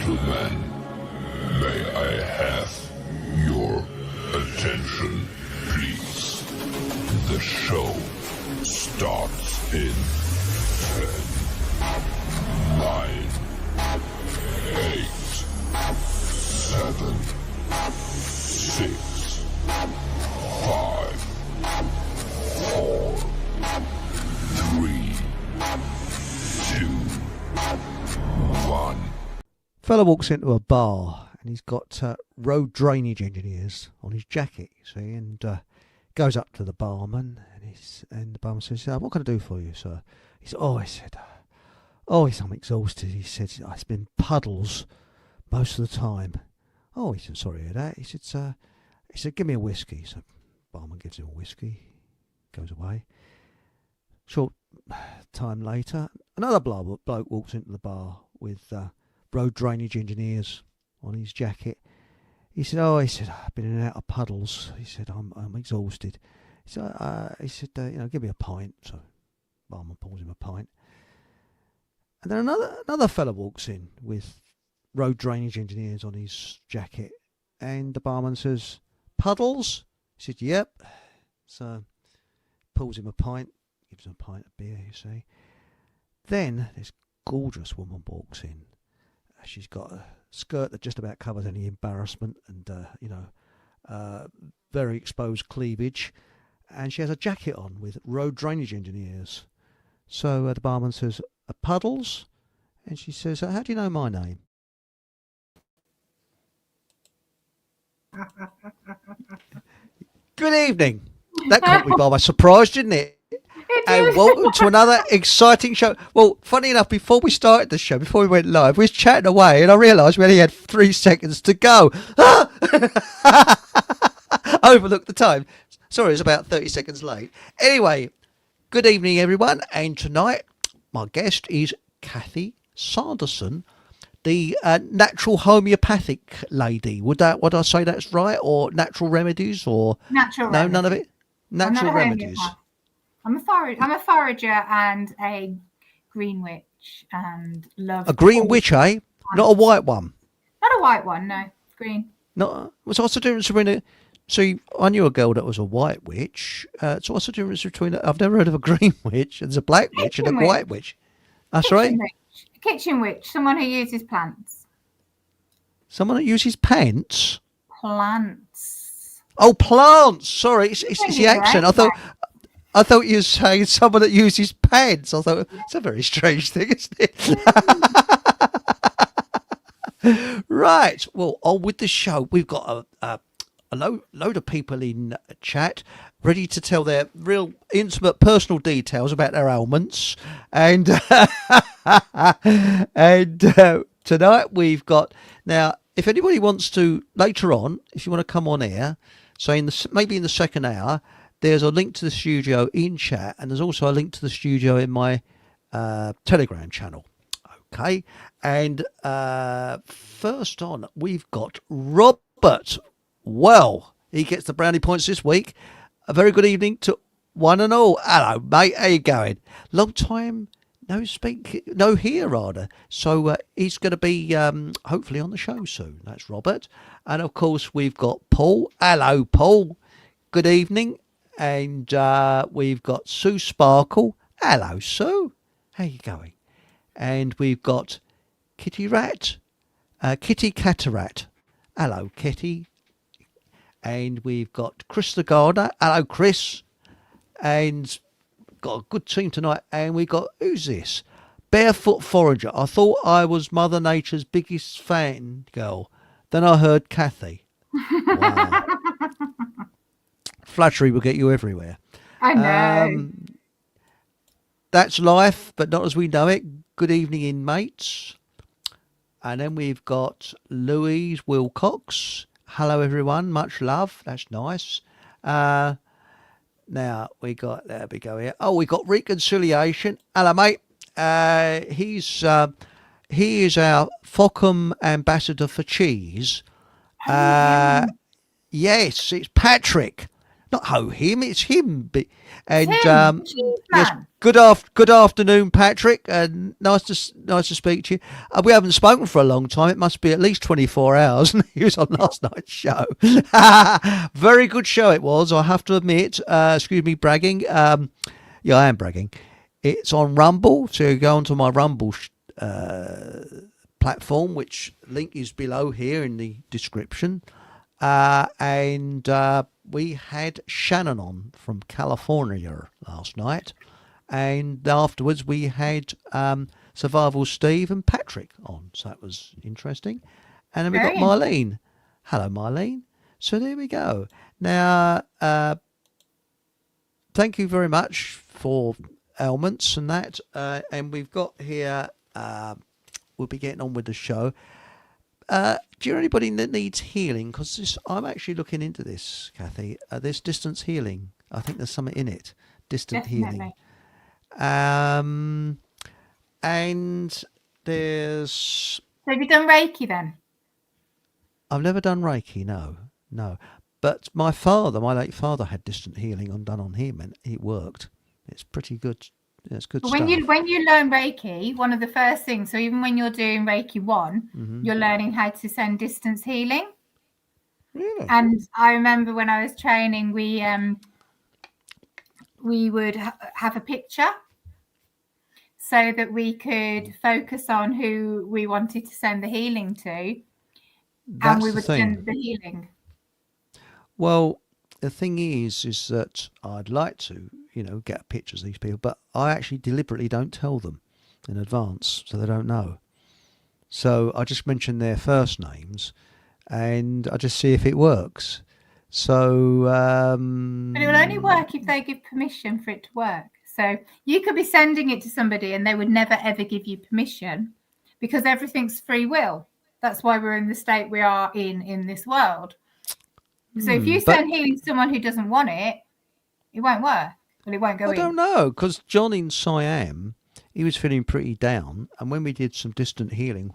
gentlemen, may I have your attention, please? The show starts in 10, 9, 8, 7, 6, 5, 4, 3, 2, 1. Fella walks into a bar and he's got road drainage engineers on his jacket, you see, and goes up to the barman and the barman says, "What can I do for you, sir?" He said, I'm exhausted. He said, "It's been puddles most of the time." Oh, he said, "Sorry to hear that." He said, "Give me a whiskey." So barman gives him a whiskey, goes away. Short time later, another bloke walks into the bar with road drainage engineers on his jacket. He said, "I've been in and out of puddles." He said, I'm exhausted." He said, "Give me a pint." So barman pours him a pint. And then another fella walks in with road drainage engineers on his jacket, and the barman says, "Puddles?" He said, "Yep." So pulls him a pint, gives him a pint of beer, you see. Then this gorgeous woman walks in. She's got a skirt that just about covers any embarrassment and, very exposed cleavage. And she has a jacket on with road drainage engineers. So the barman says, "Puddles?" And she says, "How do you know my name?" Good evening. That caught me by surprise, didn't it? And welcome to another exciting show. Well, funny enough, before we started the show, before we went live, we was chatting away and I realised we only had 3 seconds to go. Overlooked the time. Sorry, it was about 30 seconds late. Anyway, good evening, everyone. And tonight, my guest is Kathy Sanderson, the natural homeopathic lady. Would I say that's right? Or natural remedies? Or natural no, remedies. None of it? Natural remedies. I'm a forager and a green witch and love. A green witch, eh? Not a white one. Not a white one, no. Green. No. What's the difference between a... See, I knew a girl that was a white witch. So what's the difference between... I've never heard of a green witch. There's a black witch and a white witch. That's right. A kitchen witch. Someone who uses plants. Someone that uses pants? Plants. Oh, plants. Sorry, it's the accent. I thought you were saying someone that uses pants. I thought it's a very strange thing, isn't it? Right. Well, on with the show, we've got a load of people in chat ready to tell their real intimate personal details about their ailments. And tonight we've got... Now, if anybody wants to, later on, if you want to come on air, so maybe in the second hour, there's a link to the studio in chat, and there's also a link to the studio in my Telegram channel. Okay, and first on, we've got Robert. Well, he gets the brownie points this week. A very good evening to one and all. Hello, mate. How you going? Long time no hear, rather. So he's going to be hopefully on the show soon. That's Robert. And of course, we've got Paul. Hello, Paul. Good evening. And we've got Sue Sparkle. Hello, Sue. How you going? And we've got Kitty Cataract. Hello, Kitty. And we've got Chris the Gardener. Hello, Chris. And got a good team tonight. And we got, who's this? Barefoot Forager. I thought I was Mother Nature's biggest fan girl. Then I heard Kathy. Wow. Flattery will get you everywhere. I know. That's life, but not as we know it. Good evening, inmates. And then we've got Louise Wilcox. Hello, everyone. Much love. That's nice. Now, there we go here. Oh, we got Reconciliation. Hello, mate. He is our Fockham ambassador for cheese. Yes, it's Patrick. Not ho him, it's him. And Tim, cheese yes, man. good afternoon, Patrick. Nice to speak to you. We haven't spoken for a long time. It must be at least 24 hours. He was on last night's show. Very good show it was, I have to admit. Excuse me, bragging. Yeah, I am bragging. It's on Rumble, so you go onto my Rumble platform, which link is below here in the description. And we had Shannon on from California last night, and afterwards we had Survival Steve and Patrick on, so that was interesting. And then we got Very Marlene. Hello, Marlene. So there we go. Now, thank you very much for ailments and that. And we've got here, we'll be getting on with the show. Do you know anybody that needs healing? Because I'm actually looking into this, Kathy. This distance healing. I think there's something in it. Distant healing. And there's... So have you done Reiki then? I've never done Reiki, no. But my late father had distant healing done on him, and it worked. It's pretty good. It's good But stuff. when you learn Reiki, one of the first things, so even when you're doing Reiki 1, you're learning how to send distance healing. Really? And I remember when I was training, we would have a picture so that we could focus on who we wanted to send the healing to, and we would send the healing. Well, the thing is that I'd like to, get pictures of these people, but I actually deliberately don't tell them in advance, so they don't know. So I just mention their first names, and I just see if it works. So, but it will only work if they give permission for it to work. So you could be sending it to somebody, and they would never ever give you permission, because everything's free will. That's why we're in the state we are in this world. So if you send healing to someone who doesn't want it, it won't work. Well, it won't go in. I don't know, because John in Siam, he was feeling pretty down, and when we did some distant healing,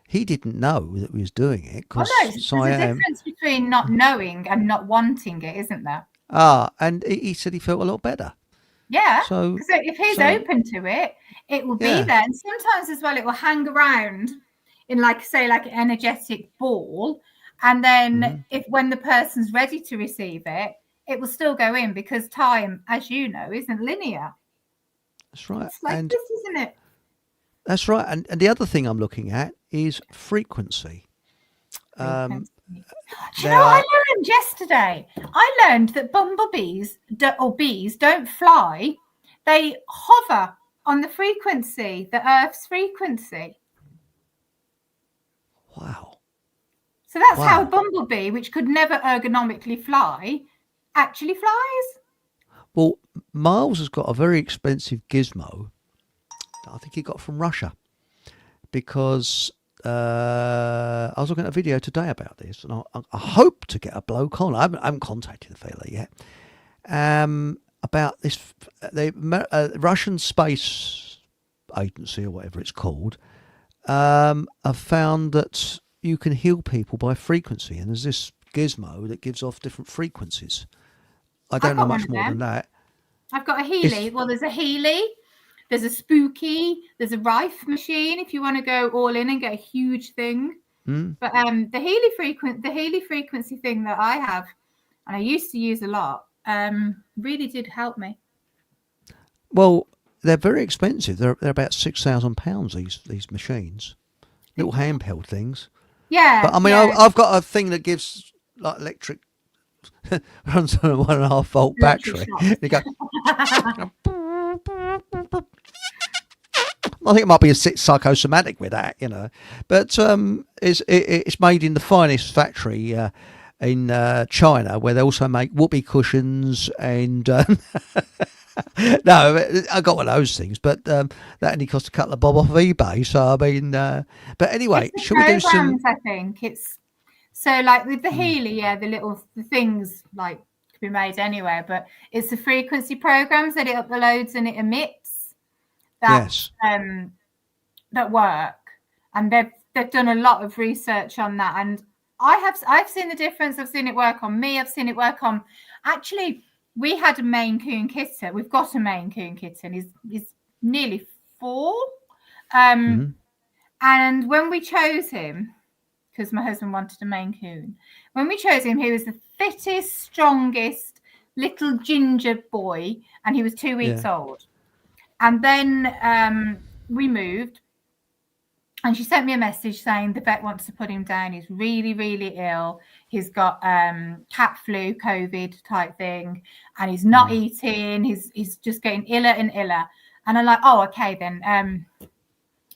he didn't know that we was doing it. Well, no, there's a difference between not knowing and not wanting it, isn't there? And he said he felt a lot better. Yeah, so if he's open to it, it will be there. And sometimes as well, it will hang around in like an energetic ball. And then when the person's ready to receive it, it will still go in, because time, as you know, isn't linear. That's right. It's like this, isn't it? That's right. And the other thing I'm looking at is frequency. Do you know what I learned yesterday? I learned that bumblebees or bees don't fly. They hover on the frequency, the Earth's frequency. Wow. So that's how a bumblebee, which could never ergonomically fly, actually flies. Well, Miles has got a very expensive gizmo that I think he got from Russia, because I was looking at a video today about this, and I hope to get a bloke on. I haven't contacted the fella yet. About this, the Russian space agency, or whatever it's called, have found that you can heal people by frequency, and there's this gizmo that gives off different frequencies. I don't know much more than that. I've got a Healy. Well, there's a Healy, there's a Spooky, there's a Rife machine if you want to go all in and get a huge thing. But the Healy frequency thing that I have, and I used to use a lot, really did help me. Well, they're very expensive. They're about £6,000. These machines, little handheld things. Yeah. But I mean, I've got a thing that gives like electric. Runs on a 1.5 volt battery. You go. I think it might be a psychosomatic with that, But it's made in the finest factory in China, where they also make whoopee cushions and. No, I got one of those things, but that only cost a couple of bob off of eBay. So I mean, but anyway, should we do some? I think it's. So like with the Healy, the things like could be made anywhere, but it's the frequency programs that it uploads and it emits that that work. And they've done a lot of research on that. And I've seen the difference. I've seen it work on me. I've seen it work on. Actually, we had a Maine Coon kitten. We've got a Maine Coon kitten. He's nearly 4. And when we chose him, because my husband wanted a Maine Coon, when we chose him, he was the fittest, strongest little ginger boy, and he was 2 weeks old. And then we moved, and she sent me a message saying the vet wants to put him down. He's really, really ill. He's got cat flu, COVID type thing, and he's not eating. He's just getting iller and iller. And I'm like, oh, okay then.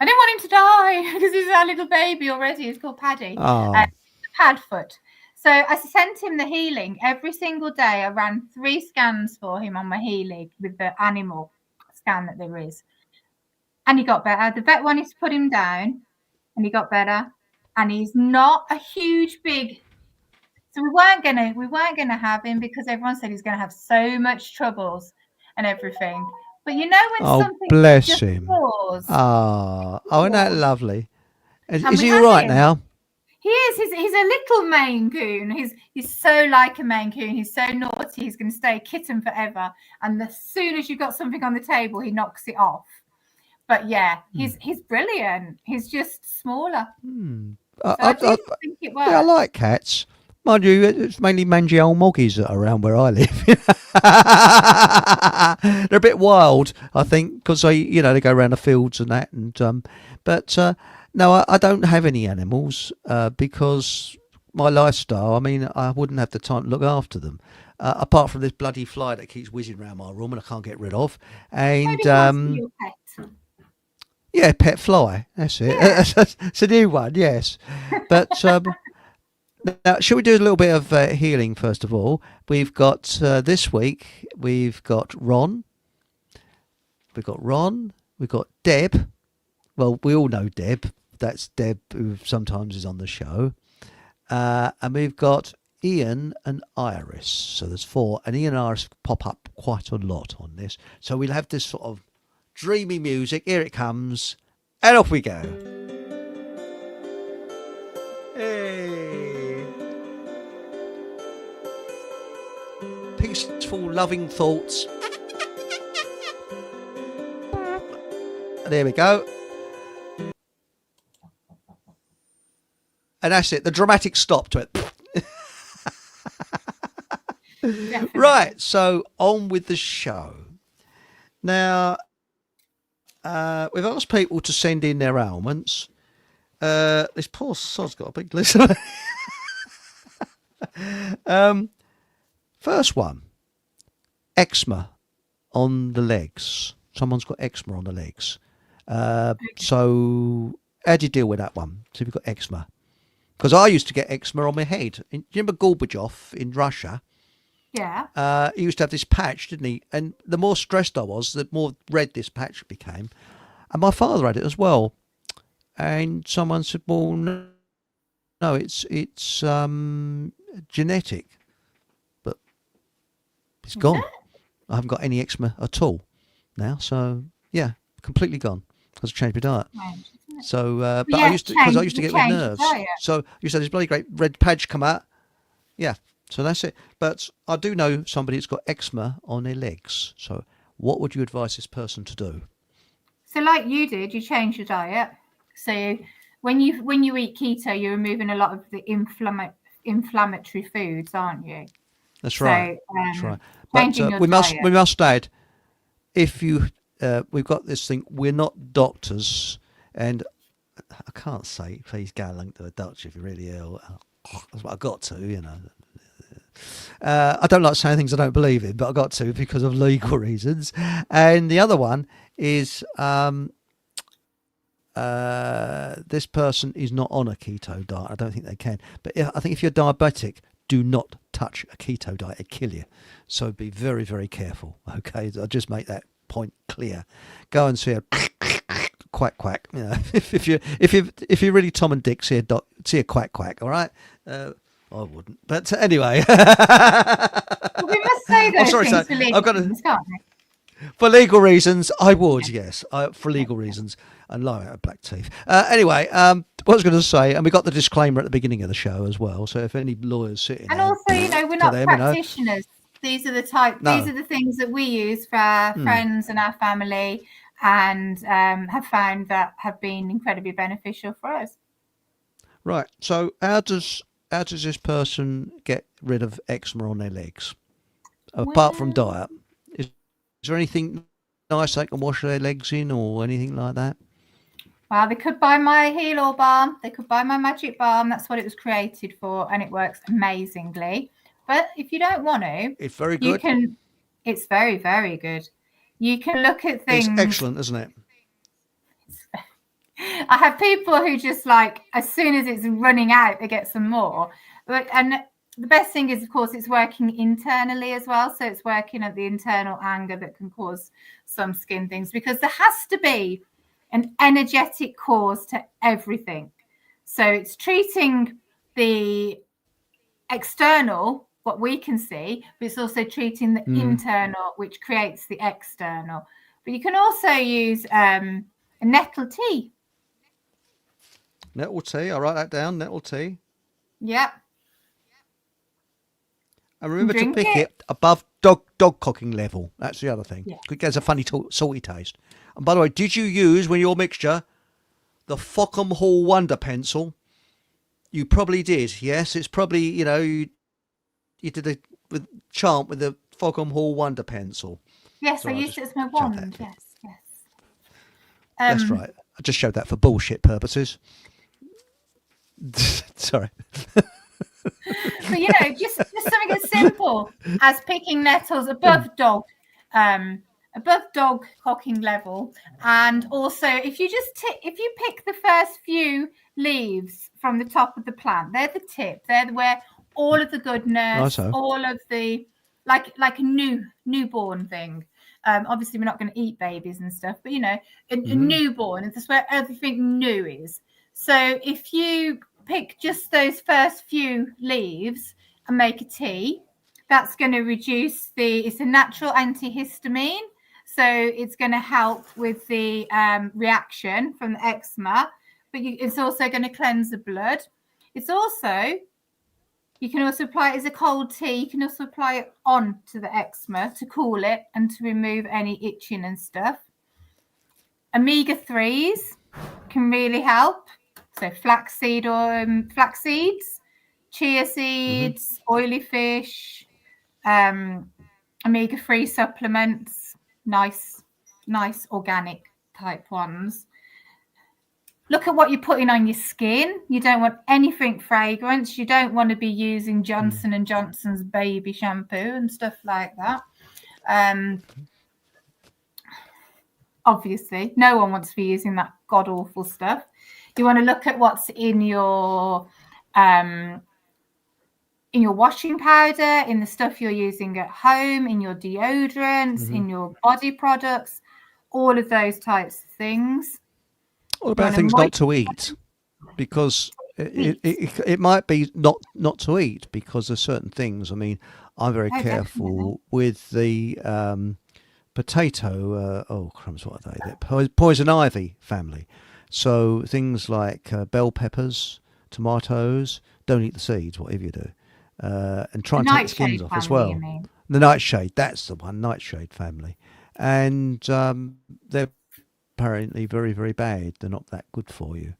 I didn't want him to die because he's our little baby already. He's called Paddy. Padfoot. So I sent him the healing every single day. I ran 3 scans for him on my healing with the animal scan that there is. And he got better. The vet wanted to put him down, and he got better. And he's not a huge big. So we weren't gonna have him because everyone said he's gonna have so much troubles and everything. But you know when something bless just him. falls, Isn't that lovely? Is he all right now? He is. He's a little Maine Coon. He's so like a Maine Coon. He's so naughty. He's going to stay a kitten forever. And as soon as you've got something on the table, he knocks it off. But yeah, he's brilliant. He's just smaller. So I think it works. Yeah, I like cats. Mind you, it's mainly mangy old moggies that are around where I live. They're a bit wild, I think, because they go around the fields and that. And no, I don't have any animals because my lifestyle. I mean, I wouldn't have the time to look after them. Apart from this bloody fly that keeps whizzing around my room and I can't get rid of. And your pet. Yeah, pet fly. That's it. Yeah. It's a new one, yes. But now, shall we do a little bit of healing first of all? We've got this week. We've got Ron. We've got Deb. Well, we all know Deb. That's Deb, who sometimes is on the show. And we've got Ian and Iris. So there's 4. And Ian and Iris pop up quite a lot on this. So we'll have this sort of dreamy music. Here it comes. And off we go. Hey. Peaceful, loving thoughts. There we go. And that's it. The dramatic stop to it. Right. So on with the show. Now, we've asked people to send in their ailments. This poor sod's got a big list. First one, eczema on the legs. Someone's got eczema on the legs. So how do you deal with that one? So you've got eczema. Because I used to get eczema on my head. Do you remember Gorbachev in Russia? Yeah. He used to have this patch, didn't he? And the more stressed I was, the more red this patch became. And my father had it as well. And someone said, well, no, it's genetic. But it's gone. I haven't got any eczema at all now. So, yeah, completely gone. Because I changed my diet. So, but I used to get with nerves. So you said this bloody great red patch come out. Yeah. So that's it. But I do know somebody that's got eczema on their legs. So what would you advise this person to do? So like you did, you changed your diet. So when you eat keto, you're removing a lot of the inflammatory foods, aren't you? That's right. So, that's right. But we must add, if you we've got this thing. We're not doctors, and I can't say please go along to a doctor if you're really ill. That's what I've got to, you know. I don't like saying things I don't believe in, but I got to because of legal reasons. And the other one is this person is not on a keto diet. I don't think they can. But I think if you're diabetic, do not touch a keto diet. It'll kill you. So be very, very careful. Okay, I'll just make that point clear. Go and see a quack quack. You know, if you're really Tom and Dick, see a quack quack. All right. I wouldn't, but anyway. Well, we must say those things for legal reasons, can't we? For legal reasons, I would, yes. For legal reasons, and lie out of black teeth. Anyway, what I was going to say, and we got the disclaimer at the beginning of the show as well. So if any lawyers sitting And there, also, we're not practitioners. These are the these are the things that we use for our friends and our family, and have found that have been incredibly beneficial for us. Right. So how does this person get rid of eczema on their legs? Apart from diet, is there anything nice they can wash their legs in or anything like that? Well, they could buy my Heal All Balm. They could buy my Magic Balm. That's what it was created for, and it works amazingly. But if you don't want to, it's very good. You can. It's very, very good. You can look at things. It's excellent, isn't it? I have people who just like, as soon as it's running out, they get some more. And the best thing is, of course, it's working internally as well. So it's working at the internal anger that can cause some skin things, because there has to be an energetic cause to everything. So it's treating the external, what we can see, but it's also treating the internal, which creates the external. But you can also use a nettle tea. Nettle tea, I'll write that down. Nettle tea. Yep. And remember to pick it above dog cocking level. That's the other thing. Yeah. It gets a funny salty taste. And by the way, did you use, when your mixture, the Fockham Hall Wonder Pencil? You probably did. Yes, it's probably, you did a chant with the Fockham Hall Wonder Pencil. Yes, I used it as my wand. Yes. That's right. I just showed that for bullshit purposes. Sorry. But just something as simple as picking nettles above dog cocking level, and also if you pick the first few leaves from the top of the plant, they're the tip. They're where all of the goodness, all of the like a newborn thing. Obviously, we're not going to eat babies and stuff, but a newborn, and that's where everything new is. So if you pick just those first few leaves and make a tea, that's going to reduce it's a natural antihistamine. So it's going to help with the reaction from the eczema, but it's also going to cleanse the blood. It's also, you can also apply it as a cold tea. You can also apply it on to the eczema to cool it and to remove any itching and stuff. Omega-3s can really help. So flaxseed or flax seeds, chia seeds, oily fish, omega-3 supplements, nice organic type ones. Look at what you're putting on your skin. You don't want anything fragrance. You don't want to be using Johnson & Johnson's baby shampoo and stuff like that. Obviously, no one wants to be using that god-awful stuff. You want to look at what's in your washing powder, in the stuff you're using at home, in your deodorants, in your body products, all of those types of things. What about things not to eat? Because it might be not to eat because there's certain things. I mean, I'm very careful with the potato. Crumbs, what are they? The poison ivy family. So things like bell peppers, tomatoes, don't eat the seeds, whatever you do. And try and take the skins off as well. The nightshade, that's the one, nightshade family. And they're apparently very, very bad. They're not that good for you.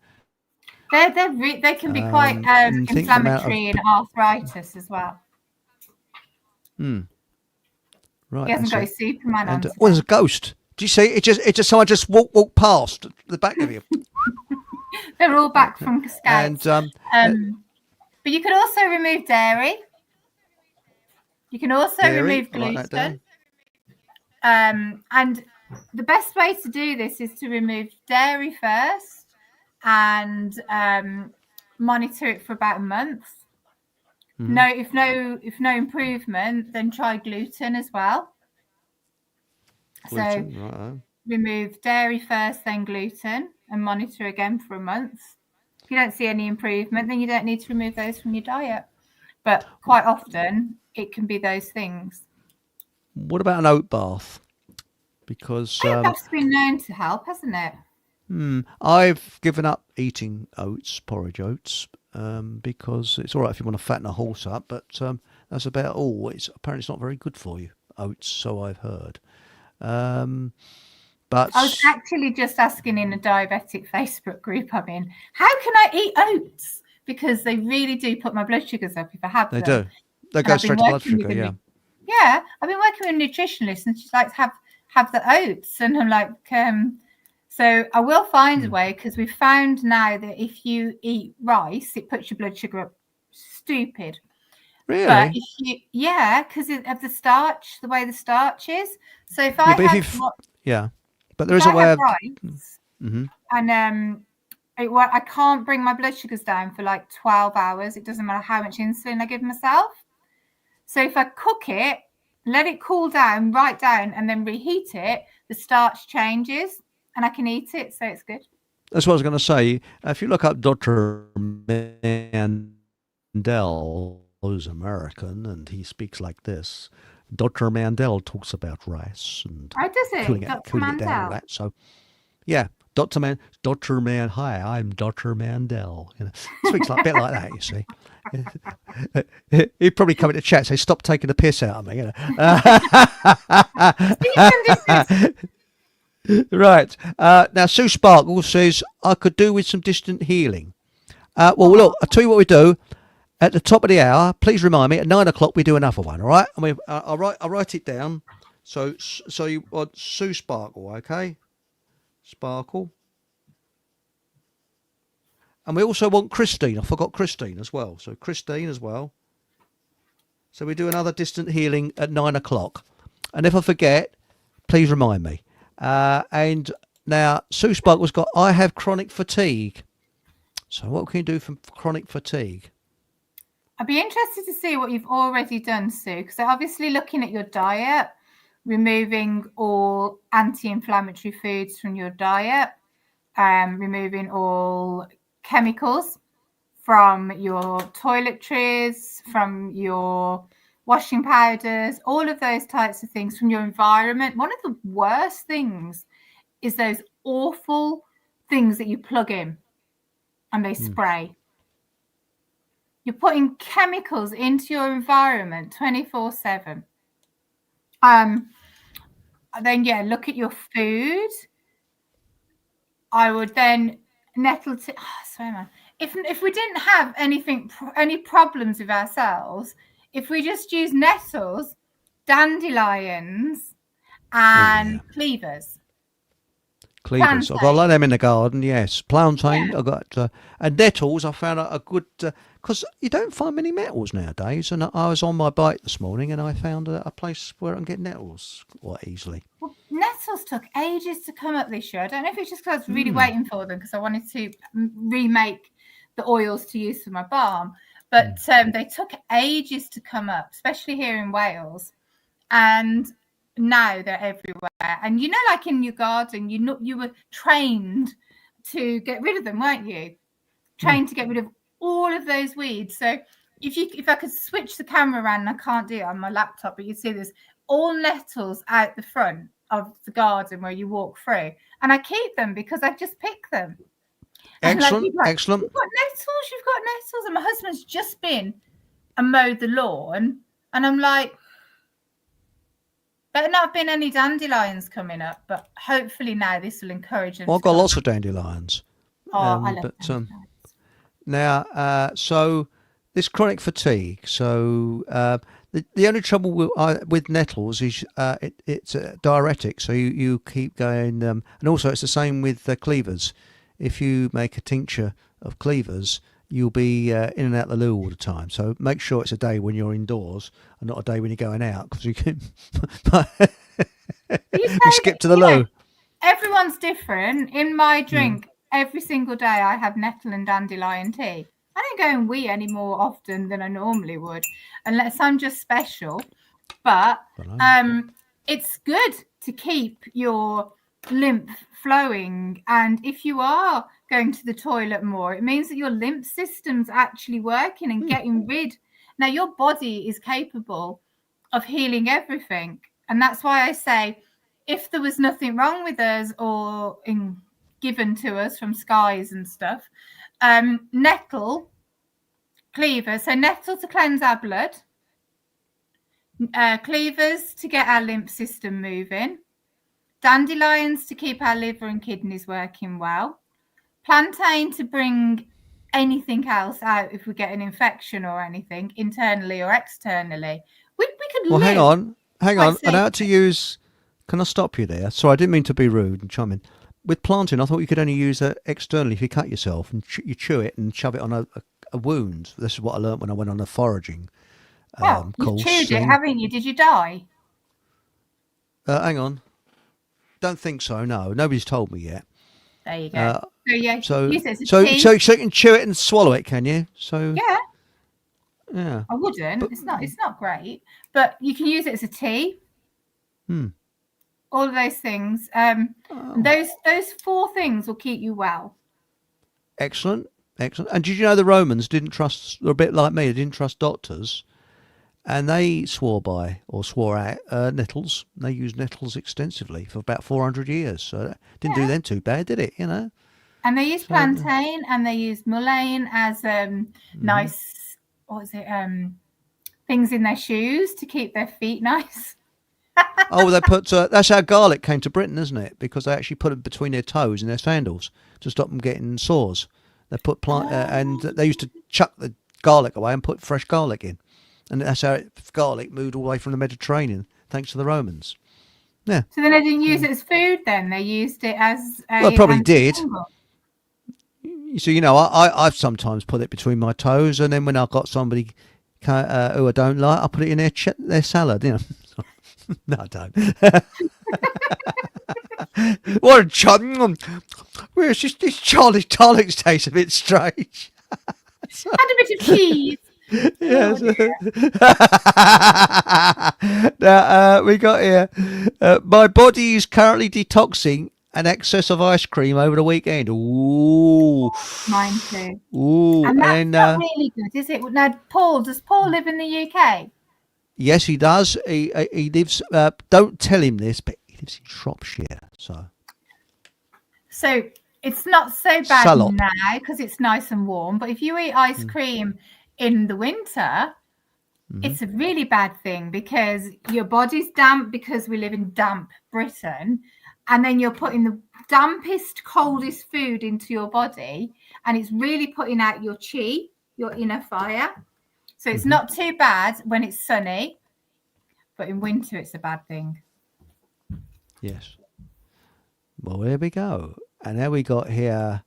They can be quite inflammatory and arthritis as well. Right. He hasn't got his Superman on. There's a ghost. Do you see? It just someone just walked past the back of you. They're all back from Scouts. But you can also remove dairy. You can also remove gluten. And the best way to do this is to remove dairy first and monitor it for about a month. If no improvement, then try gluten as well. So remove dairy first, then gluten, and monitor again for a month. If you don't see any improvement, then you don't need to remove those from your diet. But quite often, it can be those things. What about an oat bath? Because that's been known to help, hasn't it? I've given up eating oats, porridge oats, because it's all right if you want to fatten a horse up, but that's about all. Apparently it's not very good for you, oats, so I've heard. Um, but I was actually just asking in a diabetic Facebook group I'm in, how can I eat oats? Because they really do put my blood sugars up if I have they them. do. They And go I've been straight to blood working with sugar, yeah. Yeah, I've been working with a nutritionist, and she's like, have the oats, and I'm like, so I will find a way, because we've found now that if you eat rice, it puts your blood sugar up stupid. Really? But if you, because of the starch, the way the starch is. So if I Yeah, but had, but there is a way of. rice, and I can't bring my blood sugars down for like 12 hours. It doesn't matter how much insulin I give myself. So if I cook it, let it cool down, right down, and then reheat it, the starch changes and I can eat it. So it's good. That's what I was going to say. If you look up Dr. Mandel, who's American, and he speaks like this. Dr. Mandel talks about rice and Oh, does it? cooling it down, all Mandel. that. So, yeah, Dr. Hi, I'm Dr. Mandel. Speaks like a bit like that, you see. He'd probably come into chat and say, "Stop taking the piss out of me." Right. Now, Sue Sparkle says, I could do with some distant healing. Well, look, I'll tell you what we do. At the top of the hour, please remind me, at 9 o'clock, we do another one, all right? I mean, I'll write it down. So you want Sue Sparkle, okay? Sparkle. And we also want Christine. I forgot Christine as well. So Christine as well. So we do another distant healing at 9 o'clock. And if I forget, please remind me. And now, Sue Sparkle's got, I have chronic fatigue. So what can you do for chronic fatigue? I'd be interested to see what you've already done, Sue, because obviously looking at your diet, removing all anti-inflammatory foods from your diet, removing all chemicals from your toiletries, from your washing powders, all of those types of things from your environment. One of the worst things is those awful things that you plug in and they spray. You're putting chemicals into your environment 24/7. Then, look at your food. I would then if we didn't have any problems with ourselves, if we just use nettles, dandelions, and cleavers. Cleavers. I've got a lot of them in the garden, yes. Plantain, I've got, and nettles, I found a good, because you don't find many nettles nowadays. And I was on my bike this morning and I found a place where I can get nettles quite easily. Well, nettles took ages to come up this year. I don't know if it's just because I was really waiting for them because I wanted to remake the oils to use for my balm. But they took ages to come up, especially here in Wales. And now they're everywhere. And like in your garden, you were trained to get rid of them, weren't you? Trained to get rid of all of those weeds. So if I could switch the camera around, and I can't do it on my laptop, but you see there's all nettles out the front of the garden where you walk through, and I keep them because I just pick them. Excellent, excellent. You've got nettles, and my husband's just been and mowed the lawn, and I'm like, better not have been any dandelions coming up, but hopefully now this will encourage them. Well, I've got lots of dandelions. I love dandelions. Now, so this chronic fatigue. So the only trouble with nettles is it's a diuretic. So you keep going, and also it's the same with cleavers. If you make a tincture of cleavers, you'll be in and out the loo all the time. So make sure it's a day when you're indoors and not a day when you're going out, because you can you skip to the loo. Everyone's different. In my drink, every single day I have nettle and dandelion tea. I don't go and wee any more often than I normally would, unless I'm just special. But it's good to keep your lymph flowing, and if you are going to the toilet more, it means that your lymph system's actually working and getting rid. Now your body is capable of healing everything, and that's why I say if there was nothing wrong with us, or in given to us from skies and stuff. Nettle, cleaver. So nettle to cleanse our blood. Cleavers to get our lymph system moving. Dandelions to keep our liver and kidneys working well. Plantain to bring anything else out if we get an infection or anything, internally or externally. We could Well, live. hang on. And how to use... Can I stop you there? Sorry, I didn't mean to be rude and chime in. With plantain, I thought you could only use it externally if you cut yourself and you chew it and shove it on a wound. This is what I learnt when I went on a foraging Well, course. you've chewed it, haven't you? Did you die? Hang on. Don't think so, no. Nobody's told me yet. There you go. So, yeah, So use it as a tea. so you can chew it and swallow it, can you? So Yeah, I wouldn't. It's not great, but you can use it as a tea. All of those things. Those 4 things will keep you well. Excellent. And did you know the Romans didn't trust, they're a bit like me, they didn't trust doctors, and they swore out nettles. They used nettles extensively for about 400 years, so it didn't do them too bad, did it? You know. And they use plantain and they use mullein as nice, what is it? Things in their shoes to keep their feet nice. Oh, they put that's how garlic came to Britain, isn't it? Because they actually put it between their toes in their sandals to stop them getting sores. They put and they used to chuck the garlic away and put fresh garlic in, and that's how garlic moved all the way from the Mediterranean, thanks to the Romans. Yeah. So then they didn't use it as food. Then they used it as well, probably did. antifungal. So I've sometimes put it between my toes, and then when I've got somebody who I don't like, I put it in their salad. You know. No, I don't. What a chum! Where's this Charlie Tonics tastes a bit strange. Add a bit of cheese. Yes. Now we got here. My body is currently detoxing an excess of ice cream over the weekend. Ooh. Mine too. Ooh. And that's not really good, is it? Now, does Paul live in the UK? Yes, he does. He lives. Don't tell him this, but he lives in Shropshire. So it's not so bad Salop. now because it's nice and warm. But if you eat ice cream in the winter, it's a really bad thing because your body's damp because we live in damp Britain, and then you're putting the dampest, coldest food into your body, and it's really putting out your chi, your inner fire. So it's not too bad when it's sunny, but in winter it's a bad thing. Yes. Well, there we go. And now we got here,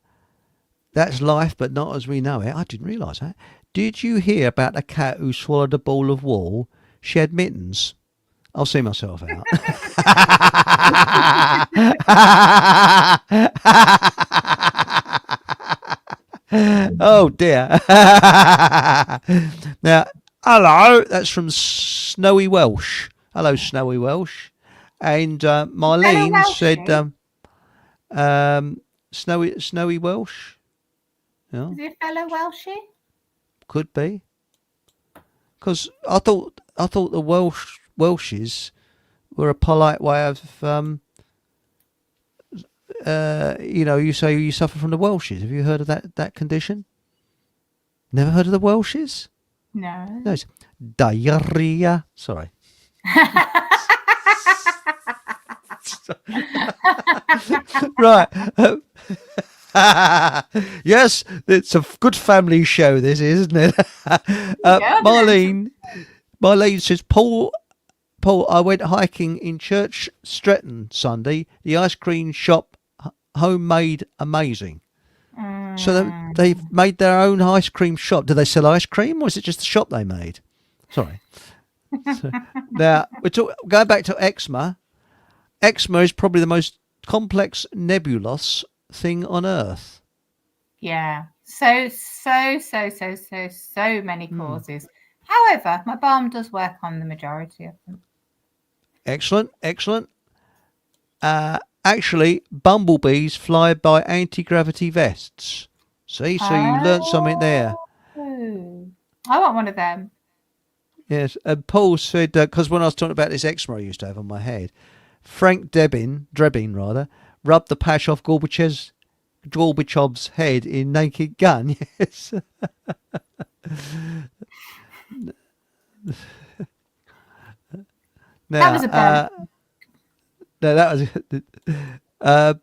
that's life, but not as we know it. I didn't realise that. Did you hear about the cat who swallowed a ball of wool? She had mittens. I'll see myself out. Oh dear. Now, hello, that's from Snowy Welsh. Hello, Snowy Welsh. And Marlene said, Snowy Welsh. Yeah. Is he a fellow Welshie? Could be. Because I thought the Welshes were a polite way of, you say you suffer from the Welshes. Have you heard of that condition? Never heard of the Welshes? No. No, it's diarrhea. Sorry. Right. Yes, it's a good family show, this is, isn't it? Marlene says, Paul, I went hiking in Church Stretton Sunday. The ice cream shop, homemade, amazing. So they've made their own ice cream shop. Do they sell ice cream, or is it just the shop they made? Sorry. Now, going back to eczema. Eczema is probably the most complex nebulous thing on Earth. Yeah. So many causes. However, my balm does work on the majority of them. Excellent. Actually, bumblebees fly by anti-gravity vests. See, so you learnt something there. I want one of them. Yes, and Paul said, because when I was talking about this eczema I used to have on my head, Frank Drebin, rubbed the patch off Gorbachev's Gorbachev's head in Naked Gun. Yes. That was a burn. No, that was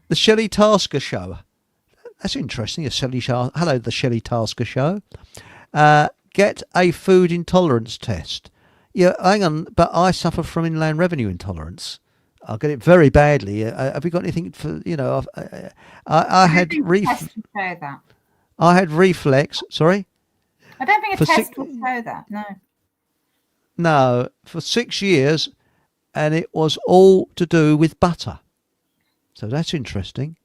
the Shelley Tasker show. That's interesting. Hello, the Shelley Tasker show. Get a food intolerance test. Yeah, hang on, but I suffer from inland revenue intolerance. I get it very badly. Have you got anything for, I had I had reflex. Sorry? I don't think a test will show that, no. No, for 6 years, and it was all to do with butter. So that's interesting.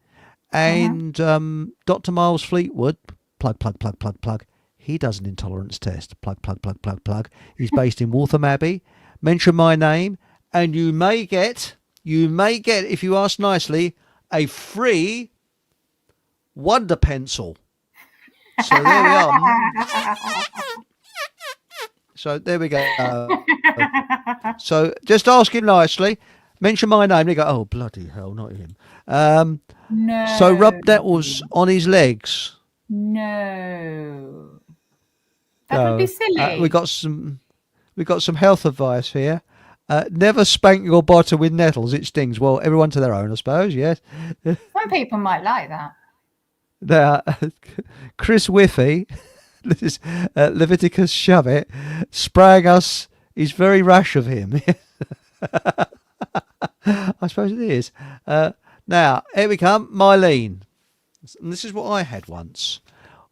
And Dr. Miles Fleetwood, plug. He does an intolerance test. Plug. He's based in Waltham Abbey. Mention my name, and you may get, if you ask nicely, a free Wonder Pencil. So there we are. So there we go. So just ask him nicely. Mention my name. They go, oh, bloody hell, not him. No. So rub nettles on his legs. No. That would be silly. We got some health advice here. Never spank your bottom with nettles. It stings. Well, everyone to their own, I suppose. Yes. Some people might like that. Now, Chris Whiffy, this is Leviticus Shovett, spraying us is very rash of him. I suppose it is. Now, here we come. Mylene. And this is what I had once.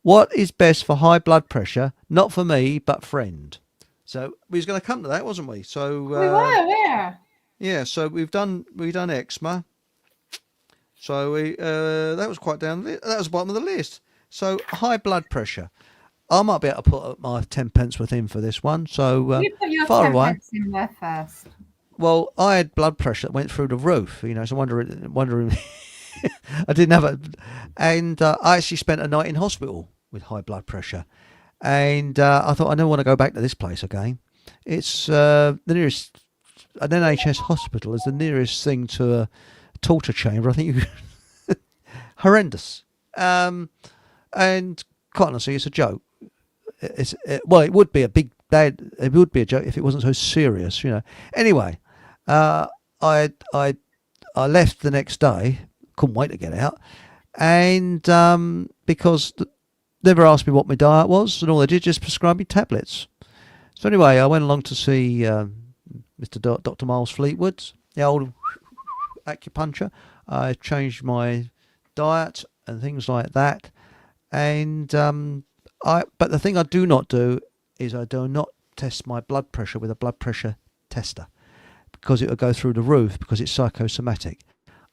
What is best for high blood pressure? Not for me, but friend. So we was going to come to that, wasn't we? So we were, yeah. Yeah. So we've done eczema. So that was quite down. That was the bottom of the list. So high blood pressure. I might be able to put up my 10 pence worth in for this one. So you put your far 10 away. pence in there first. Well, I had blood pressure that went through the roof. So wondering. I didn't have it, and I actually spent a night in hospital with high blood pressure, and I thought I never want to go back to this place again. It's the nearest an NHS hospital is the nearest thing to a torture chamber. I think horrendous, and quite honestly, it's a joke. It would be it would be a joke if it wasn't so serious, Anyway, I left the next day. Couldn't wait to get out, and because never asked me what my diet was, and all they did just prescribe me tablets. So anyway, I went along to see Dr. Miles Fleetwood, the old acupuncture. I changed my diet and things like that, and but the thing I do not do is I do not test my blood pressure with a blood pressure tester, because it will go through the roof because it's psychosomatic.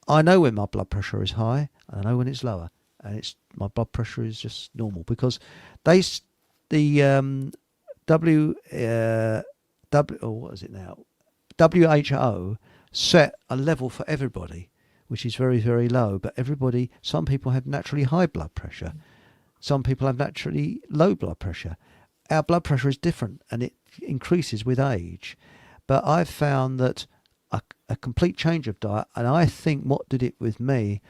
I know when my blood pressure is high, and I know when it's lower, and my blood pressure is just normal because what is it now? WHO set a level for everybody, which is very, very low. But some people have naturally high blood pressure, some people have naturally low blood pressure. Our blood pressure is different, and it increases with age. But I've found that a complete change of diet, and I think what did it with me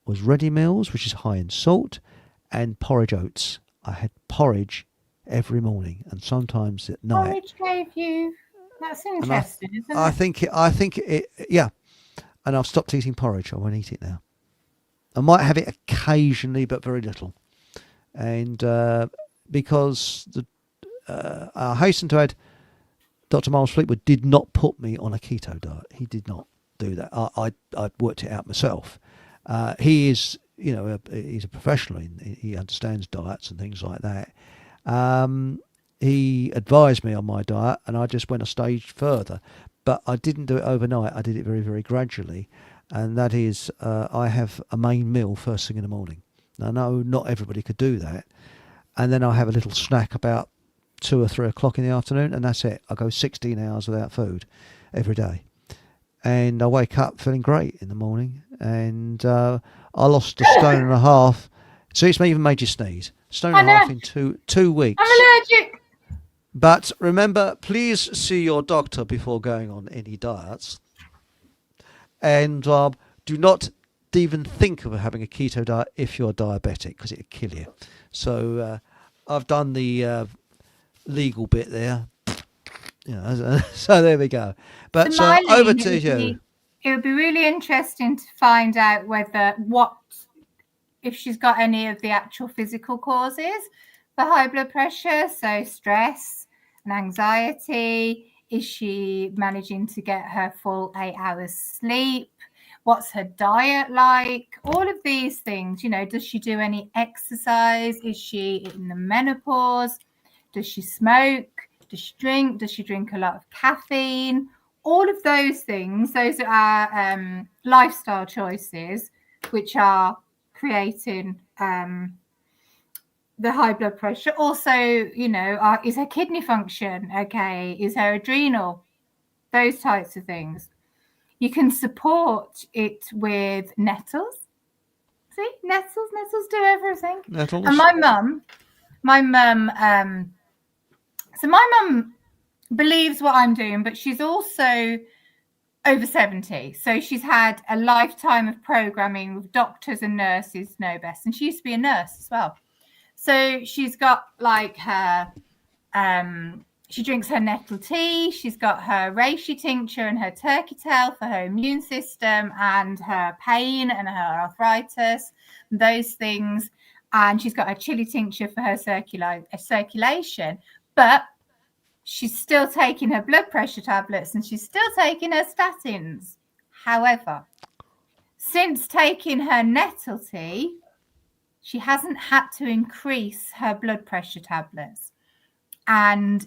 was ready meals, which is high in salt, and porridge oats. I had porridge every morning and sometimes at night. Porridge gave you. That's interesting, isn't it? I think it, yeah. And I've stopped eating porridge. I won't eat it now. I might have it occasionally, but very little. And because I hasten to add, Dr. Miles Fleetwood did not put me on a keto diet. He did not do that. I worked it out myself. He is, he's a professional. He understands diets and things like that. He advised me on my diet, and I just went a stage further. But I didn't do it overnight. I did it very, very gradually. And that is, I have a main meal first thing in the morning. Now, no, not everybody could do that. And then I have a little snack about 2 or 3 o'clock in the afternoon, and that's it. I go 16 hours without food every day. And I wake up feeling great in the morning. And I lost a stone and a half. So it's even made you sneeze. Stone and a half in two weeks. I'm allergic. But remember, please see your doctor before going on any diets. And do not even think of having a keto diet if you're diabetic, because it'll kill you. So I've done the legal bit there. So there we go. But So Mylene, over to you. It would be really interesting to find out if she's got any of the actual physical causes for high blood pressure. So stress and anxiety. Is she managing to get her full 8 hours sleep? What's her diet like? All of these things, does she do any exercise? Is she in the menopause? Does she smoke? Does she drink? Does she drink a lot of caffeine? All of those things, those are our lifestyle choices, which are creating the high blood pressure. Also, is her kidney function okay? Is her adrenal? Those types of things. You can support it with nettles. See, nettles do everything. Nettles. And my mum, so my mum believes what I'm doing, but she's also over 70. So she's had a lifetime of programming with doctors and nurses know best. And she used to be a nurse as well. So she's got like her, she drinks her nettle tea. She's got her reishi tincture and her turkey tail for her immune system and her pain and her arthritis, those things. And she's got her chili tincture for her circulation. But she's still taking her blood pressure tablets and she's still taking her statins. However, since taking her nettle tea, she hasn't had to increase her blood pressure tablets. And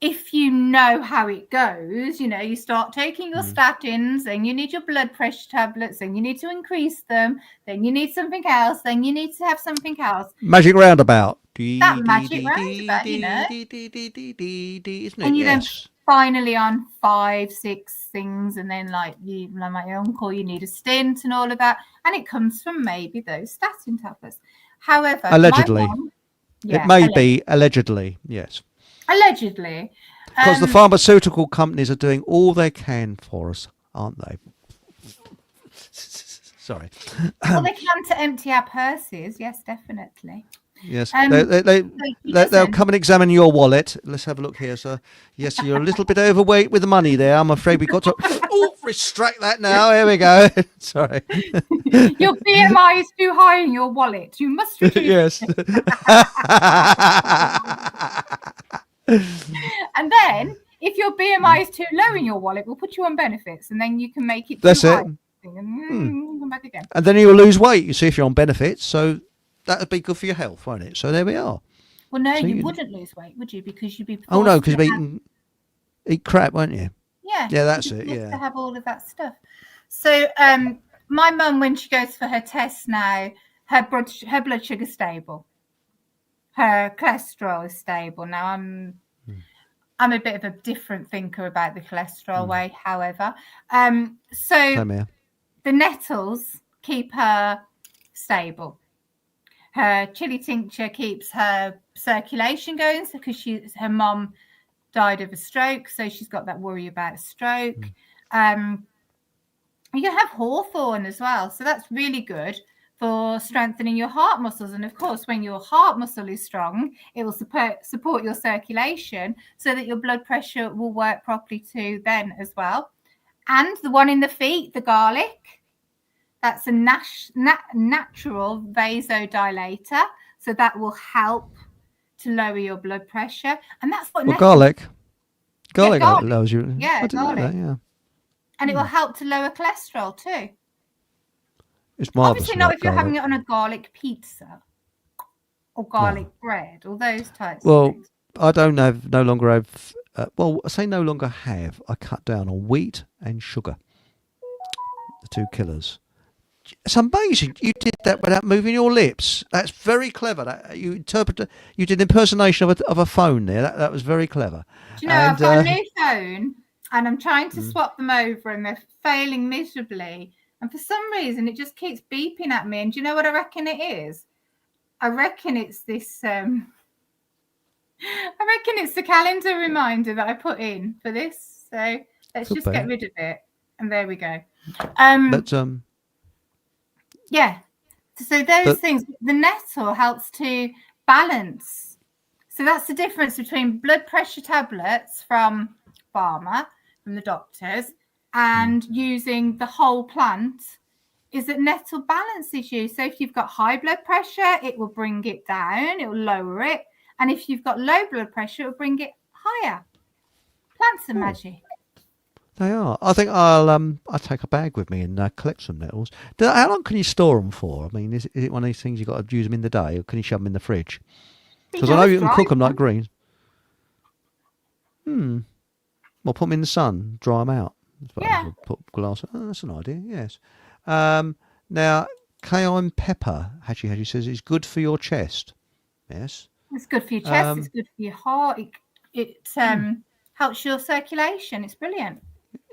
if you know how it goes, you start taking your statins, then you need your blood pressure tablets, then you need to increase them, then you need something else, then you need to have something else. Magic roundabout. That magic roundabout, Isn't it? And you're then finally on 5, 6 things, and then like my uncle, you need a stint and all of that, and it comes from maybe those statin tablets. However, allegedly, it may be allegedly, yes. Allegedly, because the pharmaceutical companies are doing all they can for us, aren't they? Sorry. Well, they can to empty our purses. Yes, definitely. Yes, they'll come and examine your wallet. Let's have a look here, sir. Yes, you're a little bit overweight with the money there. I'm afraid we've got to restrict that now. Here we go. Sorry. Your BMI is too high in your wallet. You must reduce it. And then, if your BMI is too low in your wallet, we'll put you on benefits, and then you can make it. That's it. And come back again. And then you'll lose weight. You see, if you're on benefits, so that would be good for your health, won't it? So there we are. Well, no, so you wouldn't lose weight, would you? Because you'd be. Oh no, because you'd eat crap, won't you? Yeah. Yeah, that's it. Yeah. To have all of that stuff. So, my mum, when she goes for her tests now, her blood sugar's stable. Her cholesterol is stable. Now, I'm a bit of a different thinker about the cholesterol way. However, so the nettles keep her stable. Her chili tincture keeps her circulation going, because her mom died of a stroke, so she's got that worry about a stroke. You can have hawthorn as well, so that's really good for strengthening your heart muscles. And of course, when your heart muscle is strong, it will support your circulation so that your blood pressure will work properly too then as well. And the one in the feet, the garlic, that's a natural vasodilator, so that will help to lower your blood pressure. And that's what garlic lowers you. Yeah, garlic. That, yeah. And it will help to lower cholesterol too. It's marvelous. Obviously not if you're having it on a garlic pizza or garlic bread or those types of things. I no longer have. I say no longer have. I cut down on wheat and sugar, the two killers. It's amazing you did that without moving your lips. That's very clever. You did impersonation of a phone there. That was very clever. Do you know, I've got a new phone and I'm trying to swap them over and they're failing miserably. And for some reason, it just keeps beeping at me. And do you know what I reckon it is? I reckon it's this. I reckon it's the calendar reminder that I put in for this. So let's just get rid of it. And there we go. Yeah. So those But things, the nettle helps to balance. So that's the difference between blood pressure tablets from pharma, from the doctors, and using the whole plant, is that nettle balances you. So if you've got high blood pressure, it will bring it down, it will lower it. And if you've got low blood pressure, it will bring it higher. Plants are magic. they are. I think I'll take a bag with me and collect some nettles. How long can you store them for? I mean, is it one of these things you've got to use them in the day, or can you shove them in the fridge? Because I know you can cook them like greens. Well, put them in the sun, dry them out. I suppose. Yeah. Or put glass. Oh, that's an idea. Yes. Now, cayenne pepper, Hachi says, is good for your chest. Yes. It's good for your chest. It's good for your heart. It helps your circulation. It's brilliant.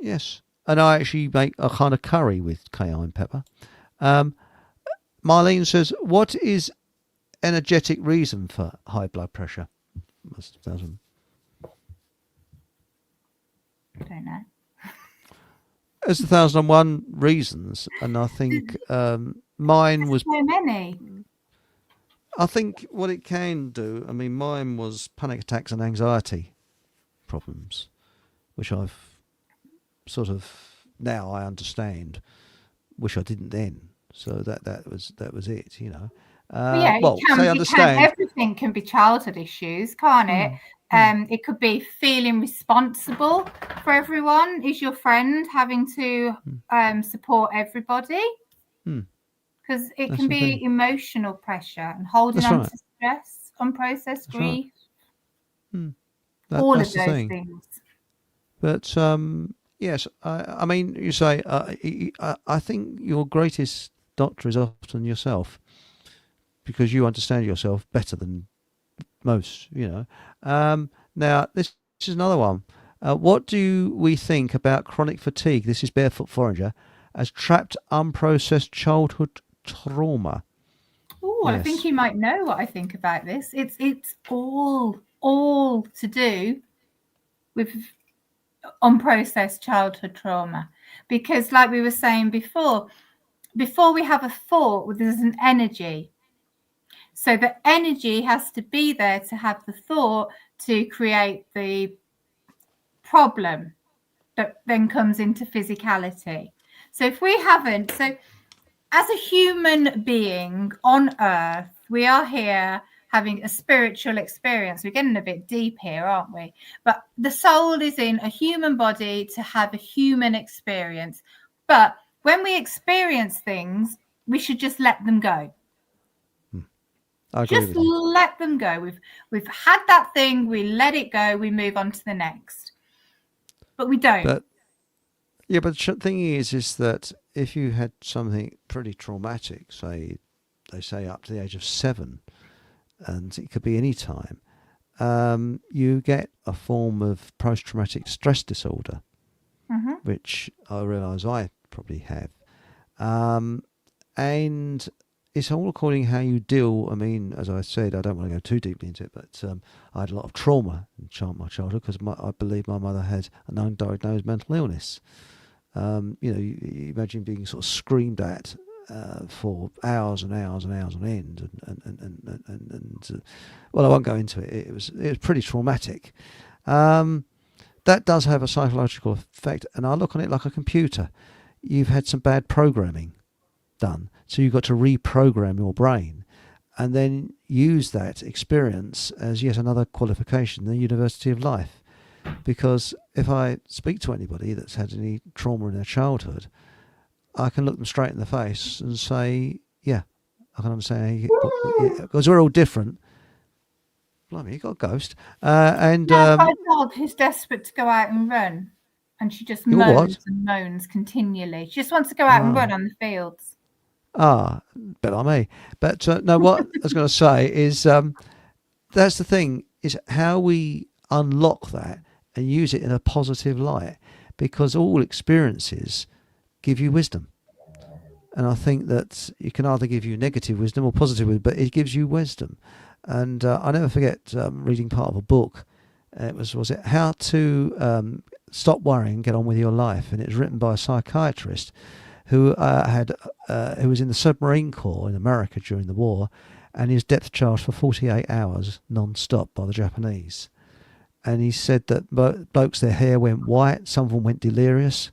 Yes. And I actually make a kind of curry with cayenne pepper. Marlene says, what is energetic reason for high blood pressure? I don't know. There's 1,001 reasons, and I think mine was. So many. I think what it can do. I mean, mine was panic attacks and anxiety problems, which I've sort of now I understand, which I didn't then. So that was it, you know. Yeah, well, say understand. Everything can be childhood issues, can't it? It could be feeling responsible for everyone. Is your friend having to support everybody? Because it can be emotional pressure and holding on to stress, unprocessed grief. All of those things. But yes, I mean, you say I think your greatest doctor is often yourself, because you understand yourself better than most, you know. Now, this is another one. What do we think about chronic fatigue? This is Barefoot Forager, as trapped, unprocessed childhood trauma. Oh, yes. I think you might know what I think about this. It's all to do with unprocessed childhood trauma, because, like we were saying before we have a thought, there's an energy. So the energy has to be there to have the thought to create the problem that then comes into physicality. So if we haven't, so as a human being on earth, we are here having a spiritual experience. We're getting a bit deep here, aren't we? But the soul is in a human body to have a human experience. But when we experience things, we should just let them go. Just let them go. We've had that thing, we let it go, we move on to the next. But we don't. But the thing is that if you had something pretty traumatic, say, they say up to the age of 7, and it could be any time, you get a form of post-traumatic stress disorder, which I realise I probably have. And it's all according to how you deal. I mean, as I said, I don't want to go too deeply into it, but I had a lot of trauma in my childhood, because I believe my mother had an undiagnosed mental illness. You know, you imagine being sort of screamed at for hours and hours and hours on end, and well, I won't go into it. It was pretty traumatic. That does have a psychological effect, and I look on it like a computer. You've had some bad programming done, so you've got to reprogram your brain, and then use that experience as yet another qualification in the University of Life. Because if I speak to anybody that's had any trauma in their childhood, I can look them straight in the face and say, yeah, I can understand, because we're all different. Blimey, you got a ghost. And I've got a dog who's desperate to go out and run, and she just moans and moans continually. She just wants to go out and run on the fields. Bet on me. But no, what I was going to say is that's the thing, is how we unlock that and use it in a positive light, because all experiences give you wisdom. And I think that it can either give you negative wisdom or positive wisdom, but it gives you wisdom. And I never forget reading part of a book. It was it How to Stop Worrying, Get On With Your Life? And it was written by a psychiatrist who who was in the submarine corps in America during the war, and he was depth charged for 48 hours non-stop by the Japanese. And he said that blokes, their hair went white, some of them went delirious,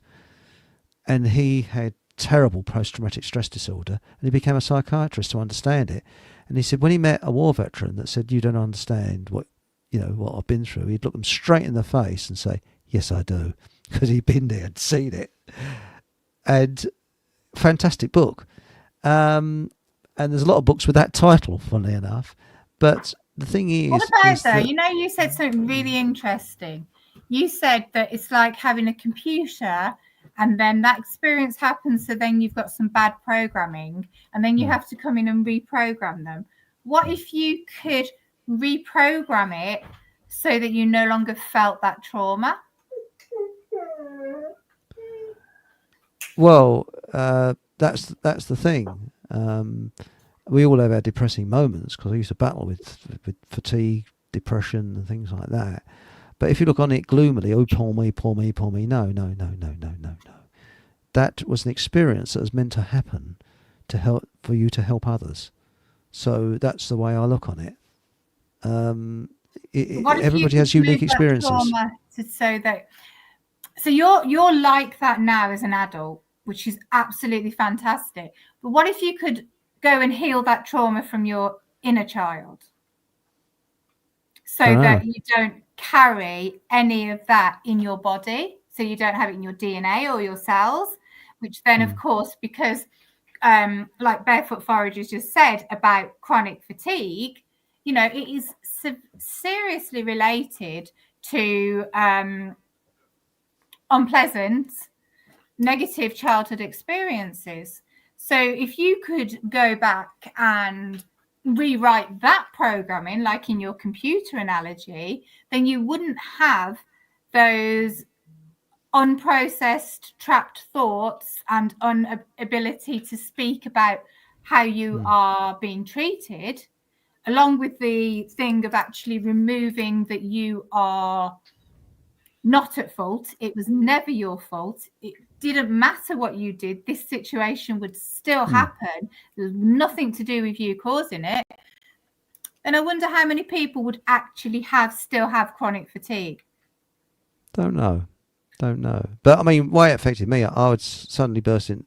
and he had terrible post-traumatic stress disorder, and he became a psychiatrist to understand it. And he said when he met a war veteran that said, "You don't understand what I've been through," he'd look them straight in the face and say, "Yes, I do," because he'd been there and seen it. And fantastic book. And there's a lot of books with that title, funnily enough. But the thing is, what about though? You said something really interesting. You said that it's like having a computer, and then that experience happens, so then you've got some bad programming, and then you have to come in and reprogram them. What if you could reprogram it so that you no longer felt that trauma? Well, that's the thing. We all have our depressing moments, because I used to battle with fatigue, depression, and things like that. But if you look on it gloomily, oh, poor me, poor me, poor me. No. That was an experience that was meant to happen for you to help others. So that's the way I look on it. Everybody has unique experiences. So you're like that now as an adult, which is absolutely fantastic. But what if you could go and heal that trauma from your inner child, so that you don't carry any of that in your body, so you don't have it in your DNA or your cells, which then, of course, because like Barefoot Foragers just said about chronic fatigue, it is seriously related to unpleasant, negative childhood experiences. So if you could go back and rewrite that programming, like in your computer analogy, then you wouldn't have those unprocessed, trapped thoughts and inability to speak about how you are being treated, along with the thing of actually removing that you are not at fault. It was never your fault. It didn't matter what you did. This situation would still happen. There's nothing to do with you causing it. And I wonder how many people would actually still have chronic fatigue. Don't know. But I mean, why it affected me, I would suddenly burst in,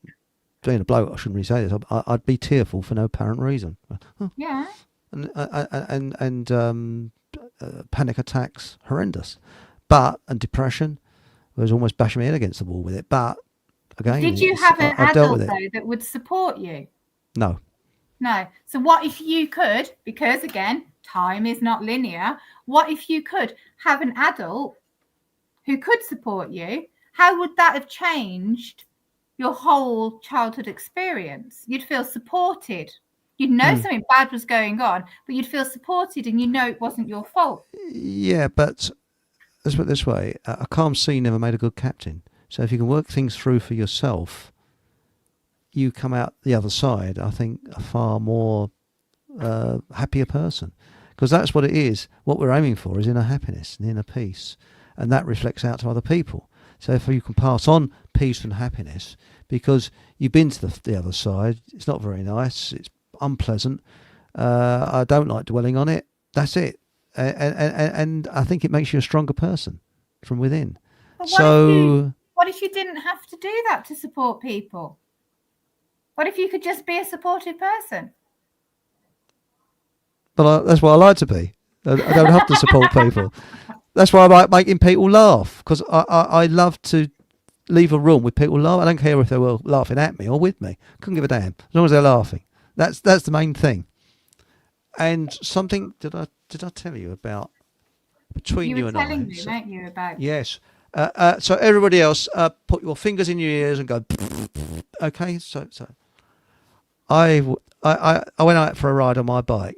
being a bloke, I shouldn't really say this, I'd be tearful for no apparent reason. Yeah. And panic attacks, horrendous. And depression, I was almost bashing my head against the wall with it. But again, did you have an adult though that would support you? No. So what if you could, because again, time is not linear, what if you could have an adult who could support you? How would that have changed your whole childhood experience? You'd feel supported. You'd know something bad was going on, but you'd feel supported, and it wasn't your fault. Yeah, but let's put it this way: a calm sea never made a good captain. So if you can work things through for yourself, you come out the other side, I think, a far more happier person. Because that's what it is. What we're aiming for is inner happiness and inner peace. And that reflects out to other people. So if you can pass on peace and happiness, because you've been to the other side, it's not very nice, it's unpleasant, I don't like dwelling on it, that's it. And I think it makes you a stronger person from within. But So what if you didn't have to do that to support people? What if you could just be a supportive person? But that's what I like to be. I don't have to support people. That's why I like making people laugh, because I love to leave a room with people laugh. I don't care if they were laughing at me or with me. Couldn't give a damn as long as they're laughing. That's the main thing. And something did I tell you about between you and I? You were telling me, weren't you, about? Yes. So everybody else, put your fingers in your ears and go. Okay. So I went out for a ride on my bike.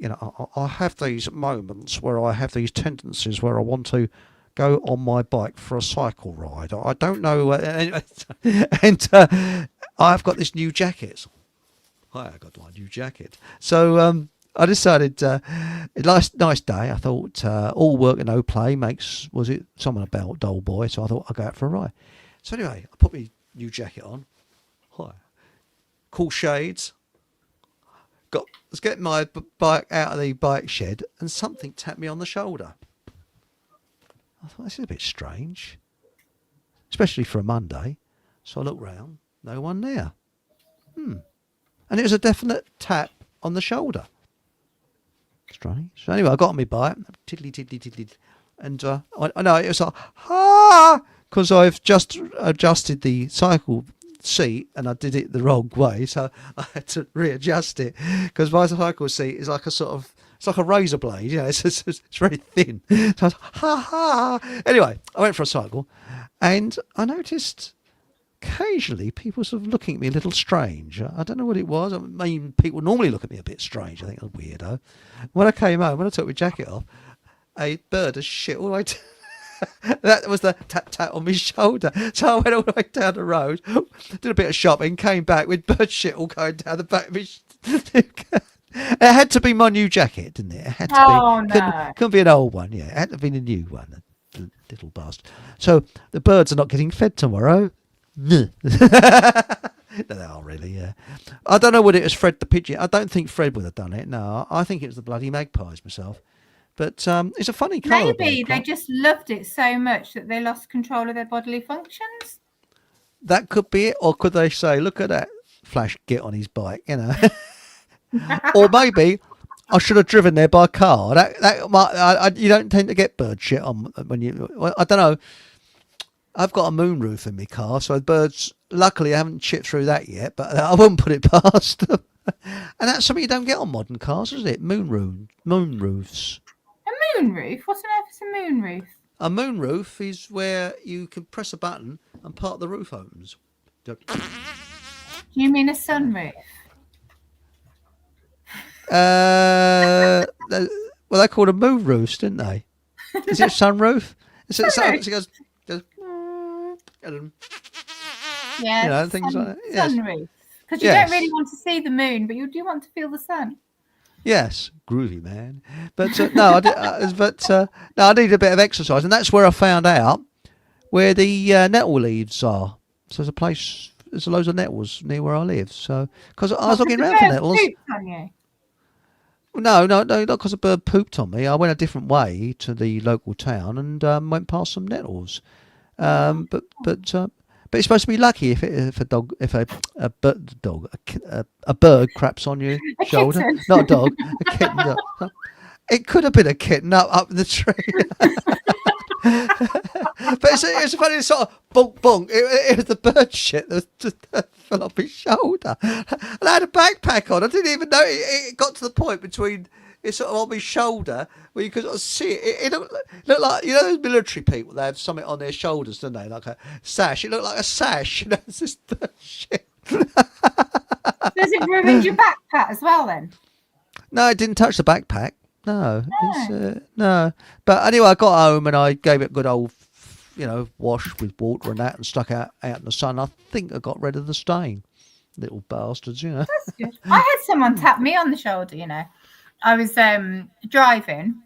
I have these moments where I have these tendencies where I want to go on my bike for a cycle ride. I don't know, and I've got this new jacket. I got my new jacket. So I decided, nice day. I thought all work and no play makes, was it someone about dull boy? So I thought I'd go out for a ride. So anyway, I put my new jacket on. cool shades. Was getting my bike out of the bike shed, and something tapped me on the shoulder. I thought, this is a bit strange, especially for a Monday. So I looked round, no one there. And it was a definite tap on the shoulder. Strange. So anyway, I got on my bike, tiddly, tiddly, tiddly, and I know it was like, because I've just adjusted the cycle seat and I did it the wrong way, so I had to readjust it, because my cycle seat is like it's like a razor blade, it's very thin. So I was, Anyway, I went for a cycle, and I noticed occasionally people sort of looking at me a little strange. I don't know what it was. I mean, people normally look at me a bit strange. I think I'm a weirdo. When I came home, when I took my jacket off, a bird has shit all the way that was the tap on my shoulder. So I went all the way down the road, did a bit of shopping, came back with bird shit all going down the back of my It had to be my new jacket, didn't it? It had to be. No. Couldn't be an old one, yeah. It had to be the new one, the little bastard. So the birds are not getting fed tomorrow. No, they are really, yeah. I don't know whether it was Fred the pigeon. I don't think Fred would have done it, no. I think it was the bloody magpies myself. But it's a funny colour. Maybe they just loved it so much that they lost control of their bodily functions. That could be it. Or could they say, look at that Flash get on his bike, Or maybe I should have driven there by car. That might, you don't tend to get bird shit on when you... I don't know. I've got a moonroof in my car, so the birds, luckily, I haven't chipped through that yet, but I wouldn't put it past them. And that's something you don't get on modern cars, is it? Moonroofs. A moonroof? What on earth is a moonroof? A moonroof is where you can press a button and part of the roof opens. Do you mean a sunroof? Well, they called them moonroofs, didn't they? Is it a sunroof? Is it Sunroof. so it goes, Yeah, things like that. Yes. Sunroof. Because you don't really want to see the moon, but you do want to feel the sun. Yes, groovy man. But no, I need a bit of exercise, and that's where I found out where the nettle leaves are. So there's loads of nettles near where I live. So because I was looking around for nettles. On you? No, not because a bird pooped on me. I went a different way to the local town and went past some nettles. But it's supposed to be lucky if a bird craps on your shoulder. Kitten. Not a dog, a kitten. It could have been a kitten up the tree. But it's a funny sort of bonk bonk. It was the bird shit that just fell off his shoulder. And I had a backpack on. I didn't even know it got to the point between it's sort of on my shoulder where you could sort of see it. It looked like, those military people, they have something on their shoulders, don't they? Like a sash. It looked like a sash. It's this bird shit. Does it ruin your backpack as well then? No, it didn't touch the backpack. No. No. But anyway, I got home and I gave it a good old, wash with water and that and stuck out in the sun. I think I got rid of the stain. Little bastards, That's good. I had someone tap me on the shoulder, I was driving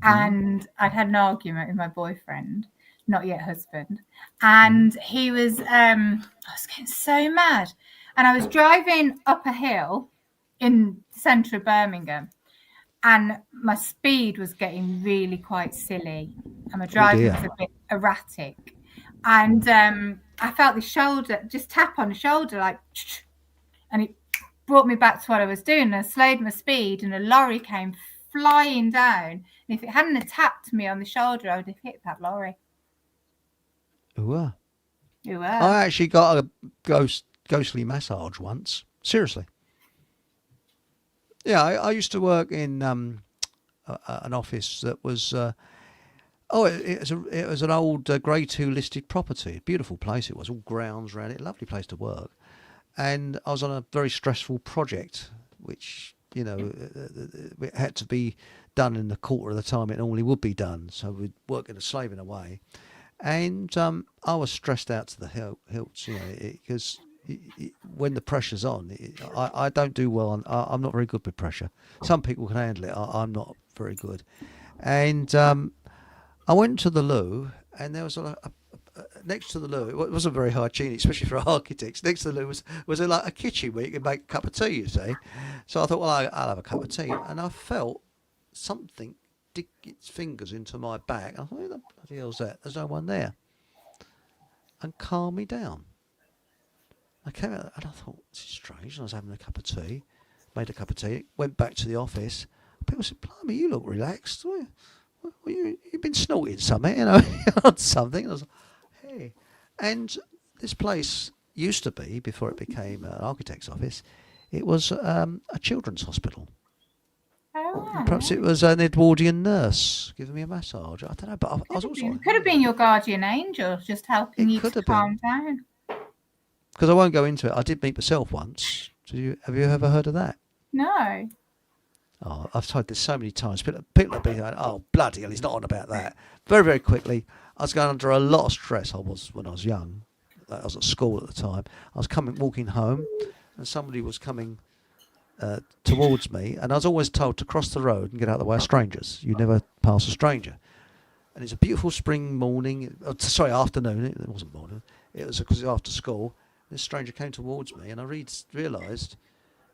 and I'd had an argument with my boyfriend, not yet husband. And he was, I was getting so mad. And I was driving up a hill in the centre of Birmingham. And my speed was getting really quite silly. And my driving was a bit erratic. And I felt the shoulder, just tap on the shoulder, like, and it brought me back to what I was doing. And I slowed my speed and a lorry came flying down. And if it hadn't have tapped me on the shoulder, I would have hit that lorry. Ooh. Ooh. I actually got a ghostly massage once. Seriously. Yeah, I used to work in an office that was it was an old Grade 2 listed property. Beautiful place it was, all grounds around it, lovely place to work. And I was on a very stressful project, which it had to be done in the quarter of the time it normally would be done. So we'd work in a slaving away, and I was stressed out to the hilts, because. When the pressure's on, I don't do well. I'm not very good with pressure. Some people can handle it. I'm not very good. And I went to the loo, and there was a next to the loo. It wasn't very hygienic, especially for architects. Next to the loo was like a kitchen where you could make a cup of tea. You see, so I thought, well, I'll have a cup of tea, and I felt something dig its fingers into my back. I thought, who the bloody hell's that? There's no one there, and calm me down. I came out and I thought, this is strange. And I was having a cup of tea, made a cup of tea, went back to the office. People said, blimey, you look relaxed. You've been snorting something, on something. I was like, hey. And this place used to be, before it became an architect's office, it was a children's hospital. Oh, wow. Perhaps it was an Edwardian nurse giving me a massage. I don't know, but I was also... Could have been your guardian angel just helping you to calm down. Because I won't go into it. I did meet myself once. Have you ever heard of that? No. Oh, I've told this so many times. People have been going, oh, bloody hell, he's not on about that. Very, very quickly, I was going under a lot of stress. I was when I was young. I was at school at the time. I was walking home, and somebody was coming towards me, and I was always told to cross the road and get out of the way of strangers. You never pass a stranger. And it's a beautiful spring morning. Afternoon. It wasn't morning. It was because it was after school. This stranger came towards me, and I realised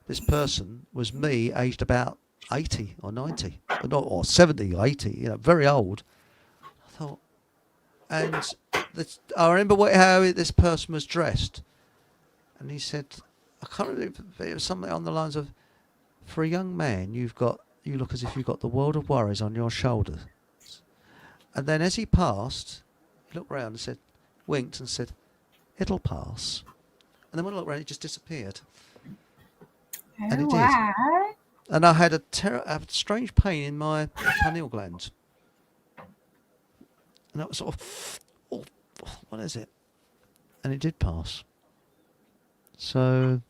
this person was me, aged about 80 or 90, or 70 or 80, very old. I thought, and I remember how this person was dressed, and he said, I can't remember, it was something on the lines of, for a young man, you look as if you've got the world of worries on your shoulders. And then as he passed, he looked round and said, winked and said, it'll pass. And then when I looked around, it just disappeared. And it did. Wow. And I had a strange pain in my pineal gland. And that was sort of, oh, what is it? And it did pass. So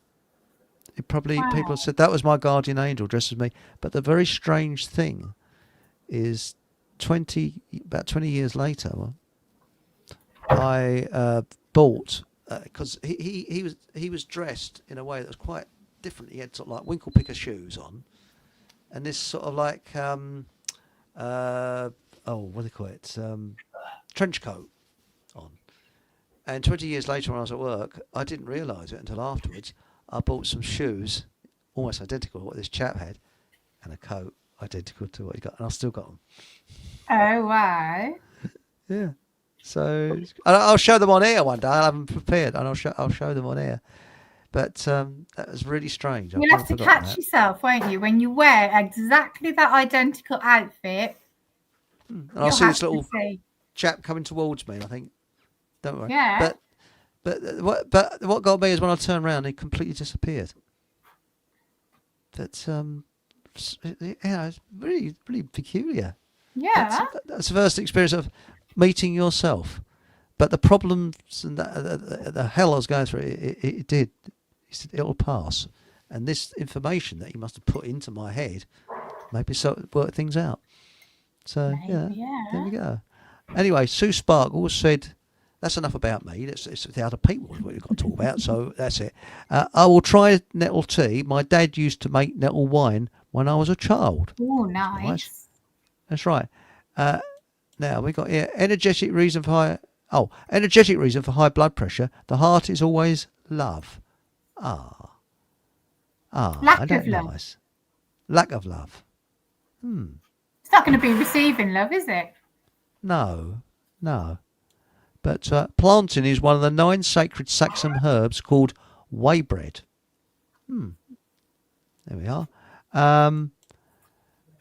it probably, people said that was my guardian angel dressed as me. But the very strange thing is about 20 years later, I bought, because he was dressed in a way that was quite different. He had sort of like winkle picker shoes on, and this sort of like what do they call it, trench coat on. And 20 years later, when I was at work, I didn't realise it until afterwards. I bought some shoes almost identical to what this chap had, and a coat identical to what he got, and I still got them. Oh wow! Yeah. So I'll show them on air one day. I'll have them prepared, and I'll show them on air. But that was really strange. You'll have to catch yourself, won't you, when you wear exactly that identical outfit? And I'll see this little chap coming towards me, and I think, don't worry. Yeah. But what got me is when I turned around, he completely disappeared. It's really, really peculiar. Yeah. That's the first experience of meeting yourself. But the problems and the hell I was going through, it did. He said, it'll pass. And this information that he must have put into my head maybe work things out. So, yeah, there we go. Anyway, Sue Sparkle said, that's enough about me. It's the other people what you've got to talk about, so that's it. I will try nettle tea. My dad used to make nettle wine when I was a child. Oh, nice. That's right. Now, we've got here, energetic reason for high blood pressure. The heart is always love. Lack of love. Nice. Lack of love. It's not going to be receiving love, is it? No. But plantain is one of the 9 sacred Saxon herbs called waybread. There we are.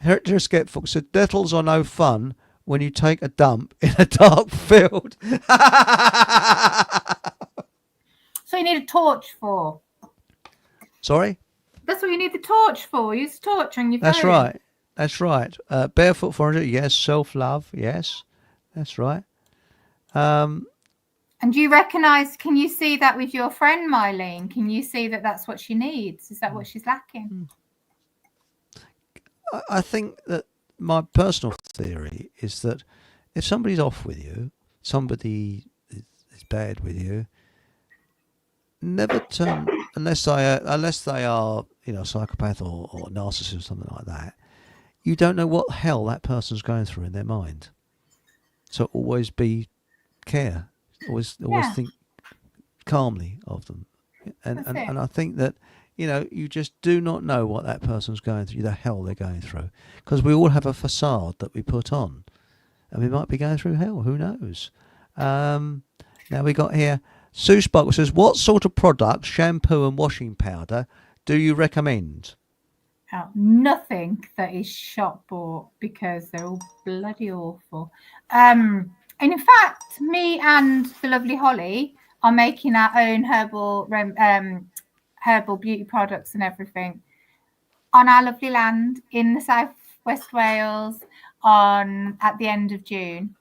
Hereditary Skeptic said, nettles are no fun when you take a dump in a dark field. So you need a torch for. Sorry? That's what you need the torch for. Use the torch on your phone. That's right. Barefoot foraging, yes. Self-love, yes. That's right. And do you recognise, can you see that with your friend, Mylene? Can you see that that's what she needs? Is that what she's lacking? I think that my personal theory is that if somebody's off with you, somebody is bad with you, never turn, unless they are, psychopath or narcissist or something like that, you don't know what hell that person's going through in their mind. So always care. Always Yeah, think calmly of them, and that's and, it. and I think that you just do not know what that person's going through, the hell they're going through, because we all have a facade that we put on, and we might be going through hell. Who knows? Now we got here. Sue Sparkle says, "What sort of products, shampoo and washing powder, do you recommend?" Nothing that is shop bought because they're all bloody awful. And in fact, me and the lovely Holly are making our own herbal beauty products and everything on our lovely land in the South West Wales at the end of June,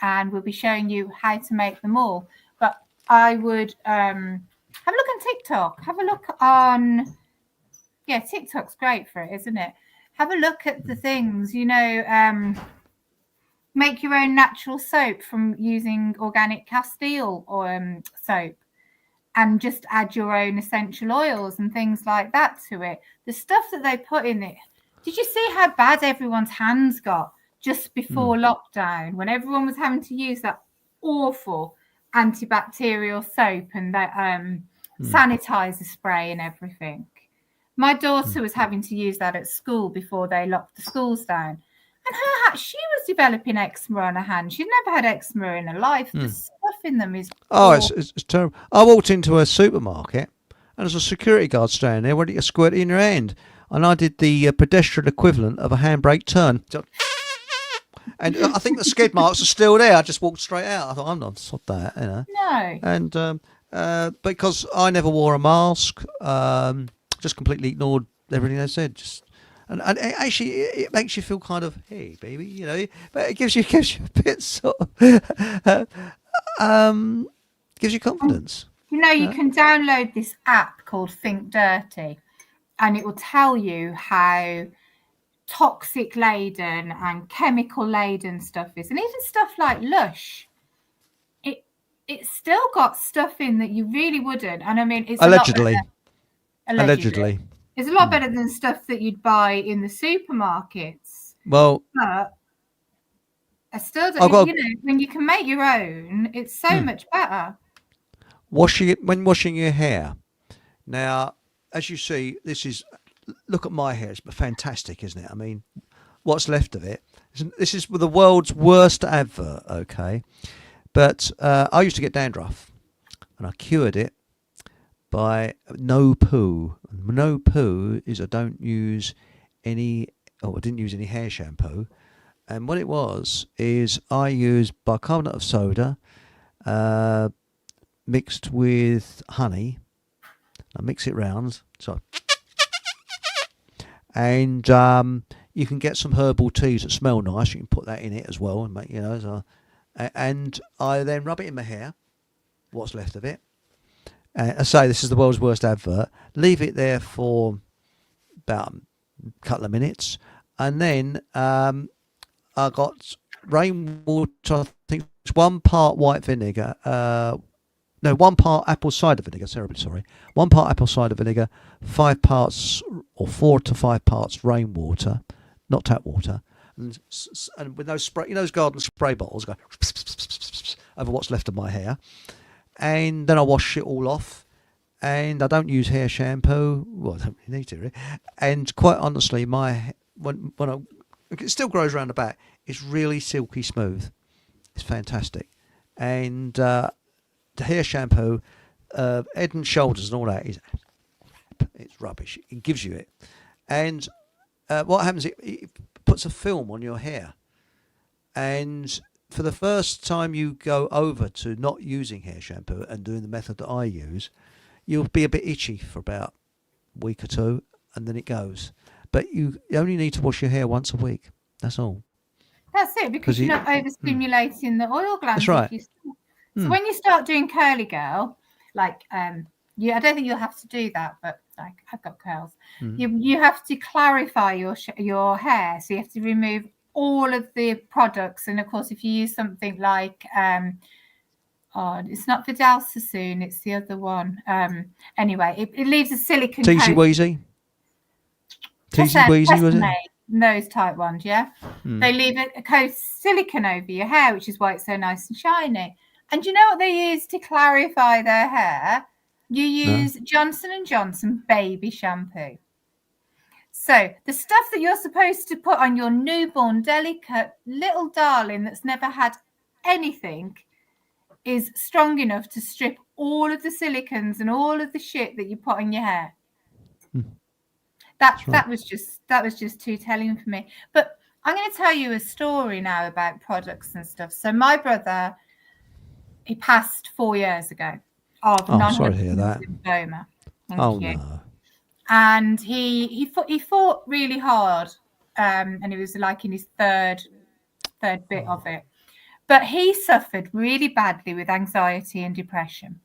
and we'll be showing you how to make them all. But I would have a look on TikTok. Have a look on TikTok's great for it, isn't it? Have a look at the things, make your own natural soap from using organic castile or soap, and just add your own essential oils and things like that to it. The stuff that they put in it. Did you see how bad everyone's hands got just before lockdown, when everyone was having to use that awful antibacterial soap and that sanitizer spray and everything? My daughter was having to use that at school before they locked the schools down. And she was developing eczema on her hand. She'd never had eczema in her life. The stuff in them is Oh, awful. it's terrible. I walked into a supermarket and there's a security guard standing there ready to squirt it in your hand. And I did the pedestrian equivalent of a handbrake turn. And I think the skid marks are still there. I just walked straight out. I thought, I'm not sod that. No. And because I never wore a mask, just completely ignored everything they said. And actually, it makes you feel kind of, hey, baby, but it gives you a bit sort of, gives you confidence. You can download this app called Think Dirty, and it will tell you how toxic laden and chemical laden stuff is. And even stuff like Lush, it's still got stuff in that you really wouldn't. And I mean, it's Allegedly. It's a lot better than stuff that you'd buy in the supermarkets. Well, but I still don't, when you can make your own, it's so much better. When washing your hair. Now, as you see, look at my hair. It's fantastic, isn't it? I mean, what's left of it. This is the world's worst advert, okay? But I used to get dandruff, and I cured it by no poo. No poo is I didn't use any hair shampoo. And what it was is I used bicarbonate of soda mixed with honey. I mix it round. And you can get some herbal teas that smell nice. You can put that in it as well, and make and I then rub it in my hair. What's left of it. I say this is the world's worst advert. Leave it there for about a couple of minutes, and then I got rainwater. I think it's 1 part white vinegar. 1 part apple cider vinegar. Sorry, 1 part apple cider vinegar, 5 parts or 4 to 5 parts rainwater, not tap water, and with those spray, those garden spray bottles, go over what's left of my hair. And then I wash it all off, and I don't use hair shampoo. Well, I don't really need to, really. And quite honestly, it still grows around the back. It's really silky smooth. It's fantastic. And the hair shampoo, Head and Shoulders and all that is crap. It's rubbish. It gives you it. And what happens? It puts a film on your hair, and for the first time you go over to not using hair shampoo and doing the method that I use, you'll be a bit itchy for about a week or two, and then it goes. But you only need to wash your hair once a week. That's all. That's it, because you're not overstimulating the oil glands. That's right. So when you start doing curly girl, like I don't think you'll have to do that, but like I've got curls. You have to clarify your hair, so you have to remove all of the products. And of course, if you use something like it's not Vidal Sassoon, it's the other one. Anyway, it leaves a silicone Teasy Weezy was it? Those type ones, yeah. They leave a coat silicone over your hair, which is why it's so nice and shiny. And do you know what they use to clarify their hair? You use Johnson & Johnson baby shampoo. So the stuff that you're supposed to put on your newborn, delicate little darling that's never had anything is strong enough to strip all of the silicons and all of the shit that you put on your hair. That was just too telling for me. But I'm going to tell you a story now about products and stuff. So my brother, he passed 4 years ago of non-Hodgkin's lymphoma. Thank you. No. And he fought really hard, and it was like in his third bit of it. But he suffered really badly with anxiety and depression.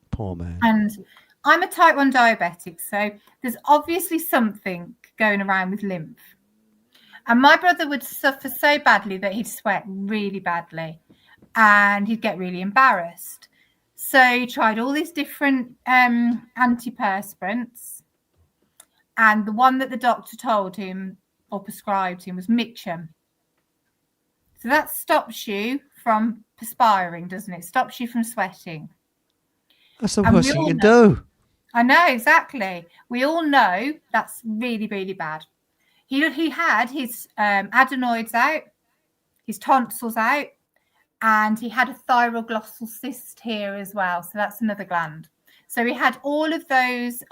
Poor man. And I'm a type 1 diabetic, so there's obviously something going around with lymph. And my brother would suffer so badly that he'd sweat really badly and he'd get really embarrassed. So he tried all these different antiperspirants. And the one that the doctor told him or prescribed him was Mitchum. So that stops you from perspiring, doesn't it? Stops you from sweating. That's the worst thing you can do. I know, exactly. We all know that's really, really bad. He had his adenoids out, his tonsils out, and he had a thyroglossal cyst here as well. So that's another gland. So he had all of those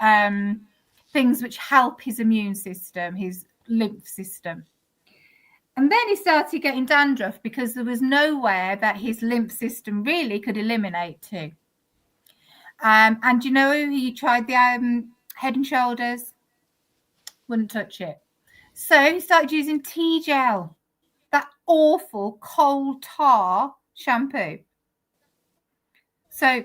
things which help his immune system, his lymph system. And then he started getting dandruff because there was nowhere that his lymph system really could eliminate to. And you know, he tried the Head and Shoulders, wouldn't touch it. So he started using T-gel, that awful coal tar shampoo. So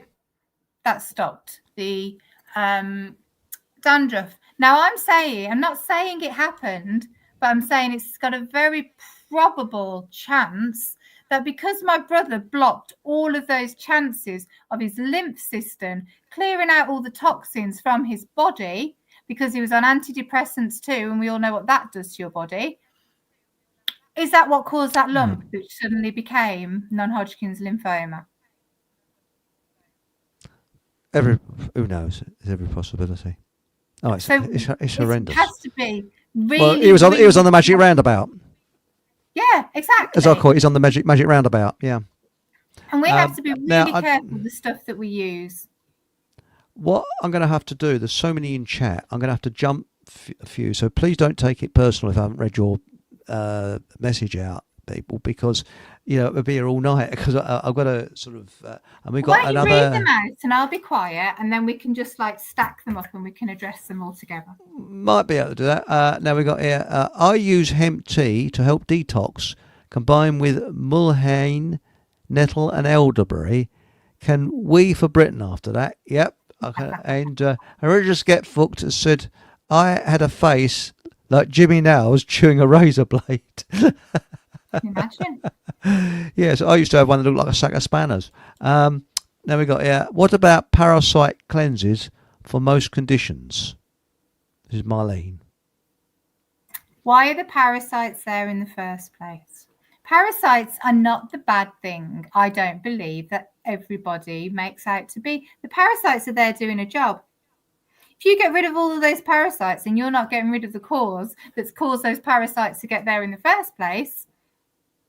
that stopped the dandruff. Now I'm not saying it happened, but I'm saying it's got a very probable chance that because my brother blocked all of those chances of his lymph system clearing out all the toxins from his body, because he was on antidepressants too, and we all know what that does to your body. Is that what caused that lump, which suddenly became non-Hodgkin's lymphoma? Who knows? There's every possibility. Oh, it's horrendous. It has to be really. Well, he was on the magic roundabout. Yeah, exactly. As I call it, he's on the magic roundabout. Yeah. And we have to be really careful with the stuff that we use. What I'm going to have to do, there's so many in chat, I'm going to have to jump a few. So please don't take it personal if I haven't read your message out, people, because we'll be here all night because I've got to sort of. And we've got another. Why don't you read them out and I'll be quiet, and then we can just stack them up and we can address them all together. Might be able to do that. Now we've got here. I use hemp tea to help detox, combined with mullein, nettle, and elderberry. Can we for Britain after that? Yep. Okay. And Religious Get Fucked has said, I had a face like Jimmy Nails chewing a razor blade. Can you imagine? Yes, I used to have one that looked like a sack of spanners. Now we got here. What about parasite cleanses for most conditions? This is Marlene. Why are the parasites there in the first place? Parasites are not the bad thing, I don't believe, that everybody makes out to be. The parasites are there doing a job. If you get rid of all of those parasites and you're not getting rid of the cause that's caused those parasites to get there in the first place,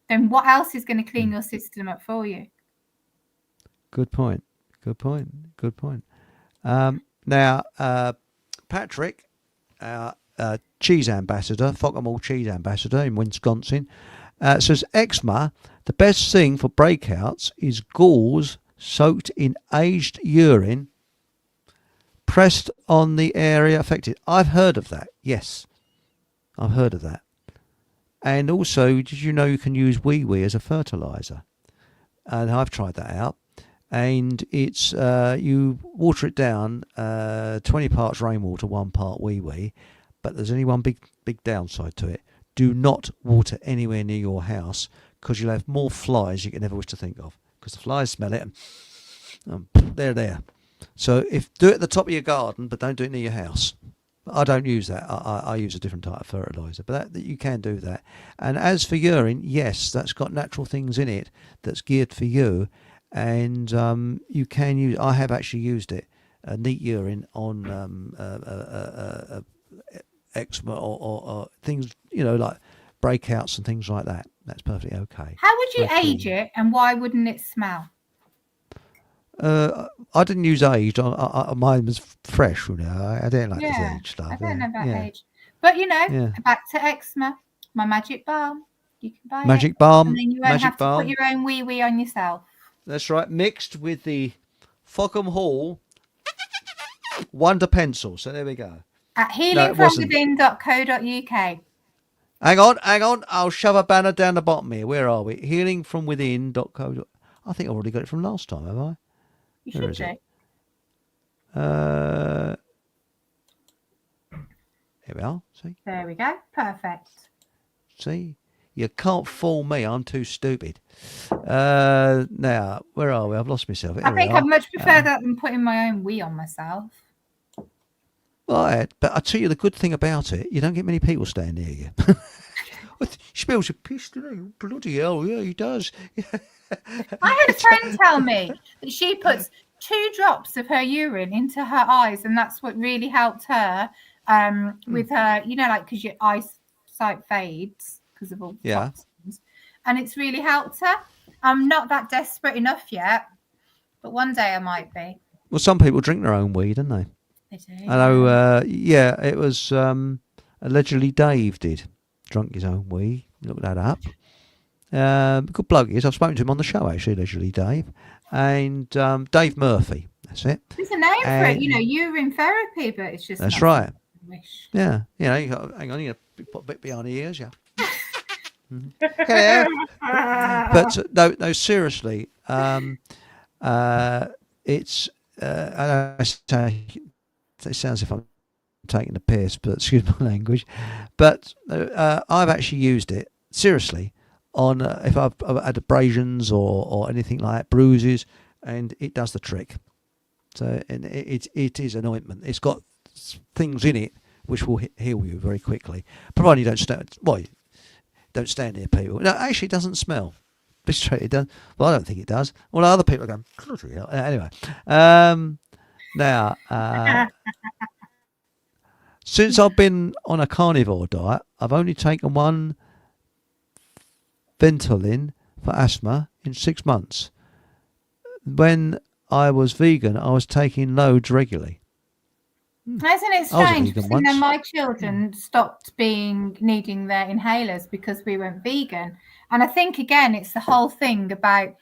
then what else is going to clean your system up for you? Good point. Now, Patrick, cheese ambassador, Fock'em cheese ambassador in Wisconsin, says eczema, the best thing for breakouts is gauze soaked in aged urine pressed on the area affected. I've heard of that. Yes, I've heard of that. And also, did you know you can use wee-wee as a fertilizer? And I've tried that out. And it's you water it down, 20 parts rainwater, 1 part wee-wee. But there's only one big downside to it. Do not water anywhere near your house, because you'll have more flies you can never wish to think of. Because the flies smell it and they're there. So do it at the top of your garden, but don't do it near your house. I don't use that. I use a different type of fertilizer, but that you can do that. And as for urine, yes, that's got natural things in it that's geared for you. and you can use. I have actually used it. Neat urine on eczema or things, like breakouts and things like that. That's perfectly okay. How would you Very age clean. it, and why wouldn't it smell? I didn't use aged. Mine was fresh. I didn't like this Yeah, aged stuff. I don't know about yeah. age. But, Yeah. back to eczema, my magic balm. You can buy it. Magic And balm. then you won't Magic have to balm. put your own wee on yourself. That's right. Mixed with the Fockham Hall Wonder Pencil. So there we go. At it wasn't. healingfromwithin.co.uk. Hang on. I'll shove a banner down the bottom here. Where are we? Healingfromwithin.co. I think I've already got it from last time, have I? You Where should is do. it? Here we are. See? There we go. Perfect. See? You can't fool me. I'm too stupid. Now, where are we? I've lost myself. I think I'd much prefer that than putting my own wee on myself. Right, but I tell you the good thing about it, you don't get many people staying near you. He smells of piss, doesn't he? Bloody hell, yeah, he does. I had a friend tell me that she puts 2 drops of her urine into her eyes, and that's what really helped her with her, because your eyesight fades because of all the toxins. And it's really helped her. I'm not that desperate enough yet, but one day I might be. Well, some people drink their own weed, don't they? They do. I know, it was allegedly Dave drunk his own wee. Look that up. Good bloke he is. I've spoken to him on the show, actually, allegedly Dave. And Dave Murphy, that's it. There's a name for it, urine therapy, but it's just. That's right. Wish. Yeah, you got, hang on, you put a bit behind the ears, yeah. Yeah. But no, seriously, it's. I say, it sounds as if I'm taking the piss, but excuse my language. But I've actually used it seriously on if I've had abrasions or anything like that, bruises, and it does the trick. So and it is an ointment. It's got things in it which will heal you very quickly, provided you don't stand. Well, don't stand near people. No, actually, it doesn't smell. Be straight, it does. Well, I don't think it does. Well, other people are going. Anyway, now since I've been on a carnivore diet, I've only taken 1 Ventolin for asthma in 6 months. When I was vegan, I was taking loads regularly. Isn't it strange? Because my children stopped needing their inhalers because we went vegan. And I think, again, it's the whole thing about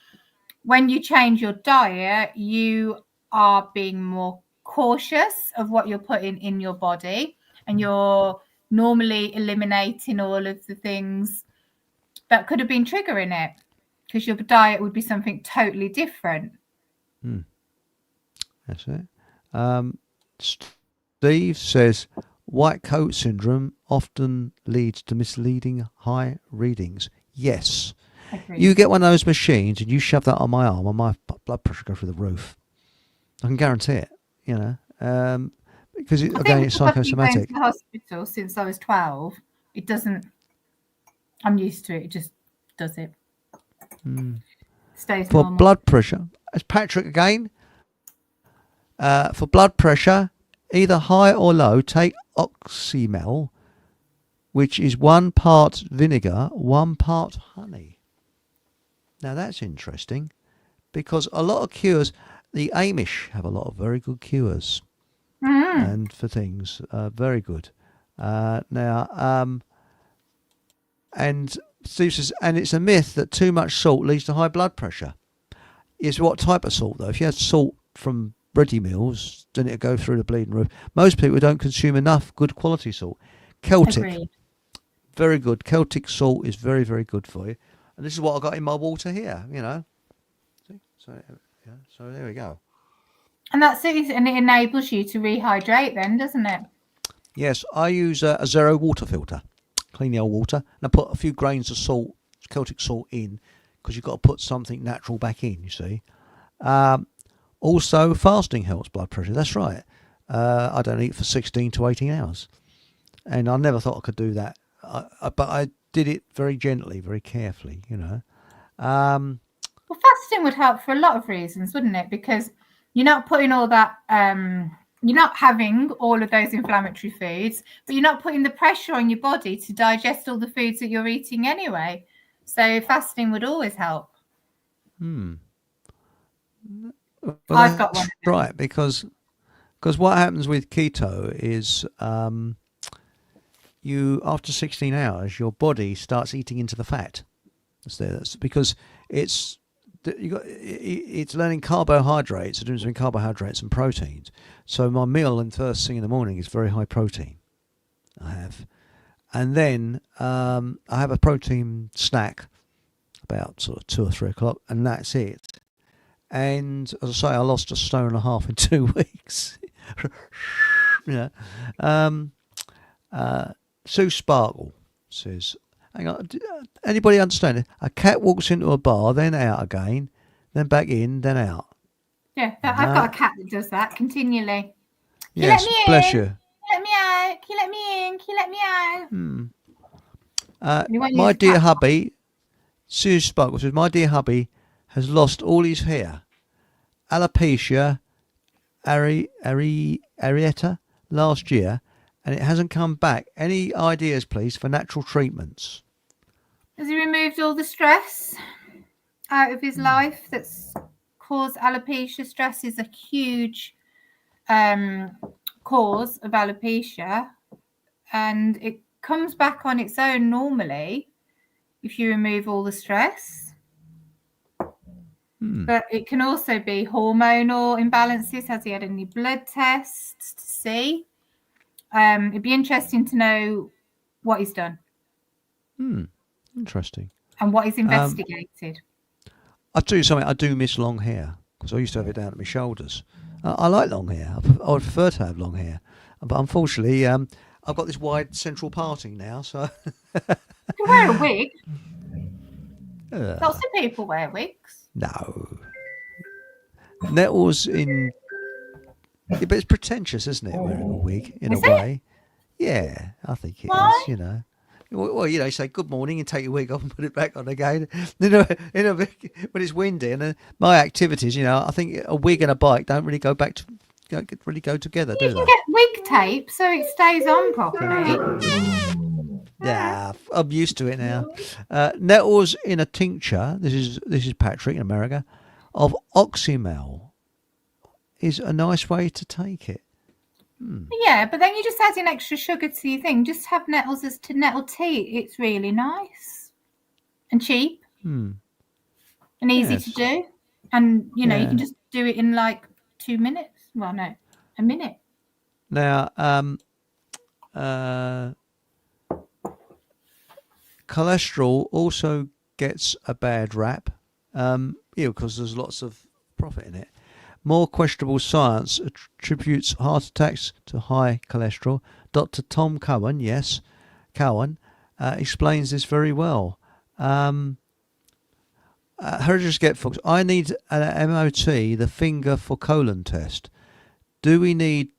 when you change your diet, you are being more cautious of what you're putting in your body, and you're normally eliminating all of the things that could have been triggering it, because your diet would be something totally different. That's it. Steve says white coat syndrome often leads to misleading high readings. Yes. Agreed. You get one of those machines and you shove that on my arm and my blood pressure go through the roof. I can guarantee it, because it's psychosomatic. I've been going to the hospital since I was 12. It doesn't. I'm used to it. It just does it. Stays for normal. Blood pressure, as Patrick again. For blood pressure, either high or low, take Oxymel, which is 1 part vinegar, 1 part honey. Now that's interesting, because a lot of cures, the Amish have a lot of very good cures, and for things, very good. And Steve says, and it's a myth that too much salt leads to high blood pressure. It's what type of salt though? If you had salt from ready meals, then it'll go through the bleeding roof. Most people don't consume enough good quality salt. Celtic, Agreed. very good. Celtic salt is very, very good for you. And this is what I got in my water here, See? So there we go. And that's it, and it enables you to rehydrate then, doesn't it? Yes, I use a zero water filter. Clean the old water. And I put a few grains of salt, Celtic salt in, because you've got to put something natural back in, you see. Also, fasting helps blood pressure. That's right. I don't eat for 16 to 18 hours. And I never thought I could do that. But I did it very gently, very carefully, Well, fasting would help for a lot of reasons, wouldn't it? Because you're not putting all that, you're not having all of those inflammatory foods, but you're not putting the pressure on your body to digest all the foods that you're eating anyway. So fasting would always help. Well, I've got one. right, because what happens with keto is you, after 16 hours, your body starts eating into the fat. That's because it's learning carbohydrates, the difference between carbohydrates and proteins. So my meal in first thing in the morning is very high protein. I have, and then I have a protein snack about sort of 2 or 3 o'clock, and that's it. And as I say, I lost 1.5 stone in 2 weeks. Yeah. Sue Sparkle says, hang on, anybody understand it? A cat walks into a bar, then out again, then back in, then out. Yeah, I've got a cat that does that continually. Yes, let me bless in? you. Can you let me out? Can you let me in? Can you let me out? My dear hubby, Sue Sparkle says, my dear hubby has lost all his hair. Alopecia areata last year, and it hasn't come back. Any ideas, please, for natural treatments? Has he removed all the stress out of his life that's caused alopecia? Stress is a huge cause of alopecia, and it comes back on its own normally if you remove all the stress. But it can also be hormonal imbalances. Has he had any blood tests to see? It'd be interesting to know what he's done. Interesting. And what he's investigated. I'll tell you something, I do miss long hair, because I used to have it down at my shoulders. I like long hair. I would prefer to have long hair. But unfortunately, I've got this wide central parting now, so... You can wear a wig. Lots of people wear wigs. No. Nettles in... Yeah, but it's pretentious, isn't it, wearing a wig, in a way? Yeah, I think it is, you know. Well, you know, you say good morning and take your wig off and put it back on again. You know, when it's windy, and my activities, you know, I think a wig and a bike don't really go together, do they? You can get wig tape so it stays on properly. Yeah, I'm used to it now. Nettles in a tincture. This is Patrick in America, of oxymel is a nice way to take it. Yeah, but then you just add in extra sugar to your thing. Just have nettles as to nettle tea. It's really nice and cheap and easy to do. And, you know, you can just do it in like 2 minutes. Well, no, a minute. Now, cholesterol also gets a bad rap, because there's lots of profit in it. More questionable science attributes heart attacks to high cholesterol. Dr. Tom Cowan, explains this very well. Heritage Get Fox, I need an MOT, the finger for colon test. Do we need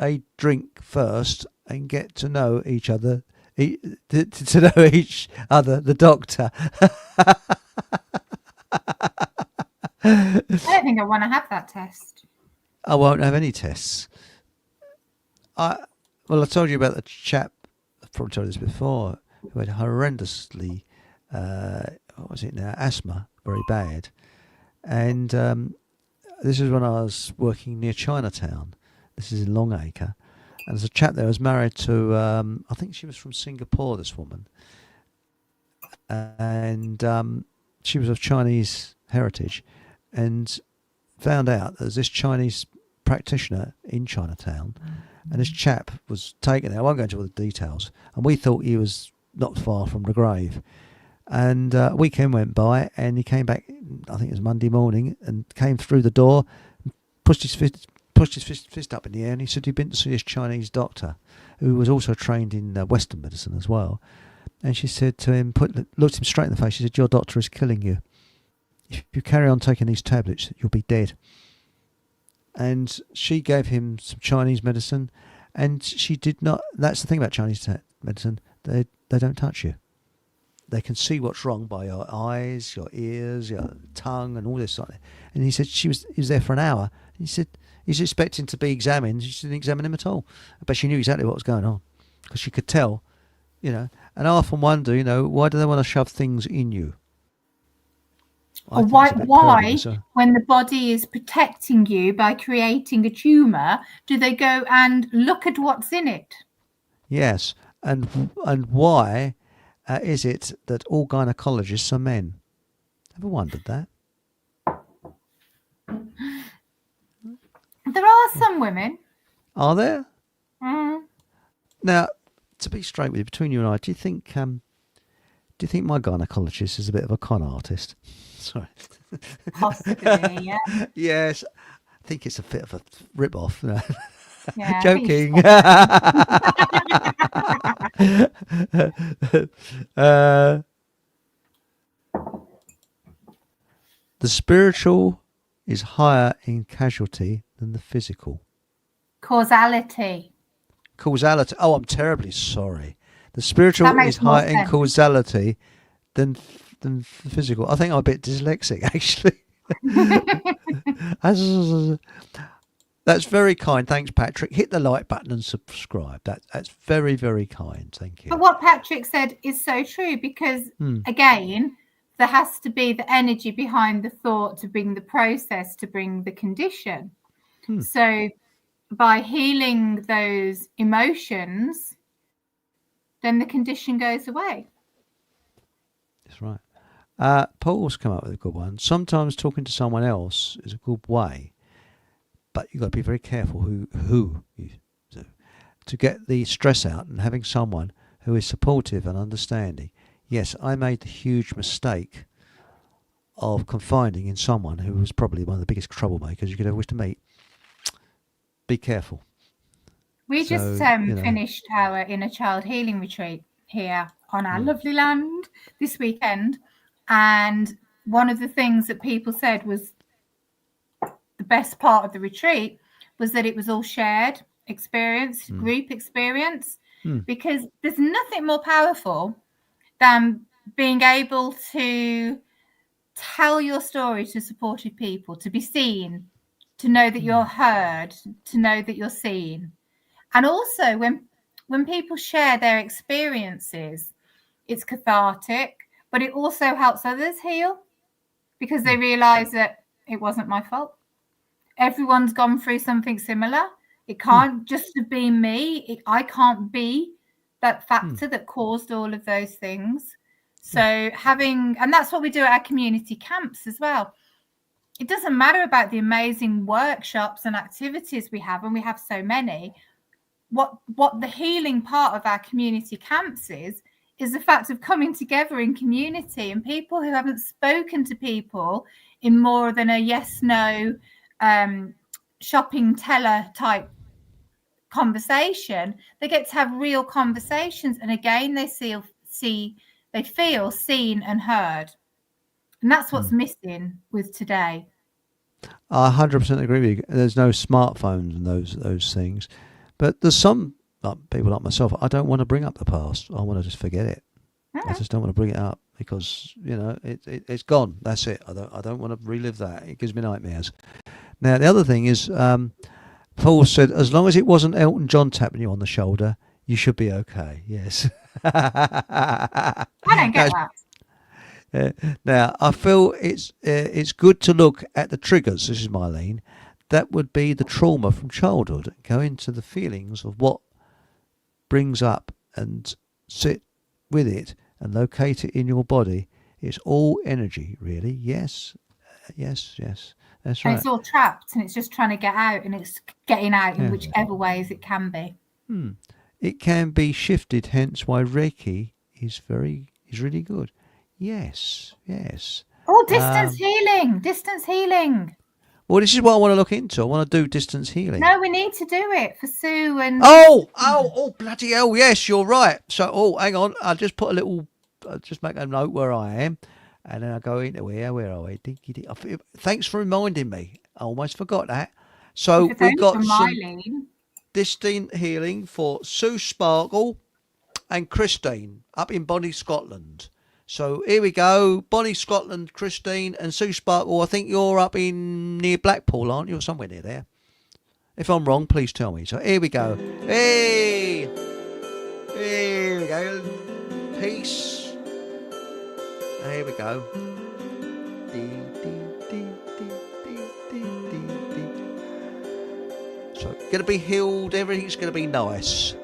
a drink first and get to know each other? To know each other, the doctor. I don't think I want to have that test. I won't have any tests. I told you about the chap, I've probably told you this before, who had horrendously, asthma, very bad. And this is when I was working near Chinatown. This is in Longacre. And there's a chap there who was married to, I think she was from Singapore, this woman. And she was of Chinese heritage. And found out there's this Chinese practitioner in Chinatown, and this chap was taken there. I won't go into all the details. And we thought he was not far from the grave. And a weekend went by, and he came back, I think it was Monday morning, and came through the door, pushed his fist up in the air, and he said he'd been to see this Chinese doctor, who was also trained in Western medicine as well. And she said to him, looked him straight in the face, she said, your doctor is killing you. If you carry on taking these tablets, you'll be dead. And she gave him some Chinese medicine, and she did not. That's the thing about Chinese medicine; they don't touch you. they can see what's wrong by your eyes, your ears, your tongue, and all this sort of. And he said he was there for an hour. He said he's expecting to be examined. She didn't examine him at all, but she knew exactly what was going on because she could tell, And I often wonder, why do they want to shove things in you? Or why, when the body is protecting you by creating a tumour, do they go and look at what's in it? Yes, and why is it that all gynecologists are men? Ever wondered that? There are some women. Are there? Mm. Now, to be straight with you, between you and I, do you think my gynecologist is a bit of a con artist? Sorry. Possibly, yeah. Yes, I think it's a bit of a rip-off. Yeah, Joking. The spiritual is higher in casualty than the physical. Causality. Causality. Oh, I'm terribly sorry. The spiritual is higher in causality than physical. I think I'm a bit dyslexic, actually. That's very kind. Thanks, Patrick. Hit the like button and subscribe. That's very, very kind. Thank you. But what Patrick said is so true because, again, there has to be the energy behind the thought to bring the process, to bring the condition. So by healing those emotions, then the condition goes away. That's right. Paul's come up with a good one. Sometimes talking to someone else is a good way, but you've got to be very careful who you do, to get the stress out, and having someone who is supportive and understanding. Yes, I made the huge mistake of confiding in someone who was probably one of the biggest troublemakers you could ever wish to meet. Be careful. We just finished our inner child healing retreat here on our lovely land this weekend. And one of the things that people said was the best part of the retreat was that it was all shared experience, group experience, because there's nothing more powerful than being able to tell your story to supportive people, to be seen, to know that you're heard, to know that you're seen. And also when people share their experiences, it's cathartic, but it also helps others heal because they realize that it wasn't my fault. Everyone's gone through something similar. It can't just be me. I can't be that factor that caused all of those things. So and that's what we do at our community camps as well. It doesn't matter about the amazing workshops and activities we have, and we have so many. What the healing part of our community camps is the fact of coming together in community, and people who haven't spoken to people in more than a yes-no shopping teller type conversation, they get to have real conversations, and again they feel seen and heard. And that's what's missing with today. I 100% agree with you. There's no smartphones and those things, but there's some people like myself. I don't want to bring up the past. I want to just forget it. I just don't want to bring it up because it's gone. That's it. I don't want to relive that. It gives me nightmares. Now the other thing is, Paul said, as long as it wasn't Elton John tapping you on the shoulder, you should be okay. Yes. I don't get that. Now, I feel it's good to look at the triggers. This is Mylene. That would be the trauma from childhood. Go into the feelings of what brings up and sit with it and locate it in your body. It's all energy, really. Yes. That's right. And it's all trapped, and it's just trying to get out, and it's getting out in whichever ways it can be. It can be shifted, hence why Reiki is really good. Yes. Oh, distance healing. Well, this is what I want to look into. I want to do distance healing. No, we need to do it for Sue and. Oh, bloody hell! Yes, you're right. So, hang on. I'll just just make a note where I am, and then I go into here. Where are we? Thanks for reminding me. I almost forgot that. So we've got some distant healing for Sue Sparkle and Christine up in Bonnie, Scotland. So here we go. Bonnie, Scotland, Christine, and Sue Sparkle. I think you're up in near Blackpool, aren't you? Or somewhere near there. If I'm wrong, please tell me. So here we go. Hey! Here we go. Peace. Here we go. So, going to be healed. Everything's going to be nice.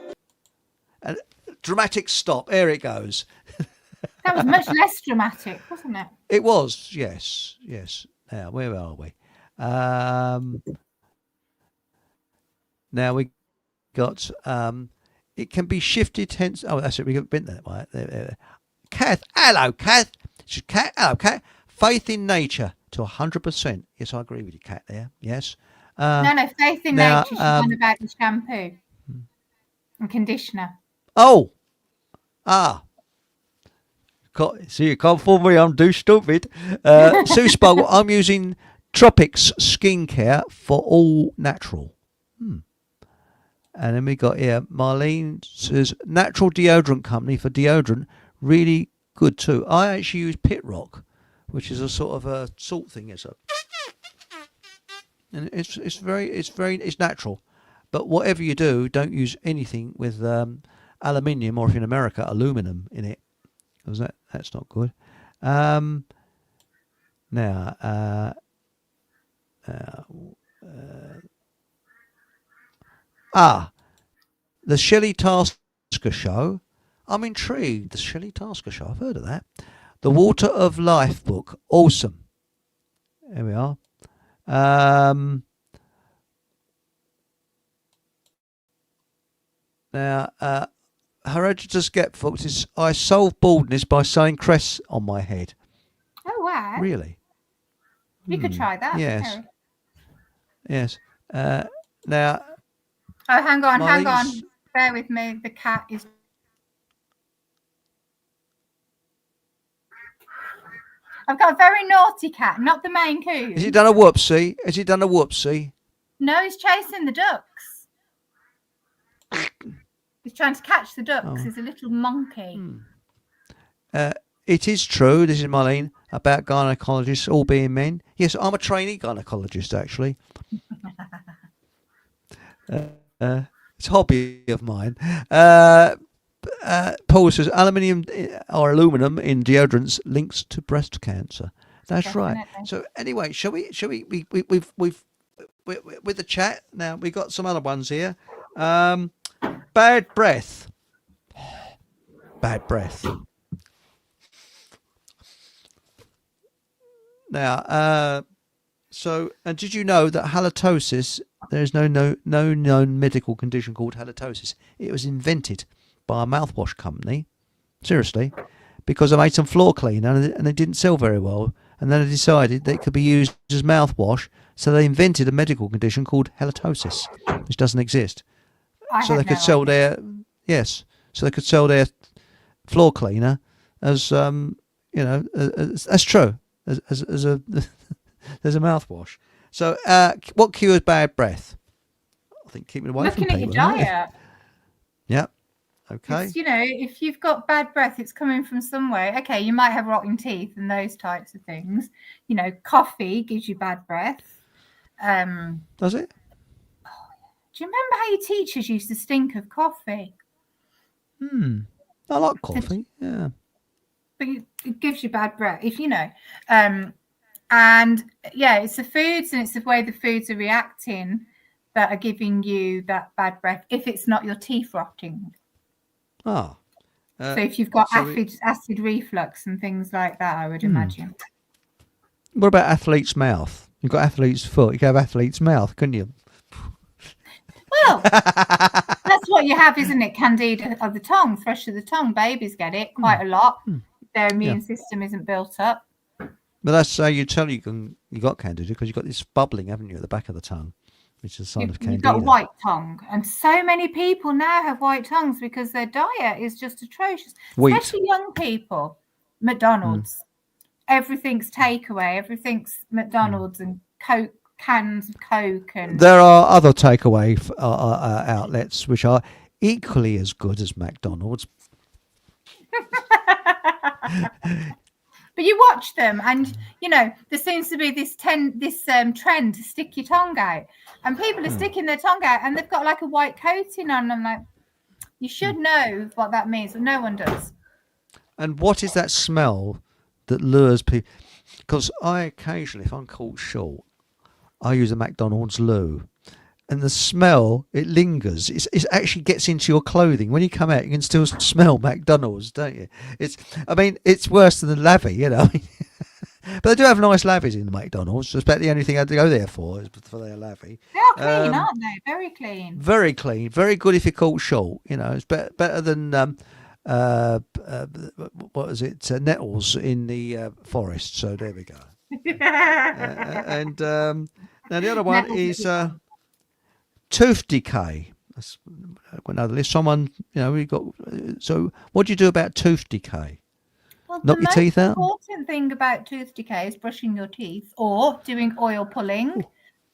And dramatic stop. Here it goes. That was much less dramatic, wasn't it? It was, yes. Now, where are we? Now we got, it can be shifted, hence, oh, that's it, we've been there, right? There. Kath, hello, Kath. Hello, Kath. Faith in nature to 100%. Yes, I agree with you, Kath, there. Yes. No, faith in nature. She's on about the shampoo and conditioner. Oh. See, you can't fool me, I'm too stupid. Sue Sparkle, I'm using Tropics skincare for all natural. And then we got here, Marlene says, natural deodorant company for deodorant, really good too. I actually use Pit Rock, which is a sort of a salt thing. And it's natural. But whatever you do, don't use anything with aluminium, or if you're in America, aluminum in it. Because that's not good. The Shelley Tasker Show. I'm intrigued. The Shelley Tasker Show. I've heard of that. The Water of Life book. Awesome. There we are. Hereditous Get Fucked is I solve baldness by sewing crest on my head. Oh, wow. Really? You could try that. Yes. Yes. Now. Oh, hang on. Bear with me. The cat is. I've got a very naughty cat, not the Maine Coon. Has he done a whoopsie? No, he's chasing the ducks. He's trying to catch the ducks. He's a little monkey. It is true, this is Marlene, about gynecologists all being men. Yes, I'm a trainee gynecologist, actually. It's a hobby of mine. Paul says aluminium or aluminum in deodorants links to breast cancer. That's definitely right. So anyway, shall we we've with the chat now. We got some other ones here. Bad breath. Now, and did you know that halitosis? There is no known medical condition called halitosis. It was invented by a mouthwash company, seriously, because I made some floor cleaner and it didn't sell very well. And then they decided that it could be used as mouthwash, so they invented a medical condition called halitosis, which doesn't exist. So they could sell their floor cleaner as that's true as a there's a mouthwash. So what cures bad breath? I think keeping away from people. Looking at your diet. Yeah. Okay. It's, if you've got bad breath, it's coming from somewhere. Okay, you might have rotten teeth and those types of things. Coffee gives you bad breath. Does it? Do you remember how your teachers used to stink of coffee? I like coffee. Yeah. But it gives you bad breath, if you know. And yeah, it's the foods and it's the way the foods are reacting that are giving you that bad breath. If it's not your teeth rotting. So if you've got acid reflux and things like that, I would imagine. What about athlete's mouth? You've got athlete's foot. You could have athlete's mouth, couldn't you? Well, that's what you have, isn't it? Candida of the tongue, thrush of the tongue. Babies get it quite a lot. Their immune system isn't built up. But that's how you tell you got candida, because you've got this bubbling, haven't you, at the back of the tongue, which is a sign of candida. You've got a white tongue. And so many people now have white tongues because their diet is just atrocious. Especially young people. McDonald's. Everything's takeaway. Everything's McDonald's and Coke, cans of Coke. And there are other takeaway outlets which are equally as good as McDonald's. But you watch them, and there seems to be this trend to stick your tongue out, and people are sticking their tongue out, and they've got like a white coating on. I'm like, you should know what that means, but no one does. And what is that smell that lures people? Because I occasionally, if I'm caught short, I use a McDonald's loo. And the smell, it lingers. It actually gets into your clothing. When you come out, you can still smell McDonald's, don't you? It's worse than the lavvy, But they do have nice lavies in the McDonald's. That's about the only thing I had to go there for, is for their lavvy. They are clean, aren't they? Very clean. Very clean. Very good if you're caught short. It's better than what is it? Nettles in the forest. So there we go. And now the other one is tooth decay. That's another list. Someone, we got. So what do you do about tooth decay? Well, knock your teeth out? The most important thing about tooth decay is brushing your teeth or doing oil pulling.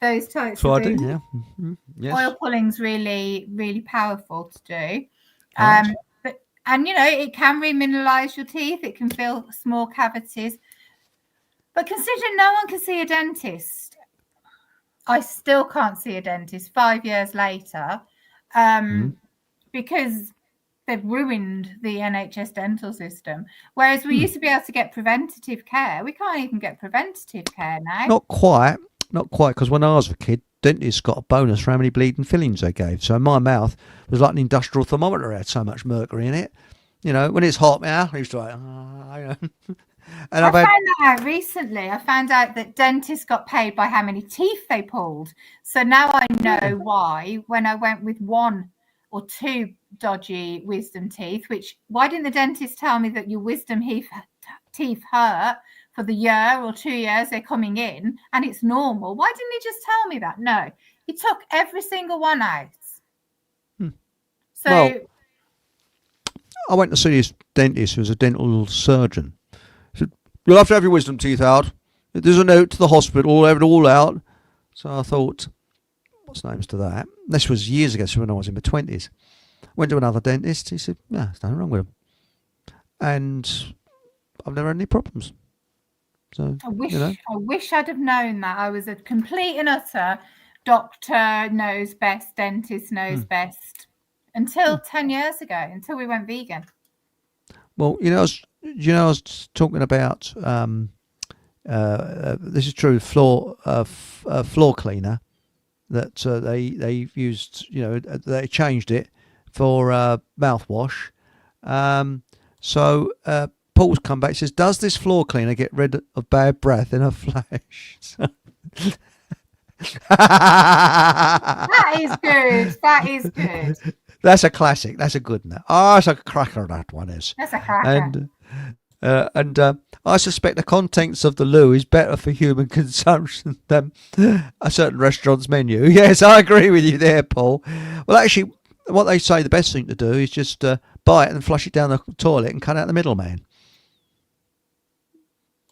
Those types of things. Yeah. Mm-hmm. Yes. Oil pulling's really, really powerful to do. Right. It can remineralize your teeth. It can fill small cavities. But considering no one can see a dentist, I still can't see a dentist 5 years later because they've ruined the NHS dental system. Whereas we used to be able to get preventative care. We can't even get preventative care now. Not quite, because when I was a kid, dentists got a bonus for how many bleeding fillings they gave. So my mouth was like an industrial thermometer. It had so much mercury in it. When it's hot, I used to like, And I found that out recently. I found out that dentists got paid by how many teeth they pulled. So now I know why when I went with 1 or 2 dodgy wisdom teeth, why didn't the dentist tell me that your wisdom teeth hurt for the year or 2 years they're coming in and it's normal? Why didn't he just tell me that? No, he took every single one out. So I went to see this dentist who was a dental surgeon. He said, "You'll have to have your wisdom teeth out. There's a note to the hospital, have it all out." So I thought, what's names to that? This was years ago, so when I was in my 20s. Went to another dentist. He said, "No, there's nothing wrong with them." And I've never had any problems. So I wish I'd have known that. I was a complete and utter doctor knows best, dentist knows best until 10 years ago, until we went vegan. Well, I was talking about this is true, floor cleaner that they used. They changed it for mouthwash. So Paul's come back and says, "Does this floor cleaner get rid of bad breath in a flash?" That is good. That is good. That's a classic. That's a good one. Oh, that's a cracker, that one is. That's a cracker. And I suspect the contents of the loo is better for human consumption than a certain restaurant's menu. Yes, I agree with you there, Paul. Well, actually, what they say the best thing to do is just buy it and flush it down the toilet and cut out the middleman.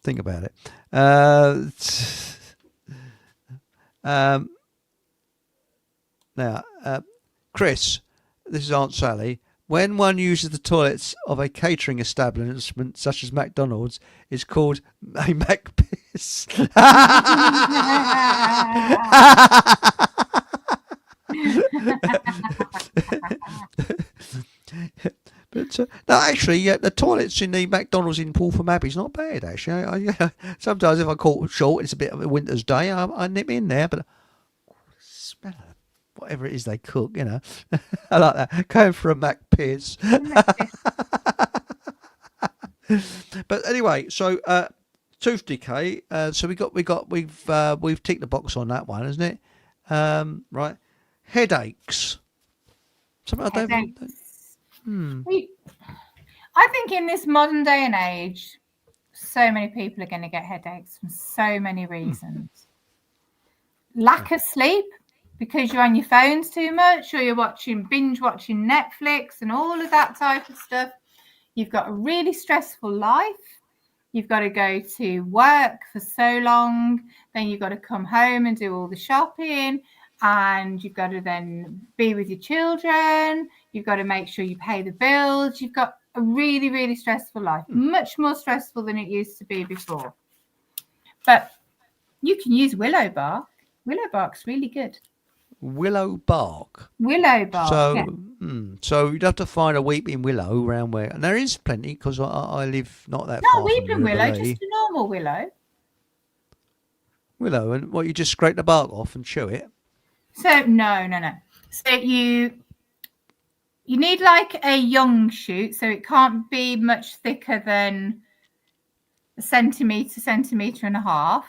Think about it. Now, Chris, this is Aunt Sally. When one uses the toilets of a catering establishment such as McDonald's, it's called a McPiss. But no, actually, the toilets in the McDonald's in Waltham Abbey is not bad. Actually, sometimes if I caught short, it's a bit of a winter's day, I nip in there, but smell of whatever it is they cook, I like that. Going for a McPiss. But anyway, so tooth decay. So we've ticked the box on that one, isn't it? Right. Headaches. Something I don't. I think in this modern day and age, so many people are going to get headaches for so many reasons. Lack of sleep, because you're on your phones too much, or you're binge watching Netflix and all of that type of stuff. You've got a really stressful life. You've got to go to work for so long. Then you've got to come home and do all the shopping. And you've got to then be with your children. You've got to make sure you pay the bills. You've got a really, really stressful life, much more stressful than it used to be before. But you can use willow bark. Willow bark's really good. Willow bark. Willow bark. So, so you'd have to find a weeping willow around where, and there is plenty because I live not that Not far from weeping the River willow, Lee. just a normal willow. Willow, and what, you just scrape the bark off and chew it? So no. So you need like a young shoot, so it can't be much thicker than a centimetre and a half.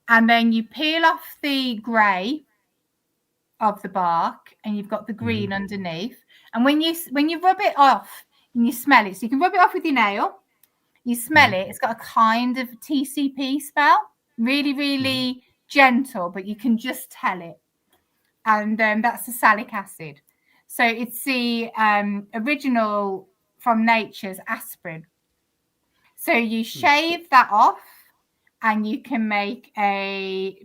And then you peel off the grey of the bark, and you've got the green underneath. And when you rub it off and you smell it, so you can rub it off with your nail, you smell it, it's got a kind of TCP smell, really, really gentle, but you can just tell it. And that's the salic acid. So it's the original from nature's aspirin. So you shave that off, and you can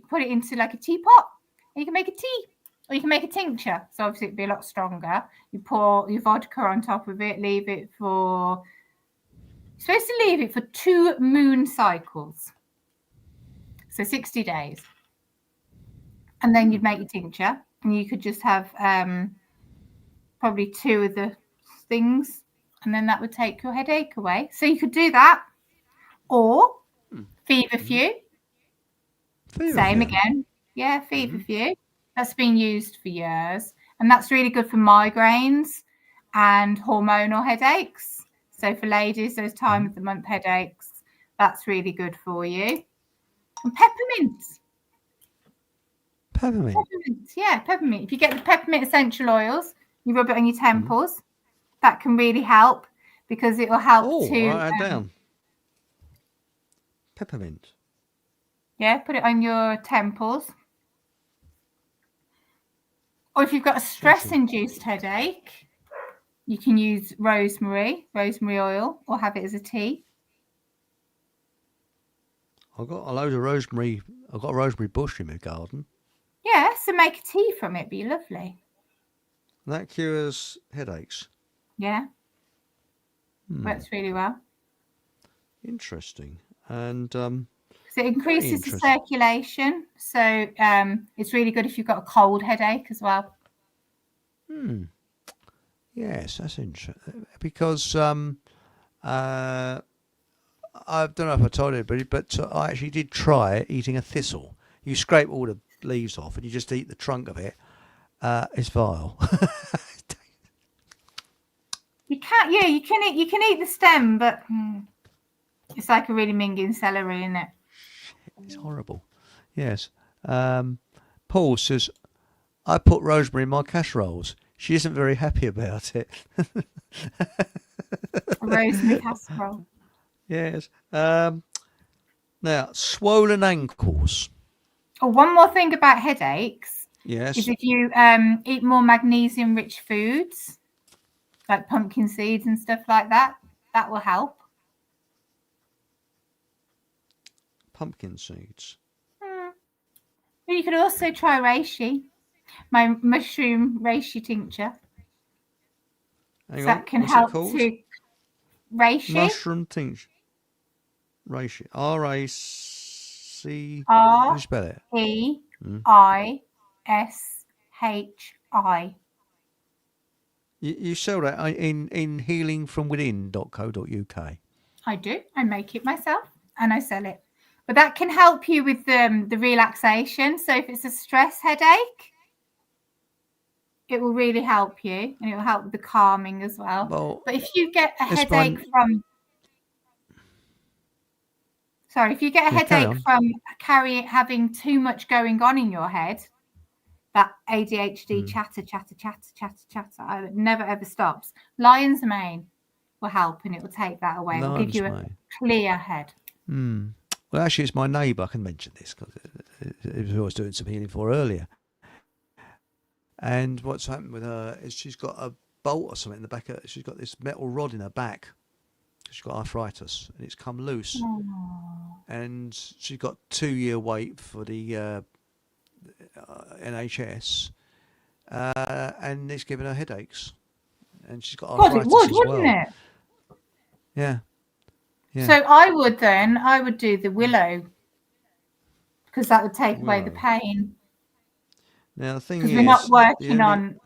put it into like a teapot, and you can make a tea, or you can make a tincture. So obviously it'd be a lot stronger. You pour your vodka on top of it, you're supposed to leave it for 2 moon cycles. So 60 days. And then you'd make your tincture, and you could just have probably 2 of the things, and then that would take your headache away. So you could do that, or feverfew. Same again. Yeah, feverfew. That's been used for years, and that's really good for migraines and hormonal headaches. So for ladies, those time of the month headaches, that's really good for you. And peppermint. Peppermint, yeah, peppermint. If you get the peppermint essential oils, you rub it on your temples. That can really help, because it will help to. Write that down. Peppermint. Yeah, put it on your temples. Or if you've got a stress-induced headache, you can use rosemary oil, or have it as a tea. I've got a load of rosemary. I've got a rosemary bush in my garden. Yeah, so make a tea from it. Be lovely. That cures headaches. Yeah. Works really well. Interesting. And so it increases the circulation. So it's really good if you've got a cold headache as well. Yes, that's interesting. Because I don't know if I told anybody, but I actually did try eating a thistle. You scrape all the leaves off and you just eat the trunk of it. It's vile. You can't. Yeah, you can eat the stem, but it's like a really minging celery, isn't it? It's horrible. Yes. Paul says, I put rosemary in my casseroles. She isn't very happy about it. Rosemary casserole. Yes. Now, swollen ankles. Oh, one more thing about headaches. Yes. Is if you eat more magnesium-rich foods, like pumpkin seeds and stuff like that, that will help. Pumpkin seeds. You could also try reishi, my mushroom reishi tincture. That can help to reishi. Mushroom tincture. Reishi. R-A-C. R How do you spell it? E-I-S-H-I. You sell that in healingfromwithin.co.uk. I do. I make it myself and I sell it. But that can help you with the relaxation. So if it's a stress headache, it will really help you, and it will help with the calming as well. But if you get a headache from having too much going on in your head, that ADHD chatter, it never ever stops. Lion's mane will help, and it will take that away. It'll give you a clear head. Well, actually, it's my neighbour. I can mention this because it was always doing some healing for her earlier. And what's happened with her is she's got a bolt or something in the back. She's got this metal rod in her back. She's got arthritis, and it's come loose. And she's got 2-year wait for the NHS, and it's giving her headaches. And she's got arthritis as well. Wouldn't it? Yeah. Yeah. So I would do the willow, because that would take away the Willow. pain. Now the thing Because we're not is, the working only on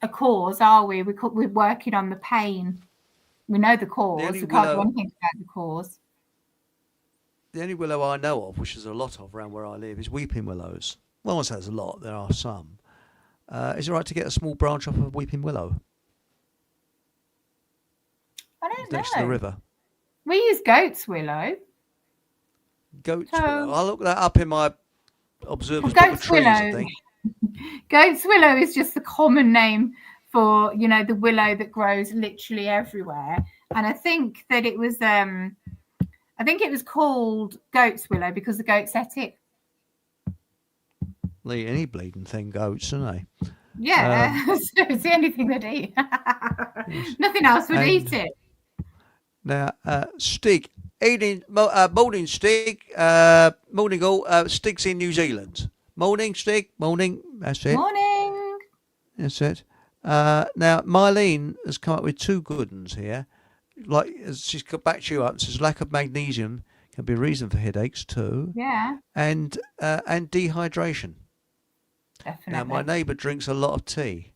a cause, are we? We're working on the pain. We know the cause. We can't do willow, anything about the cause. the only willow I know of, which there's a lot of around where I live, is weeping willows. Well, I won't say there's a lot. There are some. Is it right to get a small branch off of weeping willow? I It's don't next to the know. river. We use goat's willow. Goat's So- willow. I'll look that up in my observer's Well, book of goat's trees, I willow. think. Goat's willow is just the common name for, the willow that grows literally everywhere. And I think that it was called goat's willow because the goats ate it. They eat any bleeding thing, goats, don't they? Yeah, so it's the only thing they'd eat. Yes. Nothing else would And- eat it. Now, Stig, morning, Stig. Morning, all. Stig's in New Zealand. Morning, Stig. Morning. That's it. Morning. That's it. Now, Mylene has come up with two good ones here. Like, she's got back to you up and says lack of magnesium can be a reason for headaches too. Yeah, And dehydration. definitely. Now, my neighbour drinks a lot of tea,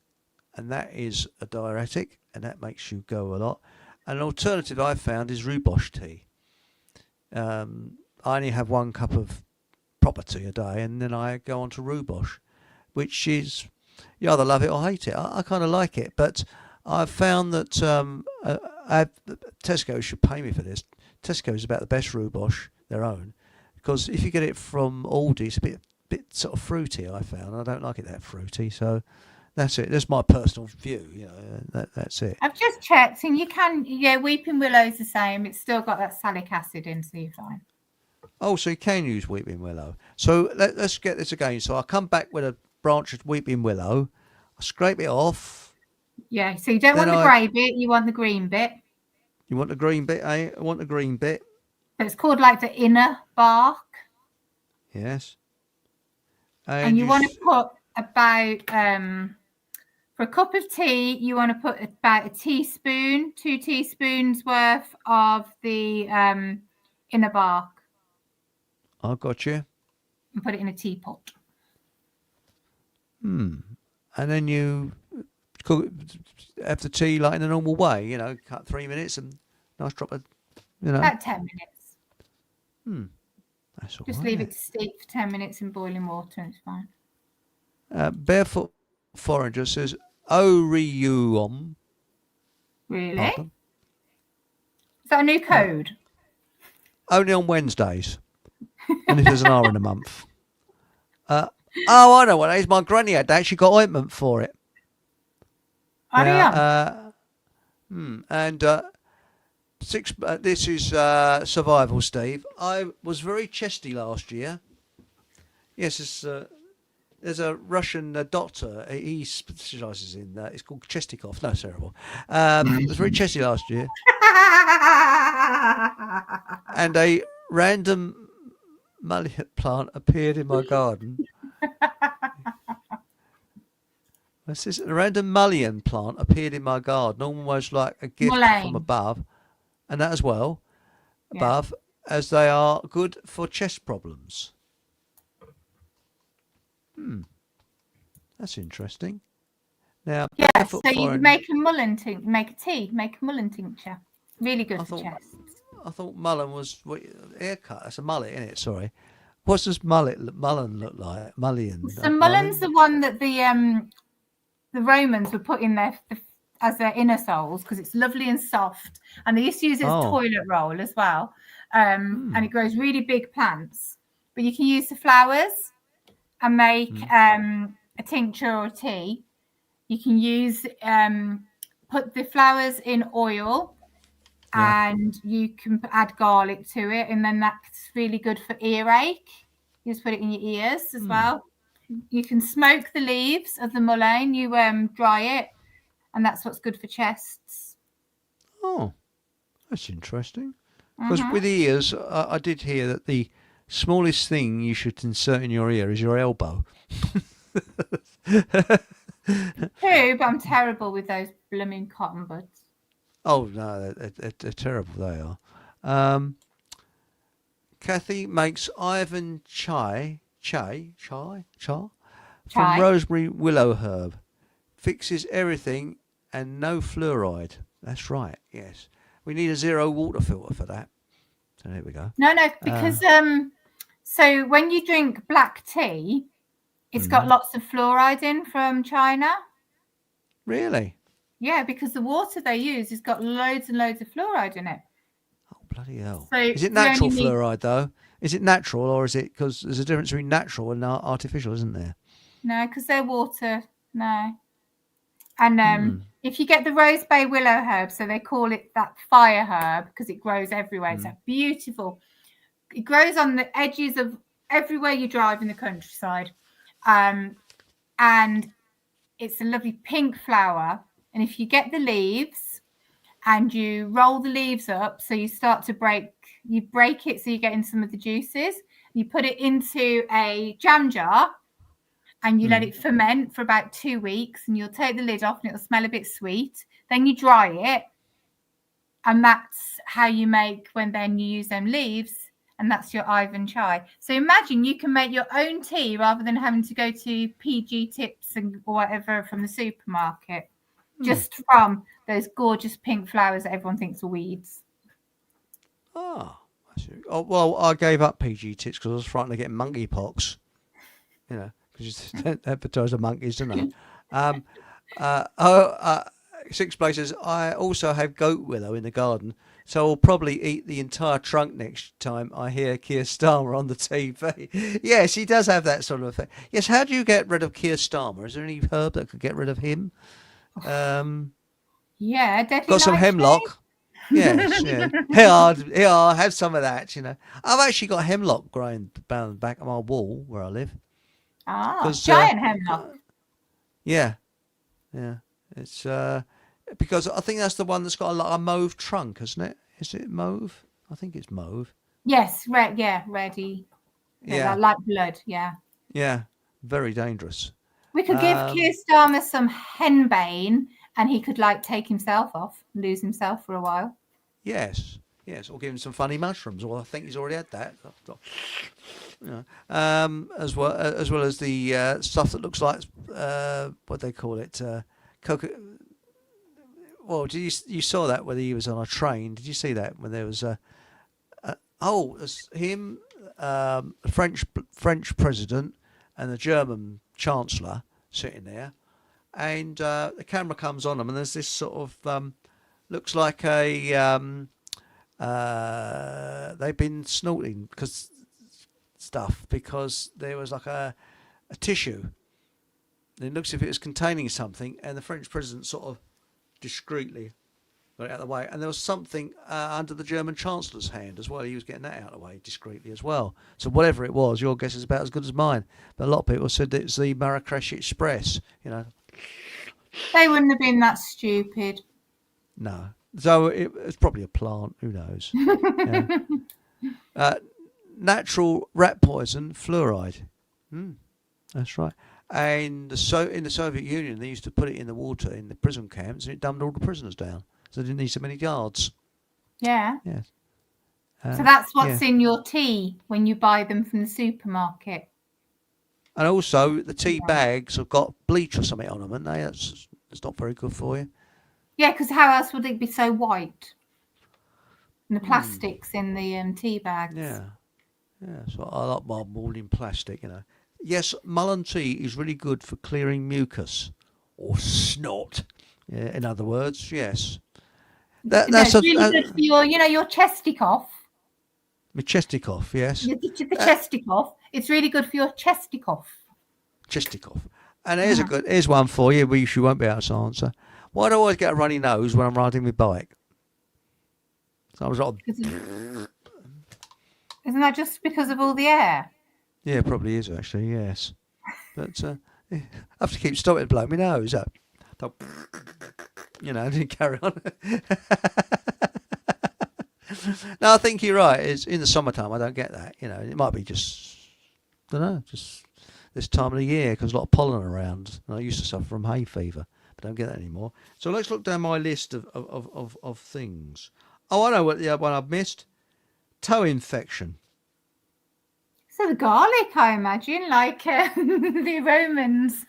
and that is a diuretic, and that makes you go a lot. An alternative I've found is rhubarb tea. I only have 1 cup of proper tea a day, and then I go on to rhubarb, which is, you either love it or hate it. I kind of like it, but I've found that Tesco should pay me for this. Tesco is about the best rhubarb, their own, because if you get it from Aldi, it's a bit sort of fruity. I found I don't like it that fruity, so that's it. That's my personal view. That's it. I've just checked, and you can, weeping willow's the same. It's still got that salic acid in, so you're fine. Oh, so you can use weeping willow. So let's get this again. So I come back with a branch of weeping willow. I scrape it off. Yeah, so you don't Then want the grey bit, you want the green bit. You want the green bit, eh? I want the green bit. So it's called like the inner bark. Yes. And you want to put about, for a cup of tea, you want to put about a teaspoon, 2 teaspoons worth of the inner bark. I got you. And put it in a teapot. And then you cook, have the tea like in the normal way, cut 3 minutes and nice drop of, About 10 minutes. That's all Just right, leave yeah. it to steep for 10 minutes in boiling water and it's fine. Barefoot Foreigner says, Oriuom. Really? Pardon? Is that a new code? Only on Wednesdays. And if there's an hour in a month. I know what it is. My granny had that. She got ointment for it. Oh, Now, and this is survival, Steve. I was very chesty last year. Yes, there's a Russian doctor. He specialises in that. It's called Chestikov. No, it's terrible. I was very chesty last year. And a random mullion plant appeared in my garden. What's this? A random mullion plant appeared in my garden, almost like a gift from above, and that as well, above, as they are good for chest problems. That's interesting. Now, so you make a mullein tincture. Really good for chest. I thought mullein was haircut. That's a mullet, isn't it? Sorry. What does mullein look like? Mullion. So mulleins the one that the Romans would put in as their inner soles because it's lovely and soft, and they used to use it as toilet roll as well. And it grows really big plants. But you can use the flowers and make a tincture or a tea. You can use put the flowers in oil. Yeah. And you can add garlic to it, and then that's really good for earache. You just put it in your ears as well. You can smoke the leaves of the mullein. You dry it, and that's what's good for chests. Oh, that's interesting. Because with ears, I did hear that the smallest thing you should insert in your ear is your elbow. True, but I'm terrible with those blooming cotton buds. Oh no, they're terrible. They are. Kathy makes Ivan chai from Chai. rosemary willow herb. Fixes everything and no fluoride. That's right. Yes, we need a zero water filter for that. So there we go. No, because so when you drink black tea, it's got lots of fluoride in from China. Really? Yeah, because the water they use has got loads and loads of fluoride in it. Oh bloody hell! So Is it you only natural need fluoride though? Is it natural or is it because there's a difference between natural and artificial, isn't there? no, because they're water. No, and if you get the rose bay willow herb, so they call it that fire herb because it grows everywhere. It's that beautiful. It grows on the edges of everywhere you drive in the countryside, and it's a lovely pink flower. And if you get the leaves and you roll the leaves up, so you break it so you get in some of the juices. You put it into a jam jar and you let it ferment for about 2 weeks, and you'll take the lid off and it'll smell a bit sweet. Then you dry it, and that's how you make when then you use them leaves, and that's your Ivan chai. So imagine you can make your own tea rather than having to go to PG Tips and whatever from the supermarket, just from those gorgeous pink flowers that everyone thinks are weeds. Ah, oh, well, I gave up PG Tips because I was frightened of getting monkeypox. You know, because you advertise the monkeys, don't they? Six places. I also have goat willow in the garden, so I'll probably eat the entire trunk next time I hear Keir Starmer on the TV. Yes, he does have that sort of effect. Yes, how do you get rid of Keir Starmer? Is there any herb that could get rid of him? Yeah, deadly Got some hemlock. Yes, yeah. Here, have some of that, you know. I've actually got hemlock growing down the back of my wall where I live. Ah, giant hemlock. Yeah. It's because I think that's the one that's got a mauve trunk, isn't it? Is it mauve? I think it's mauve. Yes, red. Yeah, reddy. Yeah, like blood. Yeah. Yeah, very dangerous. We could give Keir Starmer some henbane, and he could take himself off, lose himself for a while. Yes, or give him some funny mushrooms. Well, I think he's already had that. As well as the stuff that looks like what they call it, coca. Well, you saw that when he was on a train? Did you see that when there was him, French president, and the German chancellor sitting there, and the camera comes on them, and there's this sort of looks like a they've been snorting because there was like a tissue. And it looks as if it was containing something, and the French president sort of discreetly got it out of the way. And there was something under the German chancellor's hand as well. He was getting that out of the way discreetly as well. So whatever it was, your guess is about as good as mine. But a lot of people said it's the Marrakesh Express, you know. They wouldn't have been that stupid. No. So it's probably a plant. Who knows? Natural rat poison, fluoride. That's right. And in the Soviet Union, they used to put it in the water in the prison camps, and it dumbed all the prisoners down. So they didn't need so many guards. Yeah. Yes. So that's what's in your tea when you buy them from the supermarket. And also, the tea bags have got bleach or something on them, haven't they? That's not very good for you. Yeah, because how else would it be so white? And the plastics in the tea bags. Yeah. So I like my morning plastic, you know. Yes, mullein tea is really good for clearing mucus or snot. Yeah, in other words, yes. That's really good for your chesty cough. My chesty cough, yes. The chesty cough. It's really good for your chesty cough. Chesty cough. And here's one for you, which you won't be able to answer. Why do I always get a runny nose when I'm riding my bike? So I was like, isn't that just because of all the air? Yeah, it probably is actually, yes. But I have to keep stopping to blow my nose up. You know, I didn't carry on. No, I think you're right. It's in the summertime. I don't get that. You know, it might be just this time of the year because a lot of pollen around. And I used to suffer from hay fever, but I don't get that anymore. So let's look down my list of things. Oh, I know what the other one I've missed. Toe infection. So the garlic, I imagine, like the Romans.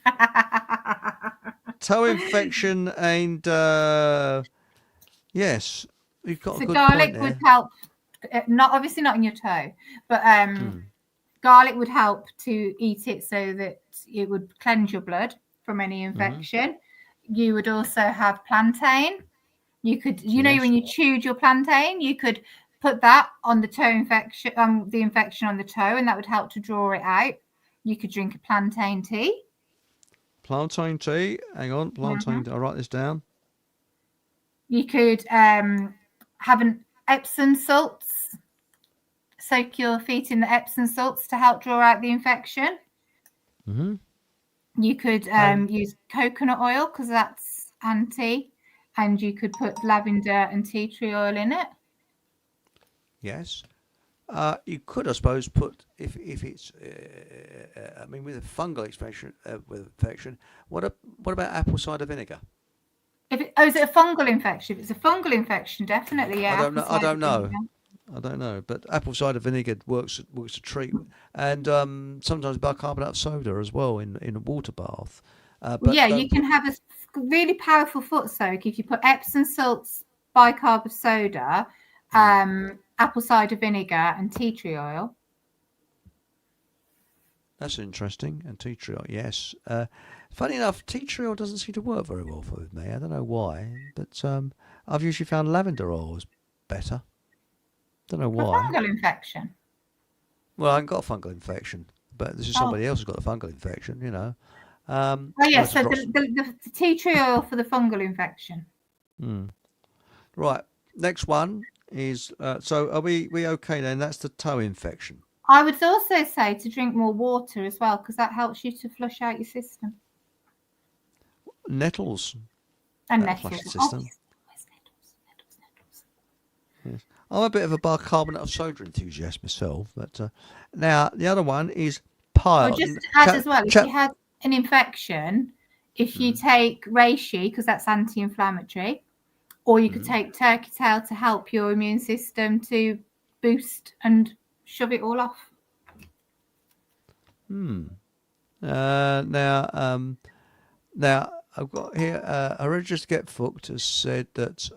Toe infection and yes, you've got So a good garlic point would there. help, not obviously not in your toe, but garlic would help to eat it so that it would cleanse your blood from any infection. You would also have plantain. You could, know, Yes. when you chewed your plantain, you could put that on the toe infection, the infection on the toe, and that would help to draw it out. You could drink a plantain tea. Plantain tea. Hang on, plantain. I'll write this down. You could have an Epsom salts. Soak your feet in the Epsom salts to help draw out the infection. You could use coconut oil because that's anti, and you could put lavender and tea tree oil in it. Yes. You could, I suppose, put if it's. I mean, with a fungal infection, what about apple cider vinegar? Is it a fungal infection? If it's a fungal infection, definitely, yeah. I don't know. apple cider vinegar. I don't know, but apple cider vinegar works a treat, and sometimes bicarbonate of soda as well in a water bath. But yeah, you can have a really powerful foot soak if you put Epsom salts, bicarb of soda, apple cider vinegar, and tea tree oil. That's interesting. And tea tree oil, yes. Funny enough, tea tree oil doesn't seem to work very well with me. I don't know why, but I've usually found lavender oil is better. Don't know why. For fungal infection. Well, I haven't got a fungal infection, but this is somebody else who's got a fungal infection, you know. So the tea tree oil for the fungal infection. Right. Next one is so are we okay then? That's the toe infection. I would also say to drink more water as well because that helps you to flush out your system. Nettles. And Flush the nettles. system. Nettles. Yes. I'm a bit of a bicarbonate of soda enthusiast myself, but now the other one is pile. Just to add as well, if you had an infection, if you take reishi, because that's anti-inflammatory, or you could take turkey tail to help your immune system to boost and shove it all off. Now I've got here. Outrageous Get Fucked has said that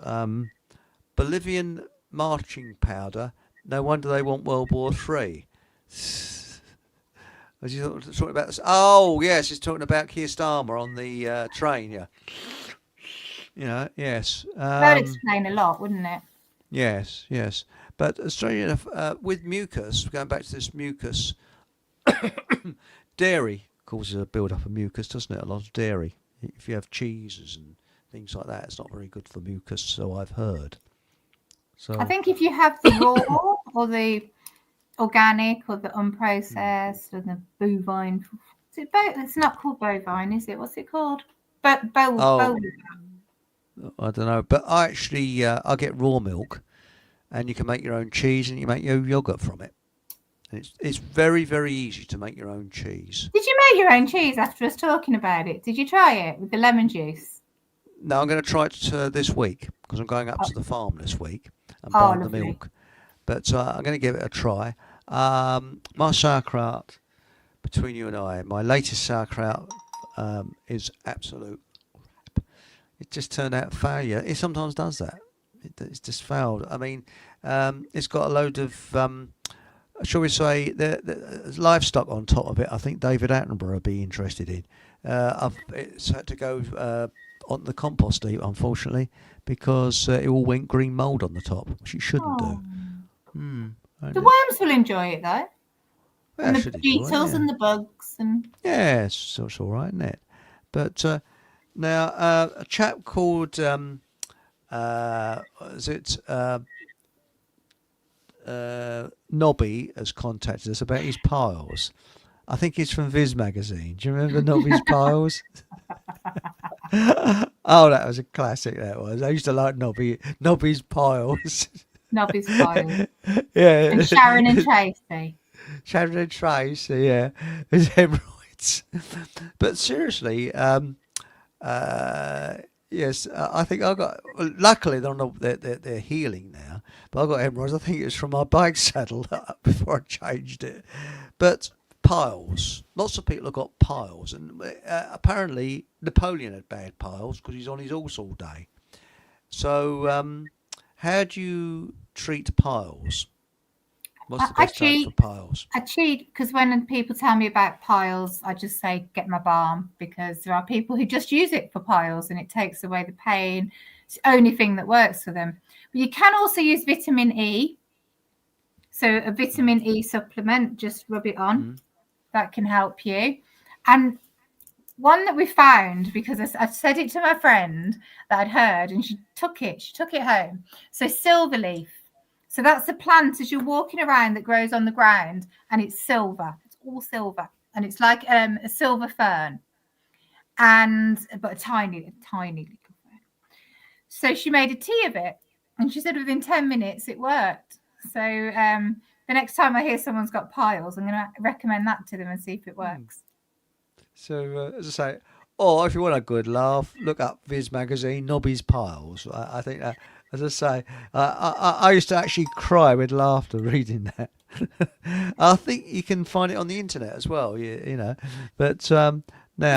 Bolivian marching powder. No wonder they want World War III. Was he talking about this? Oh yes, he's talking about Keir Starmer on the train. Yeah. You know, yes. That would explain a lot, wouldn't it? Yes. But strangely enough, with mucus, going back to this mucus, dairy causes a build-up of mucus, doesn't it? A lot of dairy. If you have cheeses and things like that, it's not very good for mucus, so I've heard. So I think if you have the raw or the organic or the unprocessed or the bovine, it's not called bovine, is it? What's it called? I don't know, but I actually I get raw milk, and you can make your own cheese and you make your yogurt from it. And it's very, very easy to make your own cheese. Did you make your own cheese after us talking about it? Did you try it with the lemon juice? No, I'm going to try it this week because I'm going up to the farm this week and buying the milk. But I'm going to give it a try. My sauerkraut, between you and I, my latest sauerkraut is absolute crap. It just turned out failure. It sometimes does that. It's just failed. I mean, it's got a load of, shall we say, the livestock on top of it. I think David Attenborough would be interested in. It's had to go on the compost heap, unfortunately, because it all went green mould on the top, which it shouldn't do. The worms will enjoy it, though. And the beetles and the bugs. Yes, so it's all right, isn't it? But now, a chap called, Nobby has contacted us about his piles. I think he's from Viz magazine. Do you remember Nobby's piles? Oh, that was a classic. That was. I used to like Nobby's piles. Nobby's piles. Yeah. And Sharon and Tracy. Sharon and Tracy, yeah. His hemorrhoids. But seriously, Yes, I think I got. Well, luckily, they're healing now. But I got hemorrhoids. I think it was from my bike saddle before I changed it. But piles. Lots of people have got piles, and apparently Napoleon had bad piles because he's on his horse all day. So, how do you treat piles? What's the I best type for cheat. piles? I cheat because when people tell me about piles, I just say get my balm, because there are people who just use it for piles and it takes away the pain. It's the only thing that works for them. But you can also use vitamin E. So a vitamin E supplement, just rub it on. That can help you. And one that we found, because I said it to my friend that I'd heard, and she took it home. So silver leaf. So that's a plant as you're walking around that grows on the ground, and it's silver. It's all silver, and it's like a silver fern, but a tiny little fern. So she made a tea of it, and she said within 10 minutes it worked. So the next time I hear someone's got piles, I'm going to recommend that to them and see if it works. So, as I say, or if you want a good laugh, look up Viz Magazine, Nobby's Piles. I think that, as I say, I used to actually cry with laughter reading that. I think you can find it on the internet as well, you know. But now.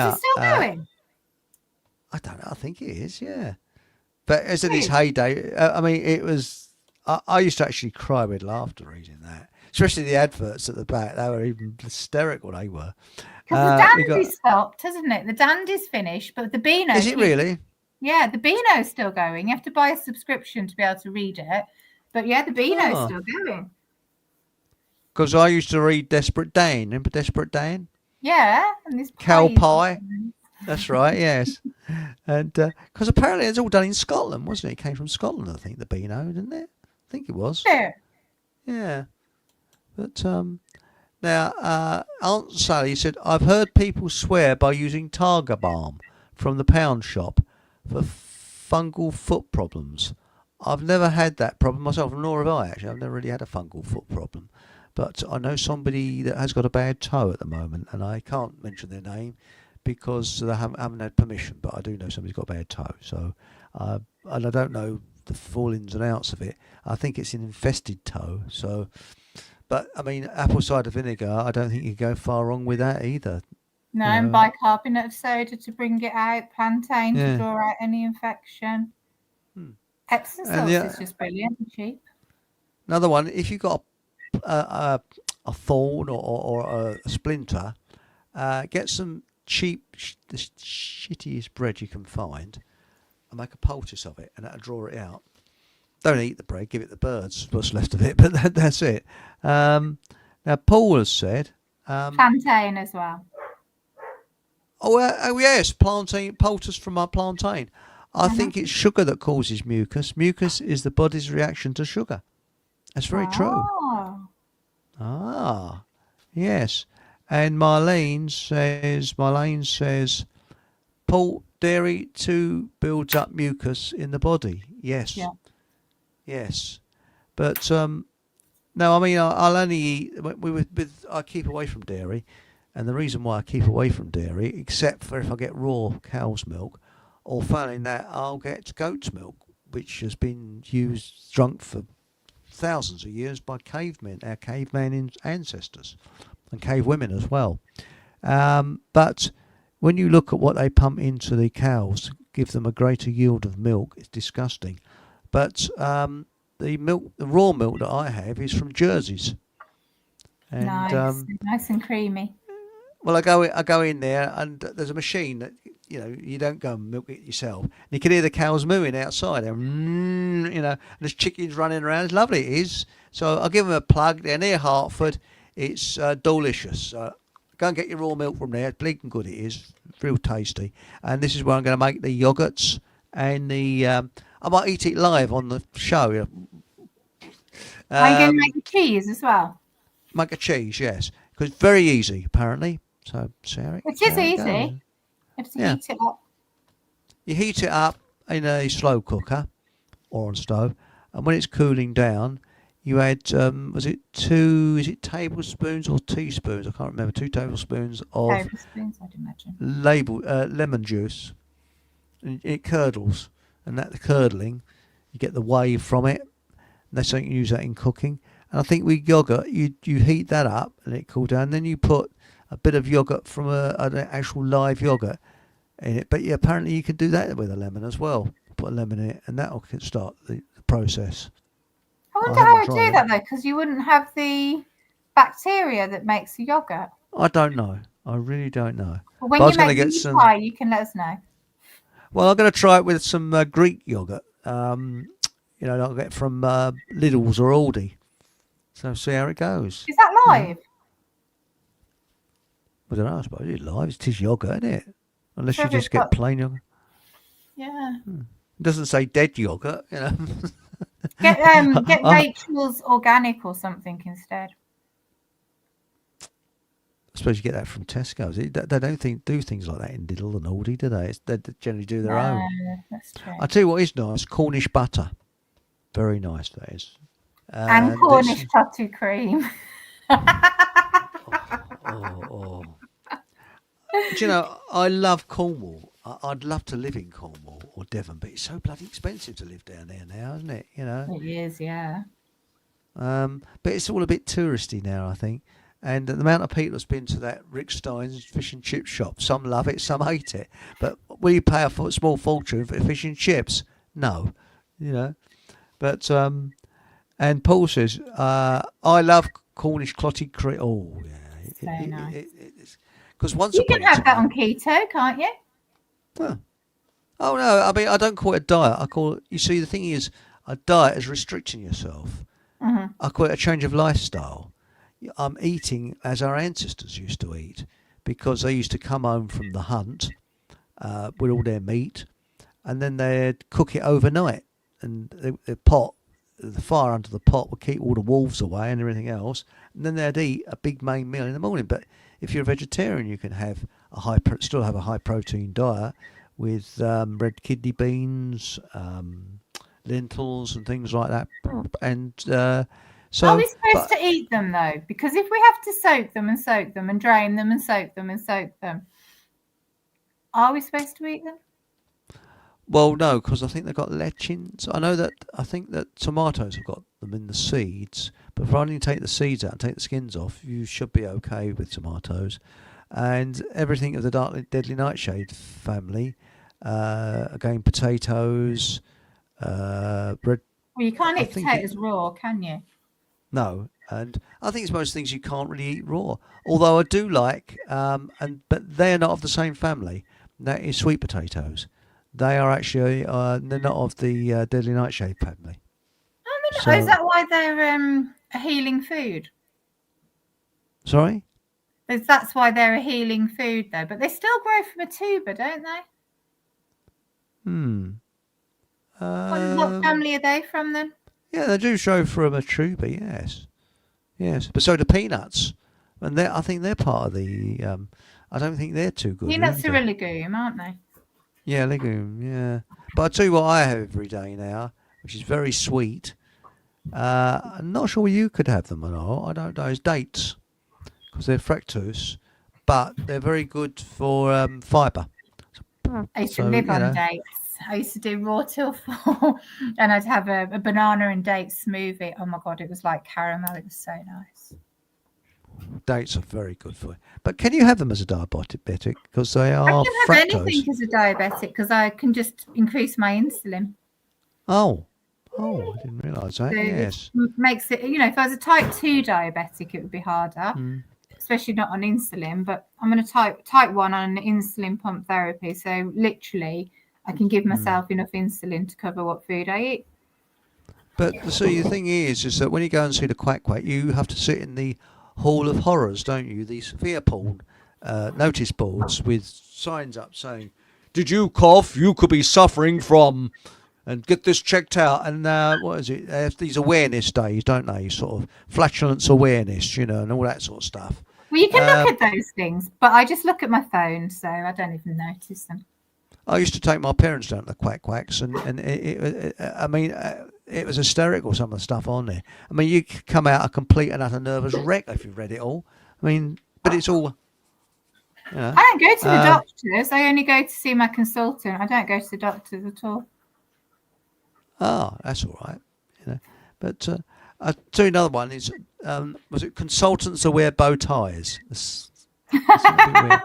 Is it still going? I don't know, I think it is, yeah. But as in its heyday, I mean, it was. I used to actually cry with laughter reading that, especially the adverts at the back. They were even hysterical, they were. Because the Dandy's stopped, hasn't it? The Dandy's finished, but the Beano... Is it really? Yeah, the Beano's still going. You have to buy a subscription to be able to read it. But yeah, the Beano's still going. Because I used to read Desperate Dan. Remember Desperate Dan? Yeah. And this Cow Pie. That's right, yes. And because apparently it's all done in Scotland, wasn't it? It came from Scotland, I think, the Beano, didn't it? I think it was. Yeah. Yeah. But now, Aunt Sally said, I've heard people swear by using Targa balm from the pound shop for fungal foot problems. I've never had that problem myself, nor have I actually. I've never really had a fungal foot problem. But I know somebody that has got a bad toe at the moment, and I can't mention their name because they haven't had permission, but I do know somebody's got a bad toe. So, and I don't know the full ins and outs of it. I think it's an infested toe, so... But, I mean, apple cider vinegar, I don't think you go far wrong with that either. No, and bicarbonate of soda to bring it out, plantain to draw out any infection. Epsom salts is just brilliant and cheap. Another one, if you've got a thorn or a splinter, get some cheap, the shittiest bread you can find, and make a poultice of it, and that'll draw it out. Don't eat the bread, give it the birds, what's left of it, but that's it. Now, Paul has said... plantain as well. Oh, yes, plantain, poultice from our plantain. I think it's sugar that causes mucus. Mucus is the body's reaction to sugar. That's very true. Ah, yes. And Marlene says, Paul, dairy too builds up mucus in the body. Yes. Yeah. Yes. But, no, I mean, I'll only eat, I keep away from dairy. And the reason why I keep away from dairy, except for if I get raw cow's milk, or failing that, I'll get goat's milk, which has been drunk for thousands of years by cavemen, our caveman ancestors, and cave women as well. But when you look at what they pump into the cows, give them a greater yield of milk, it's disgusting. But the raw milk that I have is from Jerseys. And, nice and creamy. Well, I go in there, and there's a machine that you don't go and milk it yourself. And you can hear the cows mooing outside, and there's chickens running around. It's lovely, it is. So I'll give them a plug. They're near Hertford. It's delicious. Go and get your raw milk from there. It's bleeding good. It is real tasty. And this is where I'm going to make the yogurts and the. I might eat it live on the show. Are you going to make the cheese as well? Make a cheese, yes, because it's very easy apparently. So, Sarah, it is easy. You have to heat it up. You heat it up in a slow cooker or on stove, and when it's cooling down, you add, is it tablespoons or teaspoons? I can't remember. 2 tablespoons of tablespoons, I'd imagine. Lemon juice. and it curdles, and that curdling, you get the wave from it. And that's something you can use that in cooking. And I think with yogurt, you heat that up and it cools down. Then you put a bit of yogurt from an actual live yogurt in it. But yeah, apparently you can do that with a lemon as well. Put a lemon in it, and that will start the process. I wonder how I do that though, because you wouldn't have the bacteria that makes the yogurt. I don't know. I really don't know. But when you make the pie, you can let us know. Well, I'm going to try it with some Greek yogurt. Like I get from Lidl's or Aldi. So see how it goes. Is that live? I don't know. I suppose it's live. It is yogurt, isn't it? Unless you just get plain yogurt. Yeah. It doesn't say dead yogurt, you know. Get Rachel's organic or something instead. I suppose you get that from Tesco's. They don't do things like that in Lidl and Aldi, do they? They generally do their own. That's true. I tell you what is nice: Cornish butter. Very nice, that is. And Cornish totty cream. Oh. Do you know, I love Cornwall. I'd love to live in Cornwall or Devon, but it's so bloody expensive to live down there now, isn't it? You know. It is, yeah. But it's all a bit touristy now, I think. And the amount of people that's been to that Rick Stein's fish and chip shop, some love it, some hate it. But will you pay a small fortune for fish and chips? No, you know. But and Paul says, I love Cornish clotted cream. Oh yeah, so nice. Because once you can have that on keto, can't you? Well, oh no, I mean I don't call it a diet. I call it. You see, the thing is, a diet is restricting yourself. Mm-hmm. I call it a change of lifestyle. I'm eating as our ancestors used to eat, because they used to come home from the hunt with all their meat, and then they'd cook it overnight, and the fire under the pot would keep all the wolves away and everything else, and then they'd eat a big main meal in the morning. But if you're a vegetarian, you can have still have a high protein diet with red kidney beans, lentils, and things like that, and. So, are we supposed to eat them though? Because if we have to soak them and drain them and soak them, are we supposed to eat them? Well, no, because I think they've got lectins. I think that tomatoes have got them in the seeds, but providing you take the seeds out and take the skins off, you should be okay with tomatoes. And everything of the deadly nightshade family, again, potatoes, bread. Well, you can't eat potatoes raw, can you? No, and I think it's most things you can't really eat raw. Although I do like, but they're not of the same family. That is sweet potatoes. They are actually they're not of the deadly nightshade family. Is that why they're a healing food? Sorry? That's why they're a healing food, though. But they still grow from a tuber, don't they? What family are they from then? Yeah, they do show from a tuber, yes. But so do peanuts. And I think they're part of the... I don't think they're too good. Peanuts are a legume, aren't they? Yeah, legume, yeah. But I'll tell you what I have every day now, which is very sweet. I'm not sure you could have them or not. I don't know. It's dates, because they're fructose, but they're very good for fibre. I used to live on dates. I used to do raw till full, and I'd have a banana and date smoothie. Oh my God, it was like caramel. It was so nice. Dates are very good for you. But can you have them as a diabetic? Because they are fructose. I can have anything as a diabetic because I can just increase my insulin. Oh, I didn't realise that. So yes. It makes it, if I was a type 2 diabetic, it would be harder, especially not on insulin. But I'm going to type 1 on insulin pump therapy. So literally, I can give myself enough insulin to cover what food I eat. But the thing is that when you go and see the quack, you have to sit in the Hall of Horrors, don't you? These fear porn notice boards with signs up saying, "Did you cough? You could be suffering from," and get this checked out. And what is it? They have these awareness days, don't they? Sort of flatulence awareness, and all that sort of stuff. Well, you can look at those things, but I just look at my phone, so I don't even notice them. I used to take my parents down to the quacks, and it was hysterical, some of the stuff on there. I mean, you come out a complete and utter nervous wreck if you've read it all. I mean, but it's all... You know. I don't go to the doctors. I only go to see my consultant. I don't go to the doctors at all. Oh, that's all right. You know, but I'll tell you another one is was it consultants that wear bow ties? That's a bit weird.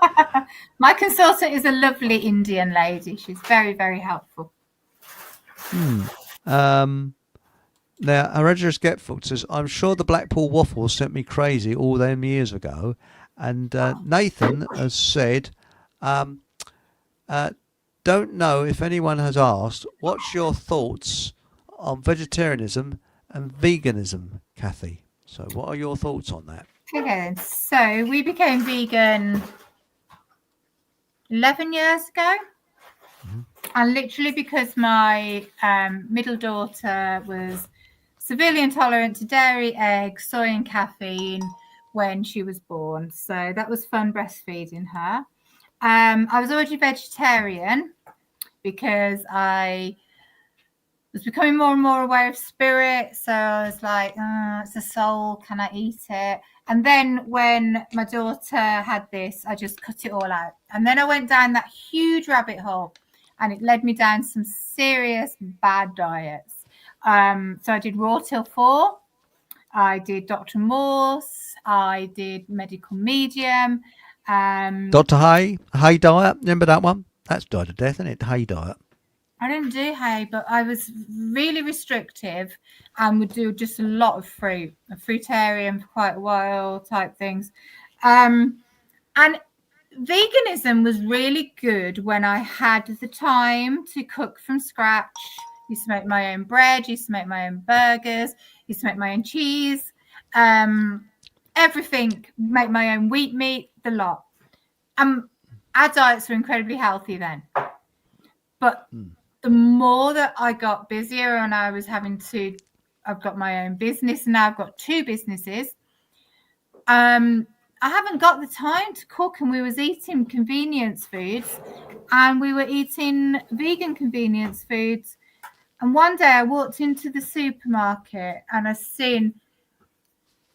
My consultant is a lovely Indian lady. She's very, very helpful. Now, Hereditary Skeptic says, I'm sure the Blackpool Waffles sent me crazy all them years ago. And Nathan has said, don't know if anyone has asked, what's your thoughts on vegetarianism and veganism, Kathy? So what are your thoughts on that? Okay, then. So we became vegan 11 years ago. And literally because my middle daughter was severely intolerant to dairy, eggs, soy and caffeine when she was born. So that was fun breastfeeding her. I was already vegetarian because I was becoming more and more aware of spirit. So I was like, it's a soul. Can I eat it? And then when my daughter had this, I just cut it all out. And then I went down that huge rabbit hole and it led me down some serious bad diets. So I did Raw Till 4. I did Dr. Morse. I did Medical Medium. Dr. Hay diet, remember that one? That's died of death, isn't it? Hay diet. I didn't do hay, but I was really restrictive and would do just a lot of fruit, a fruitarian for quite a while type things. And veganism was really good when I had the time to cook from scratch. Used to make my own bread, used to make my own burgers, used to make my own cheese, everything, make my own wheat meat, the lot. Our diets were incredibly healthy then. But the more that I got busier and I was I've got my own business and now I've got 2 businesses. I haven't got the time to cook, and we was eating convenience foods and we were eating vegan convenience foods. And one day I walked into the supermarket and I seen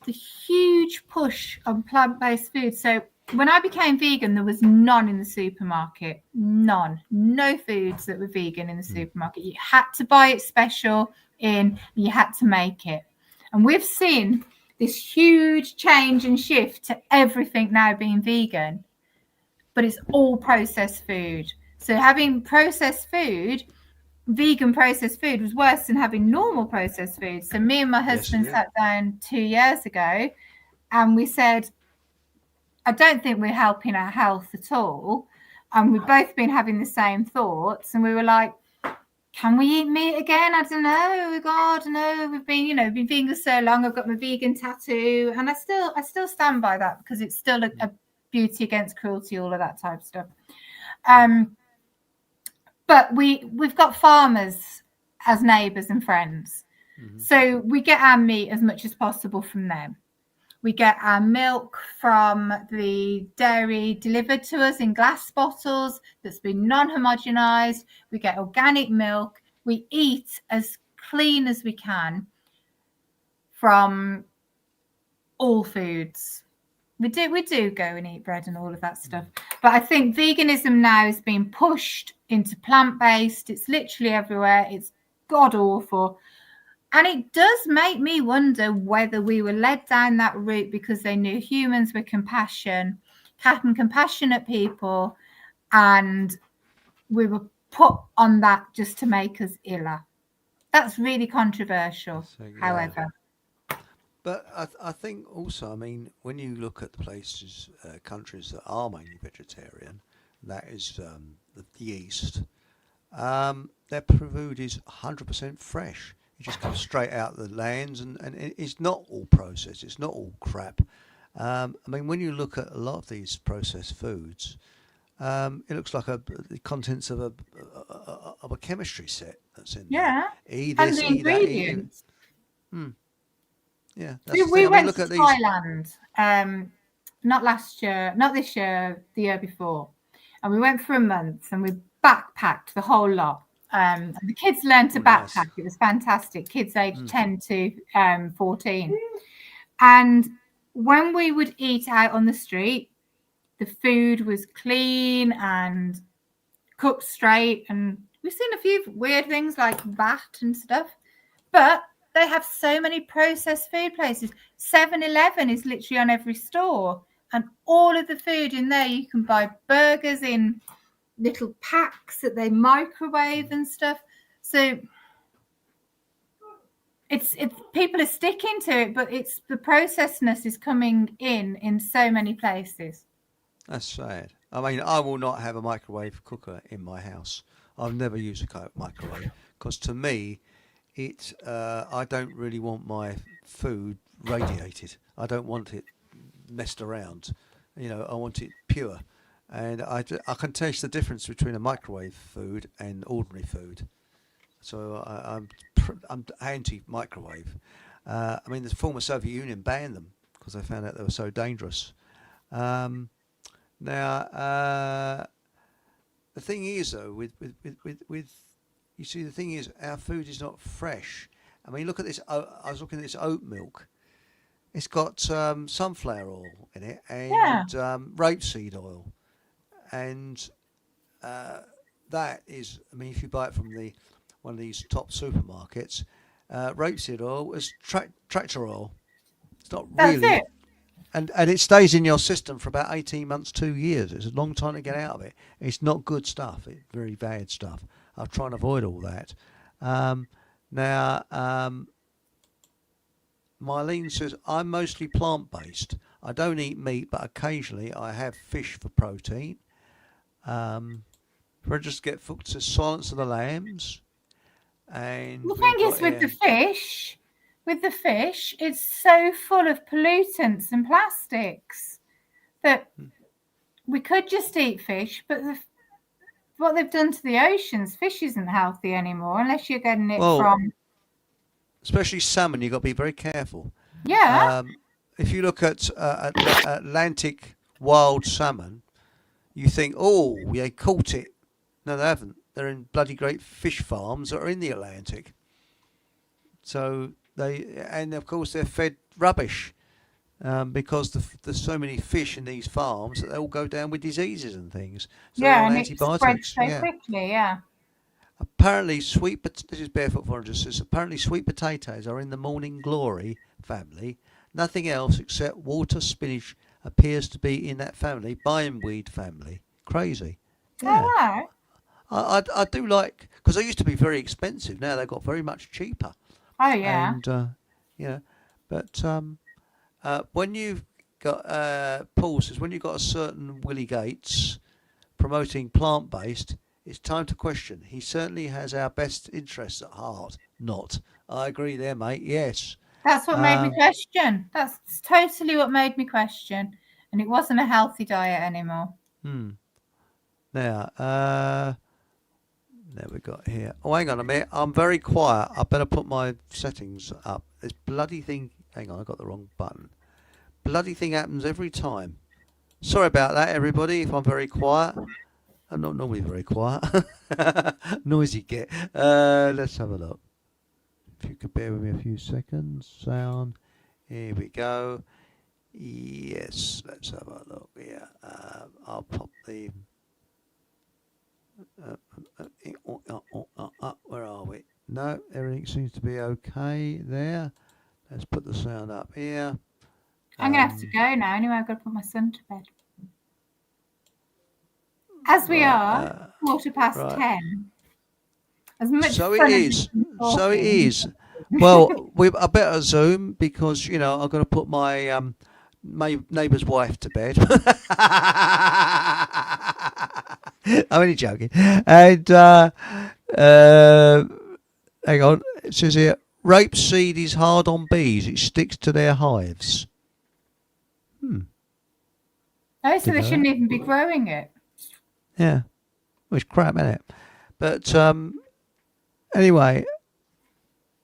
the huge push on plant-based food. So when I became vegan, there was none in the supermarket. None. No foods that were vegan in the supermarket. You had to buy it special you had to make it. And we've seen this huge change and shift to everything now being vegan, but it's all processed food. So having processed food, vegan processed food, was worse than having normal processed food. So me and my husband sat down 2 years ago and we said, I don't think we're helping our health at all. And we've both been having the same thoughts. And we were like, can we eat meat again? I don't know. God, no. We've been, been vegan so long. I've got my vegan tattoo, and I still stand by that because it's still a beauty against cruelty, all of that type of stuff. But we've got farmers as neighbours and friends, so we get our meat as much as possible from them. We get our milk from the dairy delivered to us in glass bottles that's been non-homogenized. We get organic milk. We eat as clean as we can from all foods. We do go and eat bread and all of that stuff. But I think veganism now is being pushed into plant-based. It's literally everywhere. It's god-awful. And it does make me wonder whether we were led down that route because they knew humans were compassionate people, and we were put on that just to make us iller. That's really controversial, however. But I think also, I mean, when you look at the places, countries that are mainly vegetarian, that is the East, their food is 100% fresh. It just comes straight out of the lands, and it's not all processed. It's not all crap. I mean, when you look at a lot of these processed foods, it looks like the contents of a chemistry set that's in there. Eat this, and the ingredients. Yeah, we went to Thailand, not this year, the year before, and we went for a month and we backpacked the whole lot. The kids learned to backpack. Nice. It was fantastic. Kids aged 10 to 14. And when we would eat out on the street, the food was clean and cooked straight. And we've seen a few weird things like bat and stuff, but they have so many processed food places. 7-Eleven is literally on every store, and all of the food in there, you can buy burgers in little packs that they microwave and stuff. So it's people are sticking to it, but it's the processedness is coming in so many places. That's sad. I mean, I will not have a microwave cooker in my house. I've never used a microwave because to me, I don't really want my food radiated. I don't want it messed around. I want it pure. And I can taste the difference between a microwave food and ordinary food. So I'm anti-microwave. I mean, the former Soviet Union banned them because they found out they were so dangerous. Now, the thing is, though, with you see, the thing is, our food is not fresh. I mean, look at this. I was looking at this oat milk. It's got sunflower oil in it and rapeseed oil, and that is. I mean, if you buy it from one of these top supermarkets, rapeseed oil is tractor oil. It's not really. That's it. And it stays in your system for about 18 months, 2 years. It's a long time to get out of it. It's not good stuff. It's very bad stuff. I'll try and avoid all that. Now, Mylene says, I'm mostly plant-based. I don't eat meat, but occasionally I have fish for protein. Just get hooked to Silence of the Lambs. And the thing is with the fish, it's so full of pollutants and plastics that we could just eat fish, but what they've done to the oceans, fish isn't healthy anymore unless you're getting it from... Especially salmon, you've got to be very careful. Yeah. If you look at Atlantic wild salmon, you think, oh, they caught it. No, they haven't. They're in bloody great fish farms that are in the Atlantic. So and of course they're fed rubbish because there's so many fish in these farms that they all go down with diseases and things. So and it spreads so quickly, Apparently, this is Barefoot Foreigner says, apparently sweet potatoes are in the morning glory family. Nothing else except water spinach appears to be in that family, bindweed family. Crazy. Yeah. I do like, because they used to be very expensive. Now they've got very much cheaper. Oh, yeah. And, but when you've got, Paul says, when you've got a certain Willie Gates promoting plant-based, it's time to question. He certainly has our best interests at heart. Not. I agree there, mate. Yes. That's what made me question. That's totally what made me question. And it wasn't a healthy diet anymore. Now, there we got here. Oh, hang on a minute. I'm very quiet. I better put my settings up. This bloody thing. Hang on, I got the wrong button. Bloody thing happens every time. Sorry about that, everybody, if I'm very quiet. I'm not normally very quiet. Noisy get. Let's have a look. If you could bear with me a few seconds. Sound. Here we go. Yes, let's have a look here. I'll pop the... where are we? No, everything seems to be okay there. Let's put the sound up here. I'm going to have to go now. Anyway, I've got to put my son to bed. As we are, 10:15. As much so it is. So it is. Well, I better Zoom because, I've got to put my neighbour's wife to bed. I'm only joking. And hang on, it says here, rapeseed is hard on bees. It sticks to their hives. Oh, so they shouldn't even be growing it. Yeah, well, it's crap, isn't it? But anyway,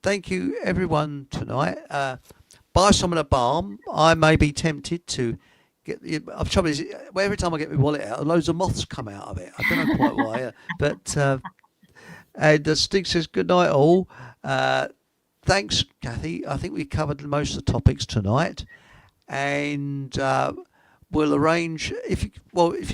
thank you everyone tonight. Buy some of the balm. I may be tempted to get the trouble is every time I get my wallet out, loads of moths come out of it. I don't know quite why, but and Stig says good night all. Thanks, Kathy. I think we covered most of the topics tonight, and we'll arrange if you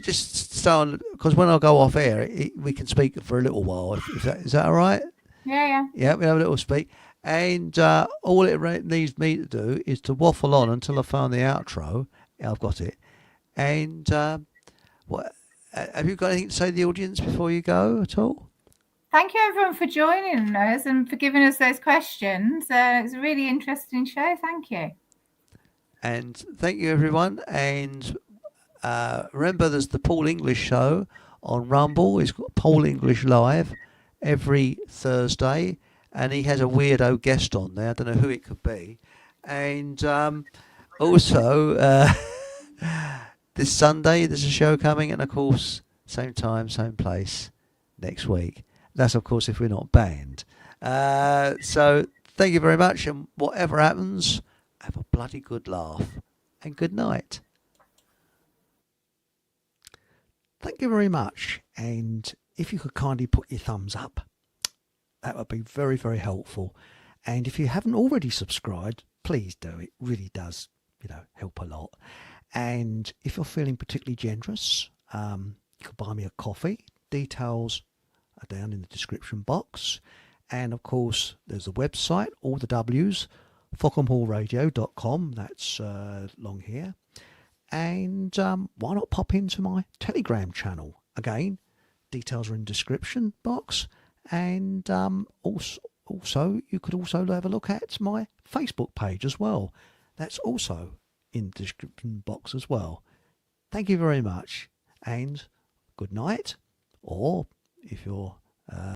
just stay on, because when I go off air, we can speak for a little while. If is that all right? Yeah. Yeah, we have a little speak, and all it needs me to do is to waffle on until I find the outro. Yeah, I've got it. And what have you got anything to say to the audience before you go at all? Thank you, everyone, for joining us and for giving us those questions. It's a really interesting show. Thank you. And thank you, everyone. And remember, there's the Paul English show on Rumble. He's got Paul English Live every Thursday, and he has a weirdo guest on there. I don't know who it could be. And also, this Sunday, there's a show coming, and of course, same time, same place next week. That's, of course, if we're not banned. So thank you very much, and whatever happens, have a bloody good laugh, and good night. Thank you very much, and if you could kindly put your thumbs up, that would be very, very helpful. And if you haven't already subscribed, please do. It really does, help a lot. And if you're feeling particularly generous, you could buy me a coffee. Details are down in the description box. And of course, there's a website, all the W's, fockhamhallradio.com. That's long here. And why not pop into my Telegram channel? Again, details are in the description box. And also, you could also have a look at my Facebook page as well. That's also in the description box as well. Thank you very much, and good night. Or if you're